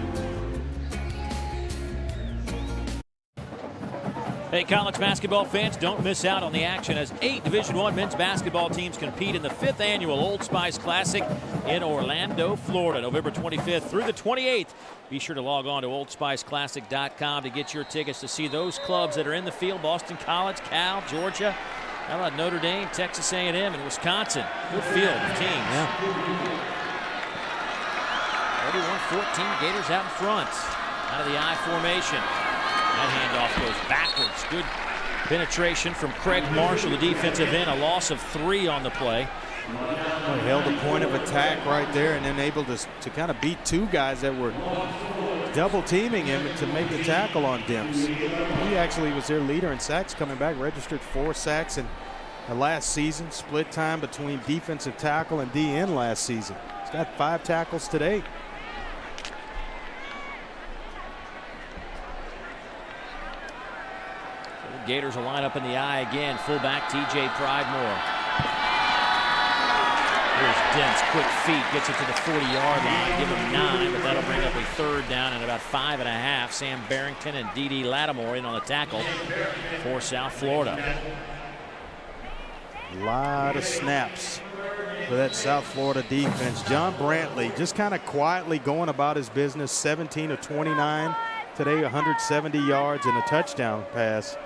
A: Hey, college basketball fans, don't miss out on the action as 8 Division I men's basketball teams compete in the 5th annual Old Spice Classic in Orlando, Florida, November 25th through the 28th. Be sure to log on to oldspiceclassic.com to get your tickets to see those clubs that are in the field: Boston College, Cal, Georgia, how about Notre Dame, Texas A&M, and Wisconsin. Good field of teams. Yeah. 31-14, Gators out in front, out of the I formation. That handoff goes backwards. Good penetration from Craig Marshall, the defensive end. A loss of 3 on the play.
G: Well, he held a point of attack right there, and then able to kind of beat 2 guys that were double teaming him to make the tackle on Demps. He actually was their leader in sacks coming back, registered 4 sacks in the last season. Split time between defensive tackle and DN last season. He's got 5 tackles today.
A: Gators will line up in the I again. Fullback T.J. Pridemore. Here's Dent's quick feet, gets it to the 40-yard line. Give him 9, but that'll bring up a 3rd down and about 5.5. Sam Barrington and D.D. Lattimore in on the tackle for South Florida.
G: A lot of snaps for that South Florida defense. John Brantley just kind of quietly going about his business. 17 of 29 today, 170 yards and a touchdown pass.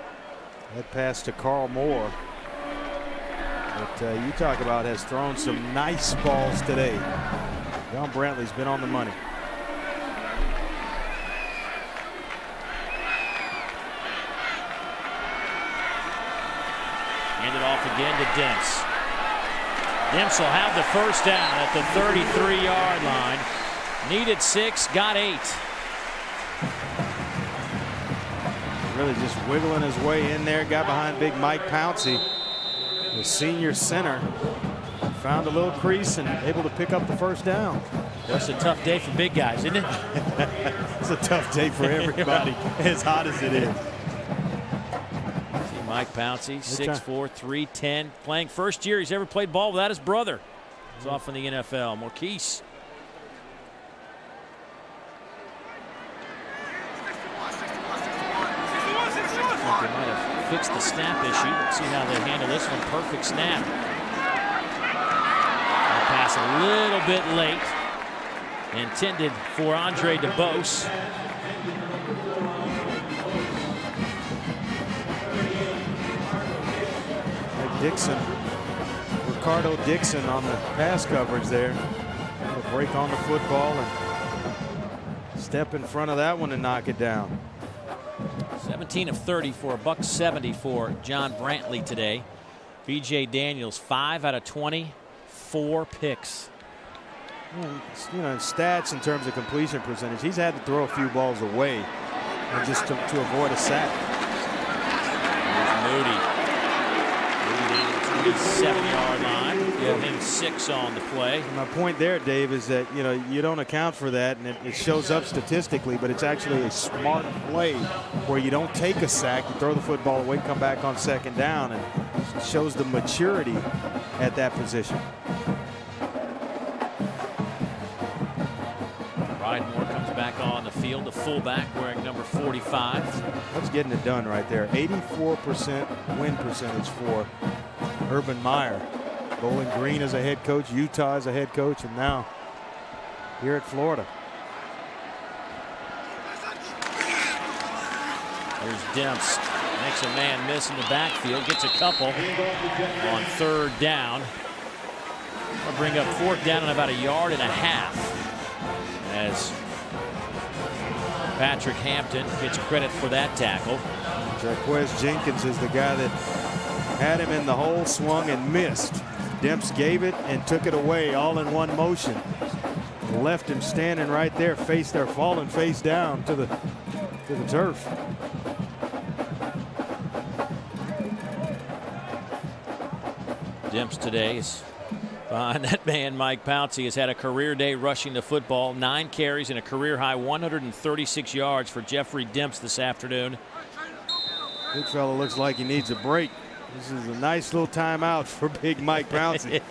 G: That pass to Carl Moore. But you talk about has thrown some nice balls today. John Brantley's been on the money.
A: Hand it off again to Demps. Demps will have the first down at the 33-yard line. Needed 6, got 8.
G: Really just wiggling his way in there. Got behind big Mike Pouncey, the senior center found a little crease and able to pick up the first down.
A: That's a tough day for big guys, isn't it?
G: It's a tough day for everybody, as hot as it is.
A: See Mike Pouncey, 6'4", 310, playing first year he's ever played ball without his brother. He's off in the NFL. Marquise. They might have fixed the snap issue. Let's see how they handle this one. Perfect snap. That pass a little bit late. Intended for Andre DeBose.
G: Dixon, Ricardo Dixon on the pass coverage there. A break on the football and step in front of that one and knock it down.
A: 17 of 30 for a $170 for John Brantley today. B.J. Daniels 5 out of 20, 4 picks.
G: You know, stats in terms of completion percentage, he's had to throw a few balls away and just to avoid a sack.
A: Here's Moody. 27-yard line. Give him 6 on the play.
G: My point there, Dave, is that you don't account for that, and it shows up statistically, but it's actually a smart play where you don't take a sack, you throw the football away, come back on second down, and it shows the maturity at that position.
A: Moore comes back on the field, the fullback wearing number 45.
G: That's getting it done right there. 84% win percentage for Urban Meyer. Bowling Green as a head coach, Utah as a head coach, and now here at Florida.
A: Here's Demps. Makes a man miss in the backfield. Gets a couple on third down. We'll bring up fourth down in about 1.5 yards as Patrick Hampton gets credit for that tackle.
G: Jarquez Jenkins is the guy that had him in the hole, swung and missed. Demps gave it and took it away all in one motion. Left him standing right there, falling face down to the turf.
A: Demps today is behind that man. Mike Pouncey has had a career day rushing the football. 9 carries and a career high 136 yards for Jeffrey Demps this afternoon.
G: Big fella looks like he needs a break. This is a nice little timeout for big Mike Pouncey.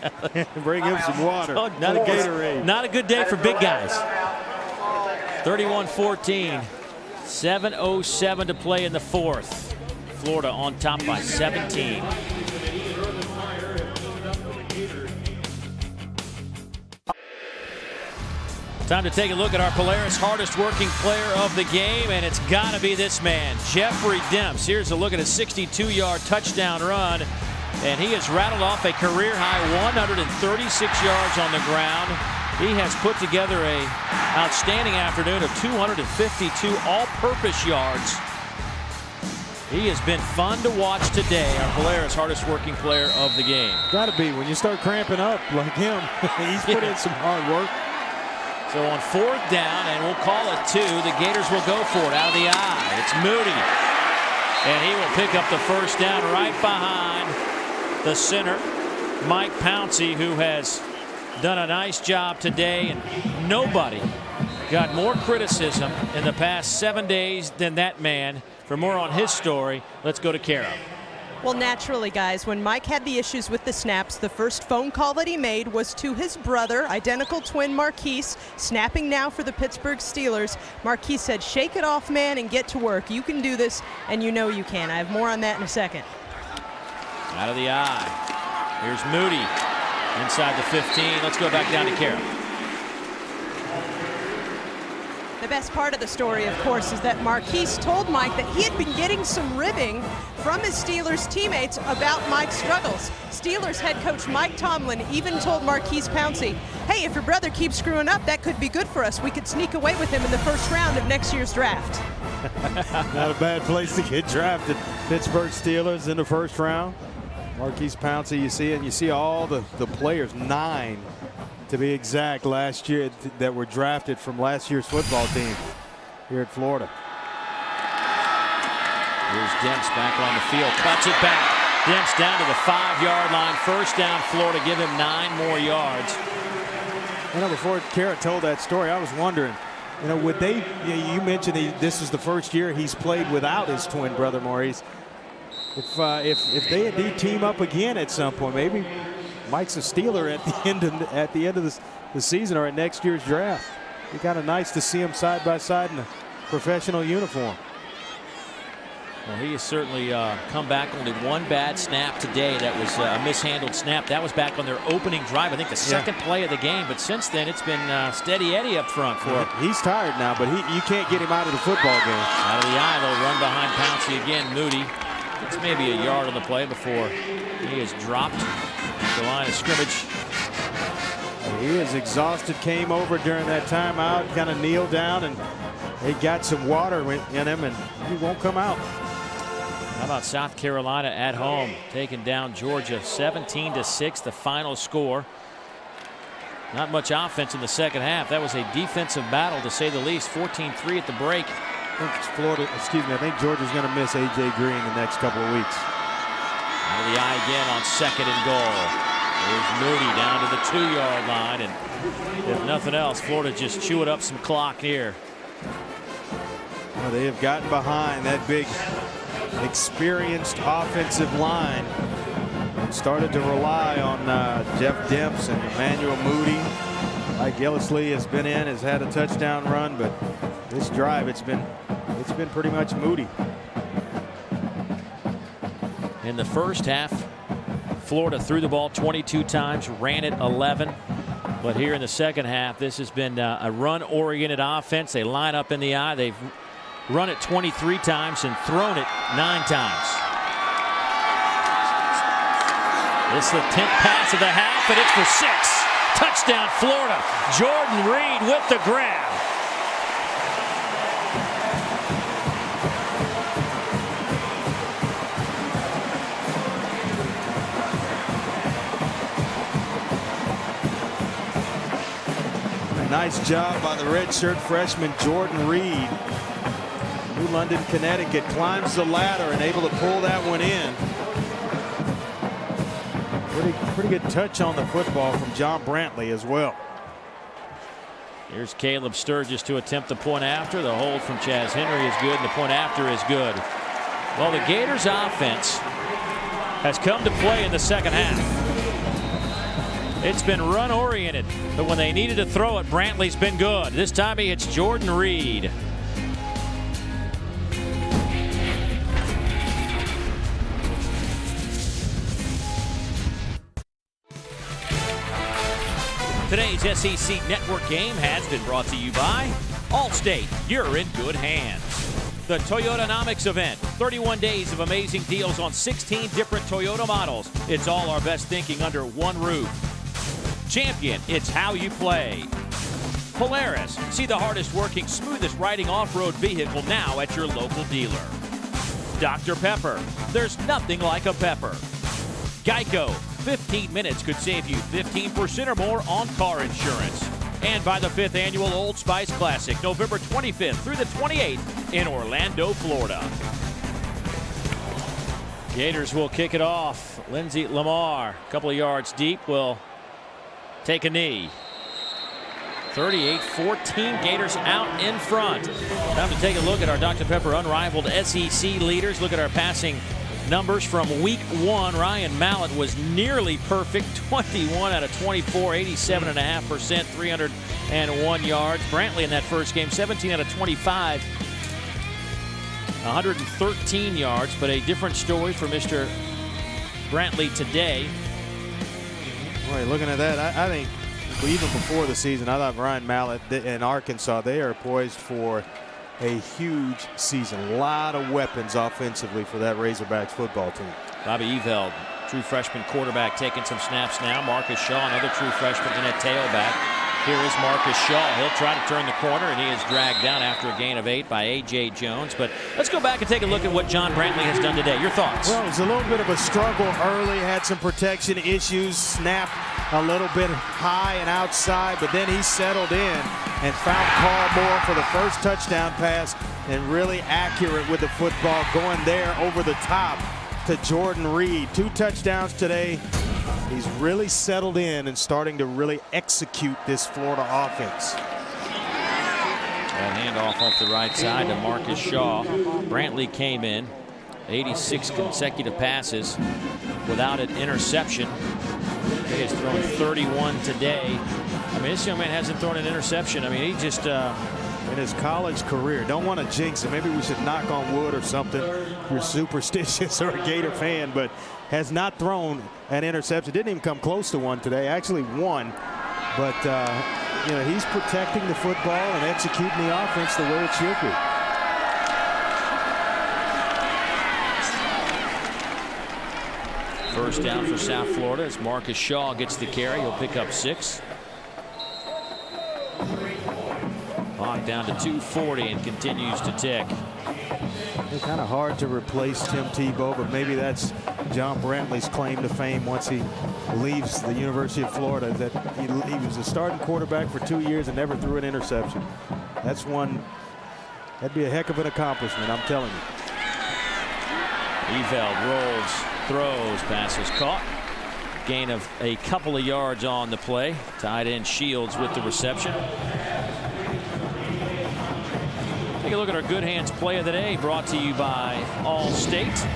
G: Bring him some water.
A: Oh, not a Gatorade. Not a good day for big guys. 31-14. 7:07 to play in the fourth. Florida on top by 17. Time to take a look at our Polaris hardest working player of the game, and it's got to be this man, Jeffrey Demps. Here's a look at a 62-yard touchdown run, and he has rattled off a career-high 136 yards on the ground. He has put together an outstanding afternoon of 252 all-purpose yards. He has been fun to watch today, our Polaris hardest working player of the game.
G: Got to be when you start cramping up like him. He's put in some hard work.
A: So on fourth down, and we'll call it 2, the Gators will go for it out of the eye. It's Moody, and he will pick up the first down right behind the center, Mike Pouncey, who has done a nice job today, and nobody got more criticism in the past 7 days than that man. For more on his story, let's go to Kara.
E: Well, naturally, guys, when Mike had the issues with the snaps, the first phone call that he made was to his brother, identical twin Marquise, snapping now for the Pittsburgh Steelers. Marquise said, "Shake it off, man, and get to work. You can do this, and you know you can." I have more on that in a second.
A: Out of the eye. Here's Moody inside the 15. Let's go back down to Kara.
E: The best part of the story, of course, is that Marquise told Mike that he had been getting some ribbing from his Steelers teammates about Mike's struggles. Steelers head coach Mike Tomlin even told Marquise Pouncey, "Hey, if your brother keeps screwing up, that could be good for us. We could sneak away with him in the first round of next year's draft."
G: Not a bad place to get drafted. Pittsburgh Steelers in the first round. Marquise Pouncey, you see it, and you see all the players, 9 to be exact, last year that were drafted from last year's football team here at Florida.
A: Here's Demps back on the field, cuts it back. Demps down to the 5-yard line. First down, Florida. Give him 9 more yards.
G: You know, before Carrot told that story, I was wondering, you know, would they, you mentioned this is the first year he's played without his twin brother, Maurice. If they indeed team up again at some point, maybe Mike's a Steeler at the end of the season or at next year's draft. It'd be kind of nice to see them side by side in a professional uniform.
A: Well, he has certainly come back. Only one bad snap today. That was a mishandled snap. That was back on their opening drive. I think the second play of the game. But since then, it's been steady Eddie up front for him.
G: He's tired now, but you can't get him out of the football game.
A: Out of the eye, they'll run behind Pouncey again. Moody. It's maybe a yard on the play before he is dropped at the line of scrimmage.
G: He is exhausted. Came over during that timeout, kind of kneeled down, and they got some water in him, and he won't come out.
A: How about South Carolina at home, taking down Georgia 17-6, the final score. Not much offense in the second half. That was a defensive battle, to say the least. 14-3 at the break.
G: I think Georgia's going to miss A.J. Green the next couple of weeks.
A: Out of the eye again on 2nd and goal. There's Moody down to the 2-yard line, and if nothing else, Florida just chewing up some clock here.
G: Well, they have gotten behind that big, experienced offensive line and started to rely on Jeff Demps and Emmanuel Moody. Mike Gillislee has been in, has had a touchdown run, but this drive it's been pretty much Moody.
A: In the first half, Florida threw the ball 22 times, ran it 11. But here in the second half, this has been a run-oriented offense. They line up in the eye. They've run it 23 times and thrown it 9 times. This is the 10th pass of the half, and it's for 6. Touchdown, Florida. Jordan Reed with the grab.
G: Nice job by the redshirt freshman Jordan Reed. New London, Connecticut, climbs the ladder and able to pull that one in. Pretty good touch on the football from John Brantley as well.
A: Here's Caleb Sturgis to attempt the point after. The hold from Chaz Henry is good, and the point after is good. Well, the Gators offense has come to play in the second half. It's been run-oriented, but when they needed to throw it, Brantley's been good. This time he hits Jordan Reed. Today's SEC Network game has been brought to you by Allstate. You're in good hands. The Toyotanomics event. 31 days of amazing deals on 16 different Toyota models. It's all our best thinking under one roof. Champion, it's how you play. Polaris, see the hardest working, smoothest riding off-road vehicle now at your local dealer. Dr. Pepper, there's nothing like a pepper. Geico, 15 minutes could save you 15% or more on car insurance. And by the 5th annual Old Spice Classic, November 25th through the 28th in Orlando, Florida. Gators will kick it off. Lindsey Lamar, a couple of yards deep, will take a knee. 38-14, Gators out in front. Time to take a look at our Dr. Pepper unrivaled SEC leaders. Look at our passing numbers from week 1. Ryan Mallett was nearly perfect. 21 out of 24, 87.5%, 301 yards. Brantley in that first game, 17 out of 25, 113 yards, but a different story for Mr. Brantley today.
G: Boy, looking at that, I think even before the season, I thought Ryan Mallett and Arkansas, they are poised for a huge season. A lot of weapons offensively for that Razorbacks football team.
A: Bobby Eveld, true freshman quarterback, taking some snaps now. Marcus Shaw, another true freshman in at tailback. Here is Marcus Shaw. He'll try to turn the corner, and he is dragged down after a gain of 8 by A.J. Jones. But let's go back and take a look at what John Brantley has done today. Your thoughts?
G: Well, it was a little bit of a struggle early, had some protection issues, snapped a little bit high and outside, but then he settled in and found Carl Moore for the first touchdown pass, and really accurate with the football, going there over the top to Jordan Reed. 2 touchdowns today. He's really settled in and starting to really execute this Florida offense.
A: That handoff off the right side to Marcus Shaw. Brantley came in. 86 consecutive passes without an interception. He has thrown 31 today. I mean, this young man hasn't thrown an interception. I mean, he just
G: in his college career, don't want to jinx it. Maybe we should knock on wood or something. You're superstitious or a Gator fan, but has not thrown an interception. Didn't even come close to one today. Actually won, but you know, he's protecting the football and executing the offense the way it should be.
A: First down for South Florida as Marcus Shaw gets the carry. He'll pick up 6. Clock down to 2:40 and continues to tick.
G: It's kind of hard to replace Tim Tebow, but maybe that's John Brantley's claim to fame once he leaves the University of Florida, that he was a starting quarterback for 2 years and never threw an interception. That's one, that'd be a heck of an accomplishment, I'm telling you.
A: Eveld rolls, throws, passes caught. Gain of a couple of yards on the play. Tight end Shields with the reception. Take a look at our Good Hands play of the day, brought to you by Allstate.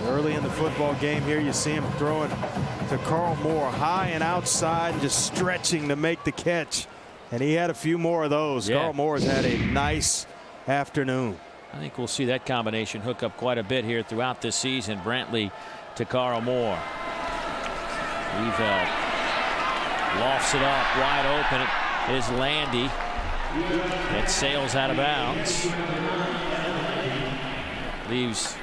G: Early in the football game here, you see him throwing to Carl Moore high and outside, and just stretching to make the catch. And he had a few more of those.
A: Yeah.
G: Carl Moore has had a nice afternoon.
A: I think we'll see that combination hook up quite a bit here throughout this season. Brantley to Carl Moore. Eveld lofts it up wide open. It is Landy. It sails out of bounds. Leaves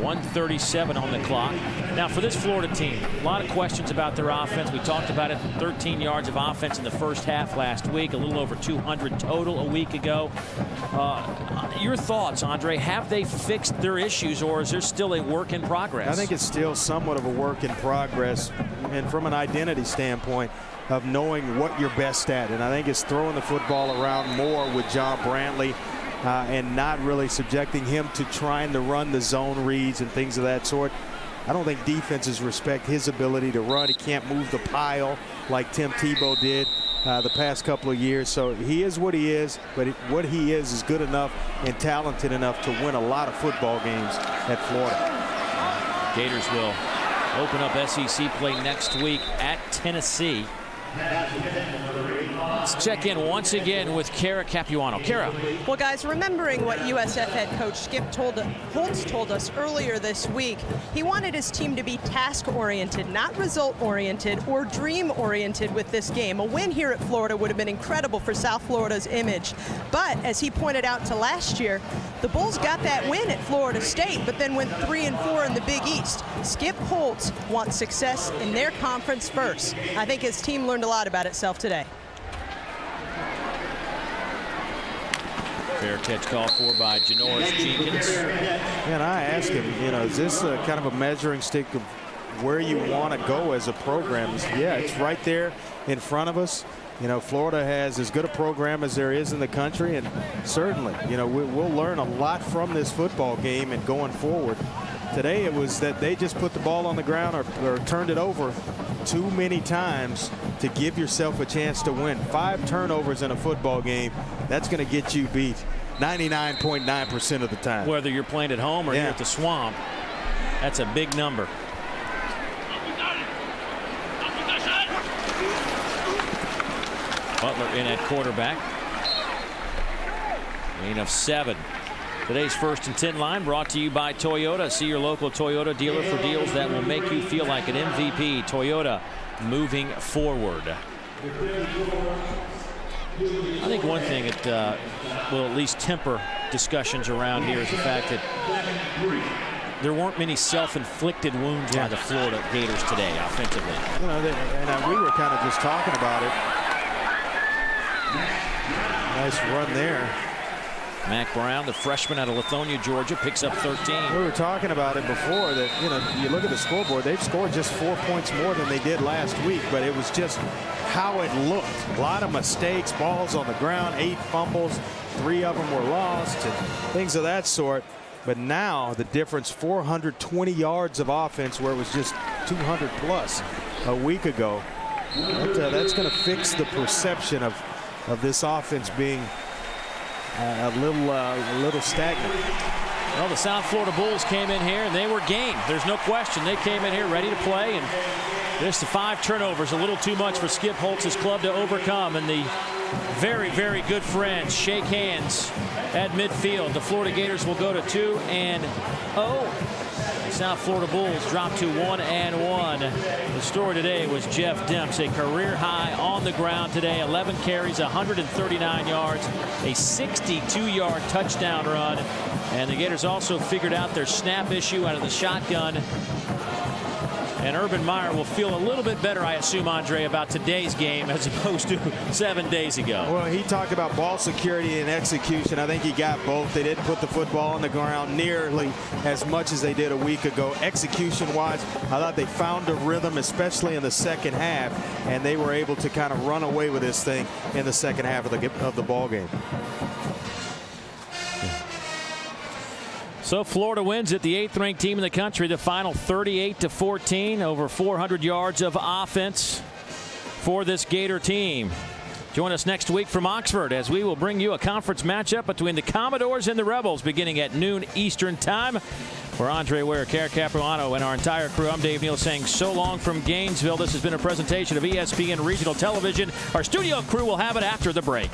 A: 1:37 on the clock. Now for this Florida team, a lot of questions about their offense. We talked about it. 13 yards of offense in the first half last week, a little over 200 total a week ago. Your thoughts, Andre? Have they fixed their issues, or is there still a work in progress?
G: I think it's still somewhat of a work in progress, and from an identity standpoint of knowing what you're best at. And I think it's throwing the football around more with John Brantley. And not really subjecting him to trying to run the zone reads and things of that sort. I don't think defenses respect his ability to run. He can't move the pile like Tim Tebow did the past couple of years. So he is what he is, but what he is good enough and talented enough to win a lot of football games at Florida.
A: Gators will open up SEC play next week at Tennessee. Let's check in once again with Kara Capuano. Kara.
E: Well, guys, remembering what USF head coach Skip Holtz told us earlier this week, he wanted his team to be task-oriented, not result-oriented or dream-oriented with this game. A win here at Florida would have been incredible for South Florida's image. But as he pointed out to last year, the Bulls got that win at Florida State, but then went 3-4 in the Big East. Skip Holtz wants success in their conference first. I think his team learned a lot about itself today.
A: Fair catch called for by Janoris Jenkins.
G: And I asked him, you know, is this a kind of a measuring stick of where you want to go as a program? He said, yeah, it's right there in front of us. You know, Florida has as good a program as there is in the country, and certainly, you know, we'll learn a lot from this football game and going forward. Today it was that they just put the ball on the ground or turned it over too many times to give yourself a chance to win. 5 turnovers in a football game, that's going to get you beat 99.9% of the time.
A: Whether you're playing at home or you're at the Swamp, that's a big number. Butler in at quarterback. Gain of 7. Today's 1st and 10 line brought to you by Toyota. See your local Toyota dealer for deals that will make you feel like an MVP. Toyota, moving forward. I think one thing that will at least temper discussions around here is the fact that there weren't many self-inflicted wounds by the Florida Gators today offensively.
G: You know, and we were kind of just talking about it. Nice run there.
A: Mac Brown, the freshman out of Lithonia, Georgia, picks up 13.
G: We were talking about it before that, you know, you look at the scoreboard, they've scored just 4 points more than they did last week, but it was just how it looked. A lot of mistakes, balls on the ground, 8 fumbles, 3 of them were lost, and things of that sort. But now the difference, 420 yards of offense where it was just 200 plus a week ago. That's going to fix the perception of this offense being a little stagnant.
A: Well, the South Florida Bulls came in here and they were game. There's no question. They came in here ready to play, and just the 5 turnovers, a little too much for Skip Holtz's club to overcome. And the very, very good friends shake hands at midfield. The Florida Gators will go to 2-0. The South Florida Bulls drop to 1-1. The story today was Jeff Demps, a career high on the ground today. 11 carries, 139 yards, a 62-yard touchdown run. And the Gators also figured out their snap issue out of the shotgun. And Urban Meyer will feel a little bit better, I assume, Andre, about today's game as opposed to 7 days ago.
G: Well, he talked about ball security and execution. I think he got both. They didn't put the football on the ground nearly as much as they did a week ago. Execution-wise, I thought they found a rhythm, especially in the second half, and they were able to kind of run away with this thing in the second half of the ball game.
A: So Florida wins it, the 8th-ranked team in the country, the final 38-14, over 400 yards of offense for this Gator team. Join us next week from Oxford as we will bring you a conference matchup between the Commodores and the Rebels beginning at noon Eastern time. For Andre Ware, Cara Capuano, and our entire crew, I'm Dave Neal saying so long from Gainesville. This has been a presentation of ESPN Regional Television. Our studio crew will have it after the break.